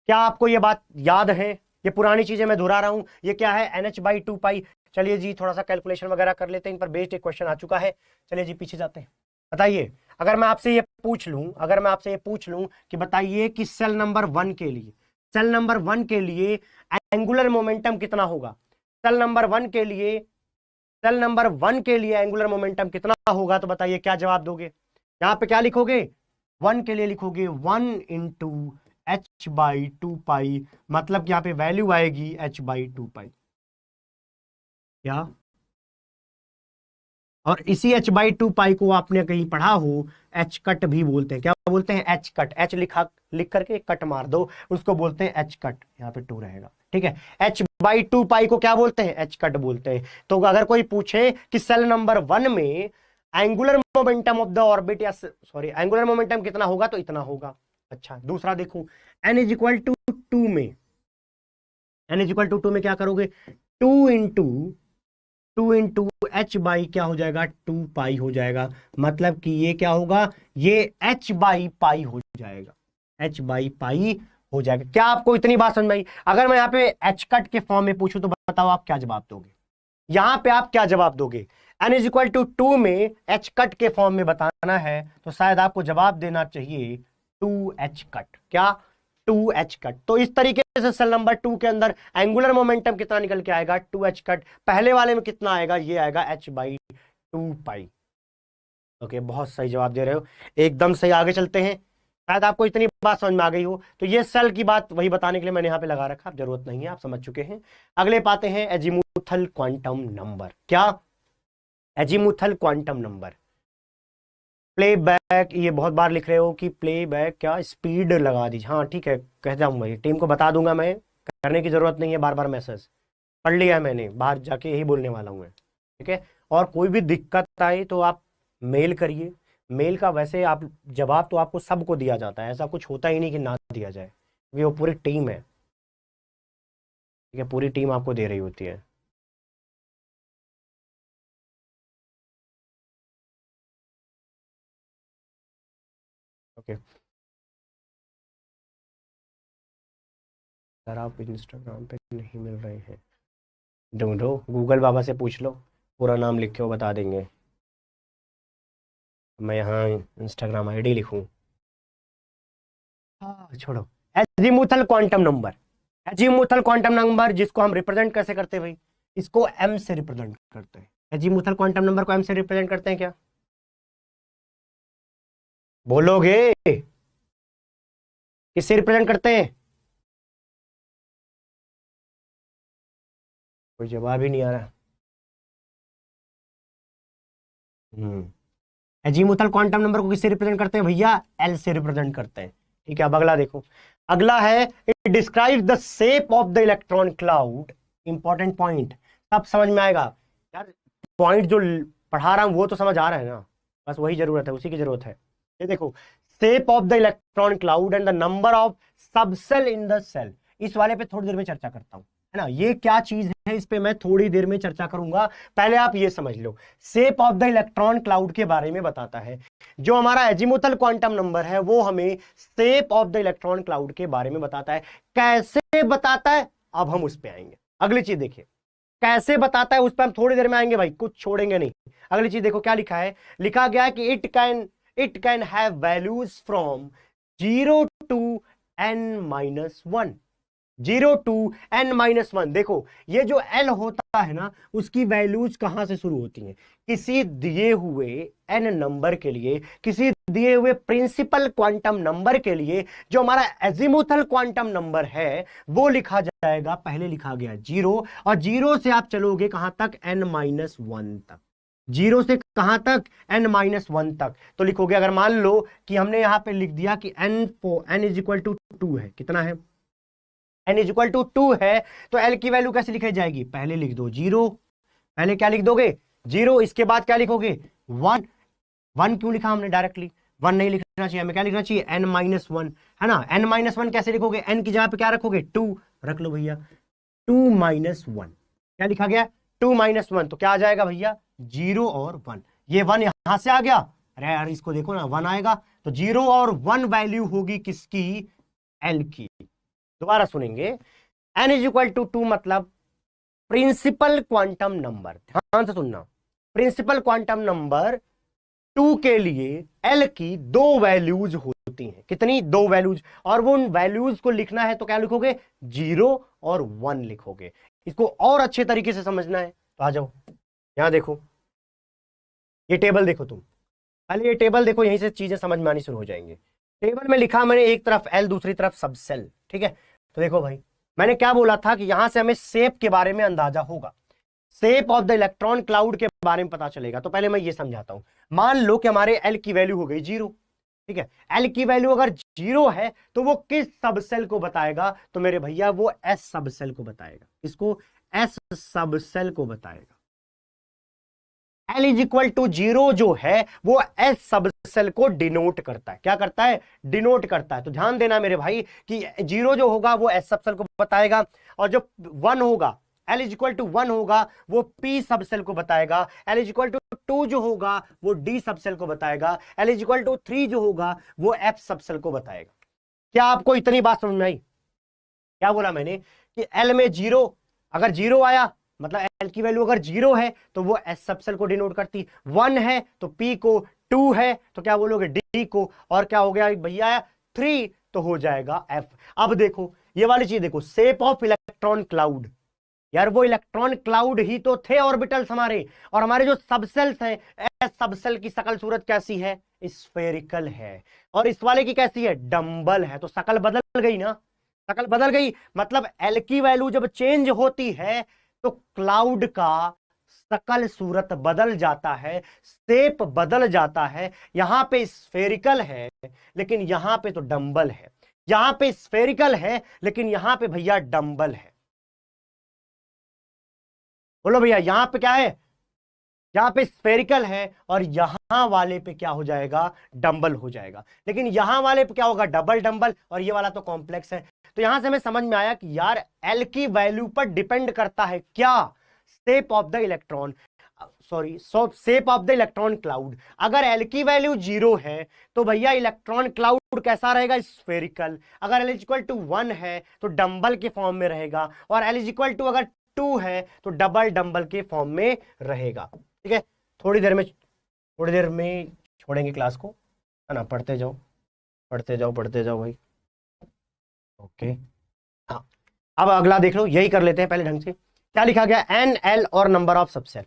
क्या आपको ये बात याद है? ये पुरानी चीजें मैं दोहरा रहा हूं, ये क्या है, NH/2। चलिए जी थोड़ा सा कैलकुलेशन वगैरह कर लेते हैं, इन पर बेस्ड एक क्वेश्चन आ चुका है। चलिए जी पीछे जाते हैं। बताइए, अगर मैं आपसे ये पूछ लूं कि बताइए कि सेल नंबर 1 के लिए एंगुलर मोमेंटम कितना होगा, सेल नंबर 1 के लिए एंगुलर मोमेंटम कितना होगा, तो बताइए क्या जवाब दोगे? यहां पे क्या लिखोगे, 1 के लिए लिखोगे 1 इंटू h/2, मतलब कि यहां पे वैल्यू आएगी h/2। क्या? और इसी h/2 को आपने कहीं पढ़ा हो, एच कट भी बोलते हैं। क्या बोलते हैं? H cut. एच लिख करके कट मार दो, उसको बोलते हैं एच कट। यहाँ पे 2 रहेगा, ठीक है। h/2 को क्या बोलते हैं? एच कट बोलते हैं। तो अगर कोई पूछे कि सेल नंबर 1 में angular momentum of the orbit, या सॉरी एंगुलर मोमेंटम कितना होगा, तो इतना होगा। अच्छा, दूसरा देखो, n=2 में, n=2 में क्या करोगे, 2 इंटू h/ क्या हो जाएगा, 2 हो जाएगा। मतलब कि ये क्या होगा, ये h/π हो जाएगा, h/π हो जाएगा। क्या आपको इतनी बात समझ में आई? अगर मैं यहाँ पे एच कट के फॉर्म में पूछूं तो बताओ आप क्या जवाब दोगे? यहां पे आप क्या जवाब दोगे? n=2 में एच कट के फॉर्म में बताना है, तो शायद आपको जवाब देना चाहिए 2h कट। क्या? 2h cut. तो इस तरीके से सेल नंबर 2 के अंदर एंगुलर मोमेंटम कितना निकल के आएगा, 2h कट। पहले वाले में कितना आएगा, ये आएगा h/2। ओके, बहुत सही जवाब दे रहे हो, एकदम सही। आगे चलते हैं, शायद आपको इतनी बात समझ में आ गई हो। तो ये सेल की बात वही बताने के लिए मैंने यहाँ पे लगा रखा, जरूरत नहीं है, आप समझ चुके हैं। अगले पाते हैं एजीमुथल क्वांटम नंबर। क्या? Azimuthal quantum number. प्लेबैक, ये बहुत बार लिख रहे हो कि प्लेबैक क्या स्पीड लगा दीजिए। हाँ ठीक है, कह जाऊंगा, ये टीम को बता दूंगा मैं, करने की जरूरत नहीं है बार बार मैसेज, पढ़ लिया है मैंने, बाहर जाके यही बोलने वाला हूँ मैं, ठीक है। और कोई भी दिक्कत आए तो आप मेल करिए, मेल का वैसे आप जवाब तो आपको सबको दिया जाता है, ऐसा कुछ होता ही नहीं कि ना दिया जाए, क्योंकि वो पूरी टीम है, ठीक है, पूरी टीम आपको दे रही होती है। ओके, सर आप इंस्टाग्राम पे नहीं मिल रहे हैं, ढूंढो, गूगल बाबा से पूछ लो, पूरा नाम लिख के वो बता देंगे। मैं यहाँ इंस्टाग्राम आईडी लिखूं? हाँ छोड़ो। Azimuthal quantum number, azimuthal quantum number जिसको हम रिप्रेजेंट कैसे करते हैं भाई, इसको m से रिप्रेजेंट करते हैं। एजीमुथल क्वांटम नंबर को m से रिप्रेजेंट करते हैं क्या? बोलोगे? किससे रिप्रेजेंट करते हैं? कोई जवाब ही नहीं आ रहा। एजीमुथल क्वांटम नंबर को किससे रिप्रेजेंट करते हैं भैया? एल से रिप्रेजेंट करते हैं, ठीक है। अब अगला देखो, अगला है it describe the shape of the electron cloud. Important point, सब समझ में आएगा यार, पॉइंट जो पढ़ा रहा हूं वो तो समझ आ रहा है ना, बस वही जरूरत है, उसी की जरूरत है। ये देखो, shape of the electron cloud and the number of subshell in the shell, इस वाले पे थोड़ी देर में चर्चा करता हूं, है ना। ये क्या चीज है, इस पे मैं थोड़ी देर में चर्चा करूंगा, पहले आप ये समझ लो। Shape of the electron cloud के बारे में बताता है, जो हमारा एजीमुथल क्वांटम नंबर है वो हमें shape of the electron cloud के बारे में बताता है। कैसे बताता है, अब हम उस पे आएंगे। अगली चीज देखिए, कैसे बताता है उस पर हम थोड़ी देर में आएंगे भाई, कुछ छोड़ेंगे नहीं। अगली चीज देखो क्या लिखा है, लिखा गया है कि it can have values from 0 to n-1, 0 to n-1। देखो ये जो L होता है ना, उसकी वैल्यूज कहां से शुरू होती हैं, किसी दिए हुए n नंबर के लिए, किसी दिए हुए प्रिंसिपल क्वांटम नंबर के लिए, जो हमारा एजीमुथल क्वांटम नंबर है वो लिखा जाएगा, पहले लिखा गया 0, और 0 से आप चलोगे कहां तक, n-1 तक। 0 से कहां तक, n-1 तक। तो लिखोगे, अगर मान लो कि हमने यहां पे लिख दिया कि n=2 है, कितना है, n=2 है, तो l की वैल्यू कैसे लिखी जाएगी, पहले लिख दो 0, पहले क्या लिख दोगे 0, इसके बाद क्या लिखोगे 1। 1 क्यों लिखा हमने डायरेक्टली, 1 नहीं लिखना चाहिए, हमें क्या लिखना चाहिए, n-1, है ना। n-1 कैसे लिखोगे, n की जगह पे क्या रखोगे, 2 रख लो भैया, 2-1 क्या लिखा गया, 2-1, तो क्या आ जाएगा भैया, 0 और 1। ये 1 यहां से आ गया, अरे यार इसको देखो ना, 1 आएगा, तो 0 और 1 वैल्यू होगी किसकी, एल की। दोबारा सुनेंगे, n इज इक्वल टू 2 मतलब प्रिंसिपल क्वांटम नंबर, ध्यान से सुनना, प्रिंसिपल क्वांटम नंबर 2 के लिए एल की 2 वैल्यूज होती हैं, कितनी, 2 वैल्यूज, और वो उन वैल्यूज को लिखना है तो क्या लिखोगे, 0 और 1 लिखोगे। इसको और अच्छे तरीके से समझना है तो आ जाओ, यहां देखो, ये टेबल देखो तुम, पहले ये टेबल देखो, यहीं से चीजें समझ में आनी शुरू हो जाएंगी। टेबल में लिखा मैंने एक तरफ एल, दूसरी तरफ सब सेल, ठीक है। तो देखो भाई, मैंने क्या बोला था कि यहां से हमें शेप के बारे में अंदाजा होगा, shape of the electron cloud के बारे में पता चलेगा। तो पहले मैं ये समझाता हूं, मान लो कि हमारे एल की वैल्यू हो गई 0, ठीक है। एल की वैल्यू अगर 0 है तो वो किस सबसेल को बताएगा, तो मेरे भैया वो एस सबसेल को बताएगा, किसको, एस सबसेल को बताएगा। एल इज इक्वल टू 0 जो है वो एस सबसेल को डिनोट करता है, क्या करता है, डिनोट करता है। तो ध्यान देना मेरे भाई कि 0 जो होगा वो एस सबसेल को बताएगा, और जो 1 होगा, एल इज इक्वल टू 1 होगा वो पी सबसेल को बताएगा, एल इज इक्वल टू 2 जो होगा वो डी सबसेल को बताएगा, एल इज इक्वल टू 3 जो होगा वो एफ सबसेल को बताएगा। क्या आपको इतनी बात समझ में आई, क्या बोला मैंने कि एल में 0, अगर 0 आया मतलब एल की वैल्यू अगर 0 है तो वो एस सबसेल को डिनोट करती, 1 है तो पी को, 2 है तो क्या बोलोगे, डी को, और क्या हो गया भैया 3 तो हो जाएगा एफ। अब देखो ये वाली चीज देखो, शेप ऑफ इलेक्ट्रॉन क्लाउड, यार वो इलेक्ट्रॉन क्लाउड ही तो थे ऑर्बिटल्स हमारे, और हमारे जो सबसेल्स हैं, एस सबसेल की शकल सूरत कैसी है, स्फेरिकल है, और इस वाले की कैसी है, डंबल है। तो शकल बदल गई ना, शकल बदल गई, मतलब एल की वैल्यू जब चेंज होती है तो क्लाउड का शकल सूरत बदल जाता है, शेप बदल जाता है। यहां पे स्फेरिकल है लेकिन यहां पे तो डंबल है, यहां पे स्फेरिकल है लेकिन यहां पे भैया डंबल है। बोलो भैया, यहां पे क्या है, यहां पे स्फेरिकल है और यहां वाले पे क्या हो जाएगा, डंबल हो जाएगा, लेकिन यहां वाले पे क्या होगा, डबल डंबल, और ये वाला तो कॉम्प्लेक्स है। तो यहां से हमें समझ में आया कि यार एल की वैल्यू पर डिपेंड करता है क्या, shape of the electron, sorry shape of the electron cloud. अगर एल की वैल्यू 0 है तो भैया इलेक्ट्रॉन क्लाउड कैसा रहेगा, स्फेरिकल। अगर एल इज इक्वल टू 1 है तो डंबल के फॉर्म में रहेगा, और एल इज इक्वल टू अगर 2 है तो डबल डंबल के फॉर्म में रहेगा, ठीक है। थोड़ी देर में छोड़ेंगे क्लास को, है ना, पढ़ते जाओ पढ़ते जाओ पढ़ते जाओ भाई, ओके। हाँ, अब अगला देख लो, यही कर लेते हैं पहले ढंग से। क्या लिखा गया, एन, एल और नंबर ऑफ सबसेल।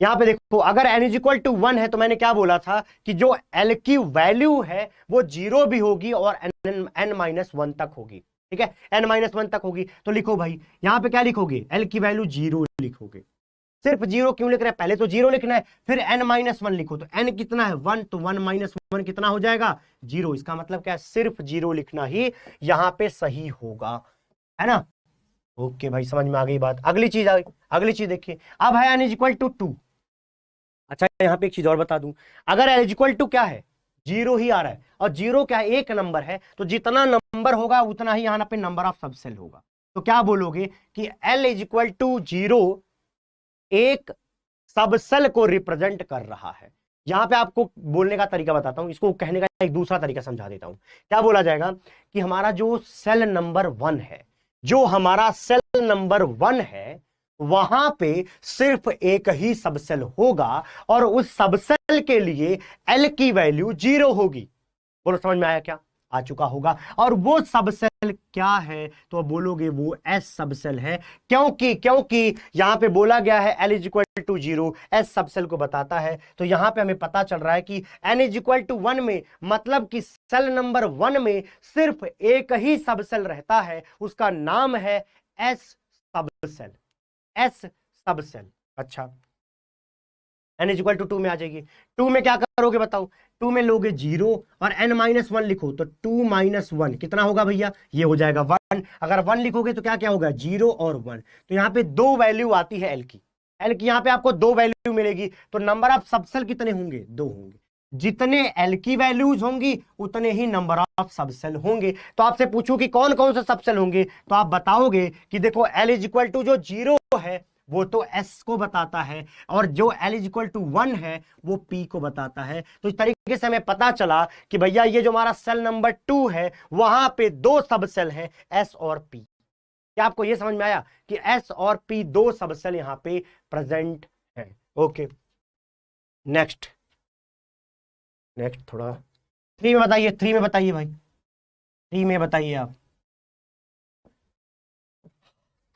यहां पे देखो, अगर n इज इक्वल टू 1 है तो मैंने क्या बोला था कि जो l की वैल्यू है वो 0 भी होगी और n-1 तक होगी, ठीक है, n-1 तक होगी। तो लिखो भाई, यहां पे क्या लिखोगे, l की वैल्यू 0 लिखोगे। सिर्फ 0 क्यों लिख रहे हैं, पहले तो 0 लिखना है, फिर n-1 लिखो। तो n कितना है, 1, तो 1-1 कितना हो जाएगा, 0। इसका मतलब क्या है, सिर्फ 0 लिखना ही यहां पे सही होगा, है ना। ओके भाई, समझ में आ गई बात। अगली चीज देखिए, अब है n इज इक्वल टू 2। अच्छा, यहां पे एक चीज और बता दूं, अगर l इज इक्वल टू क्या है, 0 ही आ रहा है, और 0 क्या है, एक नंबर है, तो जितना नंबर होगा उतना ही यहां पे नंबर ऑफ सबसेल होगा। तो क्या बोलोगे कि l इज इक्वल टू 0 एक सबसेल को रिप्रेजेंट कर रहा है। यहां पे आपको बोलने का तरीका बताता हूं, इसको कहने का एक दूसरा तरीका समझा देता हूं। क्या बोला जाएगा कि हमारा जो सेल नंबर 1 है, जो हमारा सेल नंबर 1 है, वहां पे सिर्फ एक ही सबसेल होगा, और उस सबसेल के लिए एल की वैल्यू 0 होगी। बोलो, समझ में आया क्या, आ चुका होगा। और वो सबसेल क्या है, तो बोलोगे वो एस सबसेल है, क्योंकि यहां पे बोला गया है L is equal to 0 S subshell को बताता है। तो यहां पे हमें पता चल रहा है कि एन इज इक्वल टू 1 में, मतलब कि सेल नंबर 1 में सिर्फ एक ही सबसेल रहता है, उसका नाम है एस सबसेल, एस सबसेल। अच्छा, n इज इक्वल टू 2 में आ जाएगी। 2 में क्या करोगे बताओ, 2 में लोगे 0 और n-1 लिखो, तो 2-1 कितना होगा भैया, ये हो जाएगा 1। अगर 1 लिखोगे तो क्या क्या होगा, 0 और 1। तो यहां पे 2 वैल्यू आती है l की, यहां पे आपको 2 वैल्यू मिलेगी। तो नंबर ऑफ सबसेल कितने होंगे, 2 होंगे। जितने एल की वैल्यूज होंगी उतने ही नंबर ऑफ सबसेल होंगे। तो आपसे पूछूं कि कौन कौन से सबसेल होंगे, तो आप बताओगे कि देखो एल इज इक्वल टू जो 0 है वो तो एस को बताता है, और जो एल इज इक्वल टू 1 है वो पी को बताता है। तो इस तरीके से हमें पता चला कि भैया ये जो हमारा सेल नंबर 2 है वहां पे दो सबसेल हैं, एस और पी। क्या आपको ये समझ में आया कि एस और पी दो सबसेल यहां पे प्रेजेंट है? ओके, नेक्स्ट नेक्स्ट थोड़ा 3 में बताइए, 3 में बताइए भाई, 3 में बताइए आप।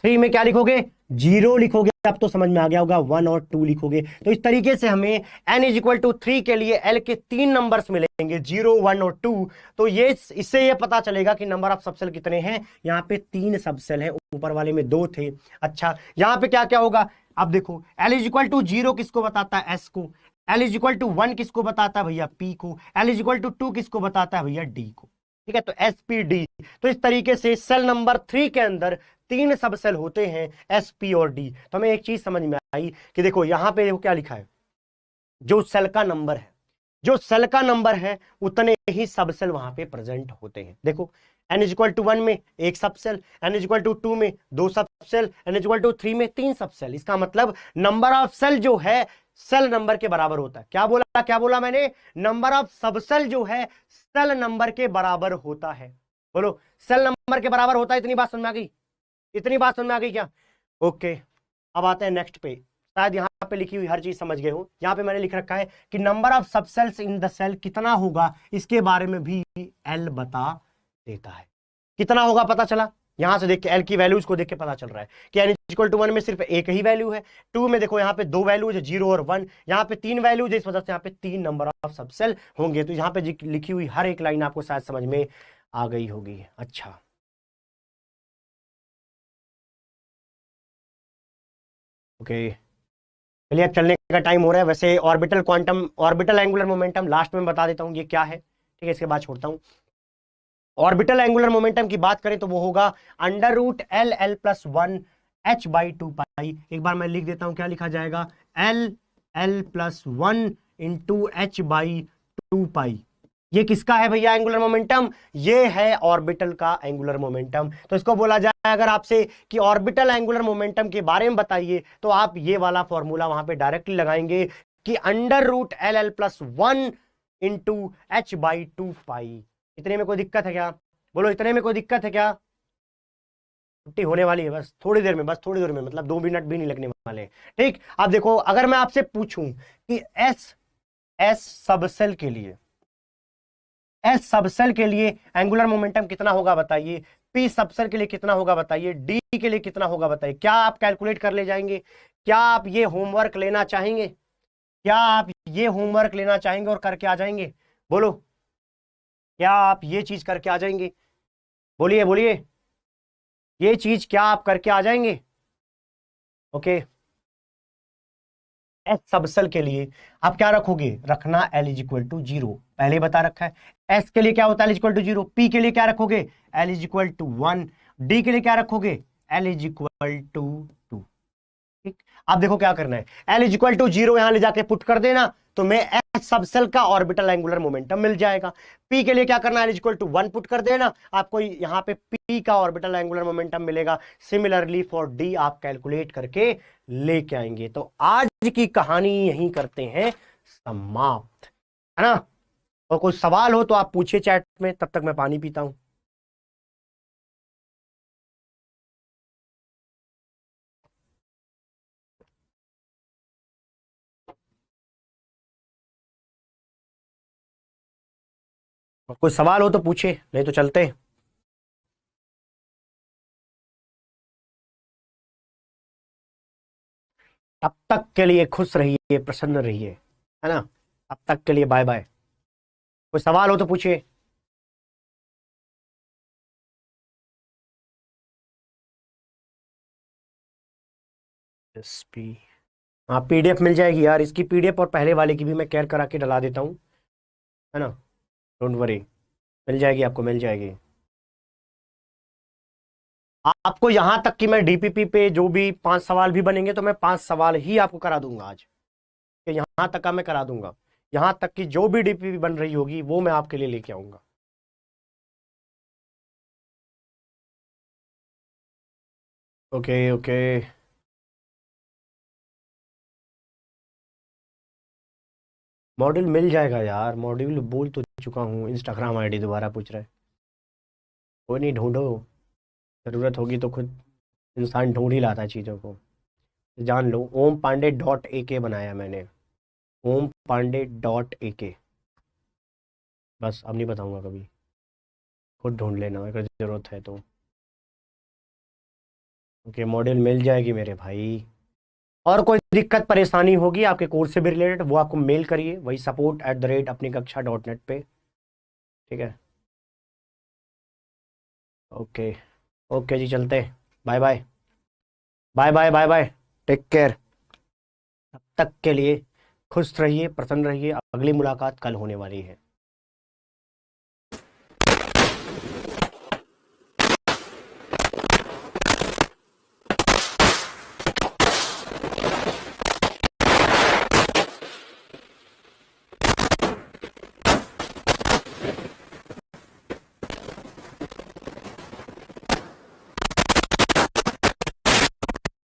3 में क्या लिखोगे? 0 लिखोगे। अब तो समझ में आ गया होगा, 1 और 2 लिखोगे। तो इस तरीके से हमें n इज इक्वल टू 3 के लिए l के 3 नंबर्स मिलेंगे, 0, 1 और 2। तो ये इससे ये पता चलेगा कि नंबर ऑफ सबसेल कितने हैं। यहाँ पे 3 सबसेल हैं, ऊपर वाले में 2 थे। अच्छा, यहाँ पे क्या क्या होगा? अब देखो, l इज इक्वल टू 0 किसको बताता है? s को। l इज इक्वल टू 1 किसको बताता है भैया? p को। l इज इक्वल टू 2 किसको बताता है भैया? d को। ठीक है, तो एस पी डी। तो इस तरीके से सेल नंबर 3 के अंदर 3 सब सेल होते हैं, एस पी और डी। तो हमें एक चीज समझ में आई कि देखो यहां पे देखो क्या लिखा है, जो सेल का नंबर है, जो सेल का नंबर है उतने ही सब सेल वहां पे प्रेजेंट होते हैं। देखो n इज इक्वल टू 1 में एक subshell, n is equal to 2 में 2 subshell, n is equal to 3 में 3 सब सेल। इसका मतलब नंबर ऑफ सेल जो है सेल नंबर के बराबर होता है। क्या बोला मैंने? नंबर ऑफ सबसेल जो है सेल नंबर के बराबर होता है। बोलो, सेल नंबर के बराबर होता है। इतनी बात समझ में आ गई? इतनी बात समझ में आ गई क्या? ओके, अब आते हैं नेक्स्ट पे। शायद यहाँ पे लिखी हुई हर चीज समझ गए हो। यहाँ पे मैंने लिख रखा है कि number of subshells in the shell कितना होगा, इसके बारे में भी एल बता देता है। कितना होगा पता चला? यहां से देख के एल की वैल्यूज को देख के पता चल रहा है कि एन इक्वल टू 1 में सिर्फ एक ही वैल्यू है, 2 में देखो यहाँ पे 2 वैल्यूज है, 0 और 1। यहाँ पे 3 वैल्यूज है, इस वजह से यहाँ पे 3 नंबर ऑफ सबसेल होंगे। तो यहाँ पे लिखी हुई हर एक लाइन आपको शायद समझ में आ गई होगी। अच्छा, ओके, चलिए अब चलने का टाइम हो रहा है। वैसे orbital quantum, orbital angular momentum last में बता देता हूँ ये क्या है, ठीक है, इसके बाद छोड़ता हूँ। ऑर्बिटल एंगुलर मोमेंटम की बात करें तो वो होगा under root l l plus 1 h by 2 pi. एक बार मैं लिख देता हूं, क्या लिखा जाएगा? L l plus 1 into h by 2 pi. ये किसका है भैया एंगुलर मोमेंटम? ये है ऑर्बिटल का एंगुलर मोमेंटम। तो इसको बोला जाए अगर आपसे कि ऑर्बिटल एंगुलर मोमेंटम के बारे में बताइए, तो आप ये वाला फॉर्मूला वहां पे डायरेक्टली लगाएंगे कि under root l l plus 1 into h by 2 pi. इतने में कोई दिक्कत है क्या? बोलो, इतने में कोई दिक्कत है क्या? छुट्टी होने वाली है बस थोड़ी देर में, बस थोड़ी देर में, मतलब 2 मिनट भी नहीं लगने वाले। ठीक, अब देखो अगर मैं आपसे पूछूं कि एस एस सबसेल के लिए, एस सबसेल के लिए एंगुलर मोमेंटम कितना होगा बताइए, पी सबसेल के लिए कितना होगा बताइए, डी के लिए कितना होगा बताइए। क्या आप कैलकुलेट कर ले जाएंगे? क्या आप ये होमवर्क लेना चाहेंगे? क्या आप ये होमवर्क लेना चाहेंगे और करके आ जाएंगे? बोलो, क्या आप ये चीज करके आ जाएंगे? बोलिए बोलिए, ये चीज क्या आप करके आ जाएंगे? ओके, एस सबसेल के लिए आप क्या रखोगे? रखना एल इज इक्वल टू 0, पहले ही बता रखा है। एस के लिए क्या होता है? L is equal to 0। P के लिए क्या रखोगे? L is equal to 1। D के लिए क्या रखोगे? L is equal to 2। ठीक, अब देखो क्या करना है, एल इज इक्वल टू 0 यहां ले जाके पुट कर देना, तो मैं एस सबसेल का ऑर्बिटल एंगुलर मोमेंटम मिल जाएगा। पी के लिए क्या करना है? L is equal to 1 put कर देना, आपको यहां पे पी का ऑर्बिटल एंगुलर मोमेंटम मिलेगा। सिमिलरली फॉर डी आप कैलकुलेट करके लेके आएंगे। तो आज की कहानी यहीं करते हैं समाप्त, है ना? और कोई सवाल हो तो आप पूछिए चैट में, तब तक मैं पानी पीता हूं। कोई सवाल हो तो पूछिए, नहीं तो चलते हैं। तब तक के लिए खुश रहिए, प्रसन्न रहिए, है ना? तब तक के लिए बाय बाय। कोई सवाल हो तो पूछिए। एसपी, हाँ पीडीएफ मिल जाएगी यार, इसकी पीडीएफ और पहले वाले की भी मैं केयर करा के डला देता हूँ, है ना? डोंट वरी, मिल जाएगी, आपको मिल जाएगी। आपको यहां तक कि मैं डीपीपी पे जो भी 5 सवाल भी बनेंगे तो मैं 5 सवाल ही आपको करा दूंगा आज, कि यहां तक का मैं करा दूंगा। यहाँ तक कि जो भी डीपी बन रही होगी वो मैं आपके लिए लेके आऊंगा। Okay okay. मॉड्यूल मिल जाएगा यार, मॉड्यूल बोल तो चुका हूँ। इंस्टाग्राम आईडी दोबारा पूछ रहे हैं। कोई नहीं, ढूंढो, जरूरत होगी तो खुद इंसान ढूंढ ही लाता है चीज़ों को। जान लो, ओम पांडे डॉट ए के बनाया मैंने, ओम पांडे डॉट ए के। बस अब नहीं बताऊंगा कभी, खुद ढूंढ लेना अगर ज़रूरत है तो। ओके, मॉड्यूल मिल जाएगी मेरे भाई। और कोई दिक्कत परेशानी होगी आपके कोर्स से भी रिलेटेड, वो आपको मेल करिए वही support@apnikakshya.net पे। ठीक है। ओके। ओके जी, चलते। Bye bye. Bye bye bye bye. Take care. तब तक के लिए खुश रहिए, प्रसन्न रहिए। अगली मुलाकात कल होने वाली है।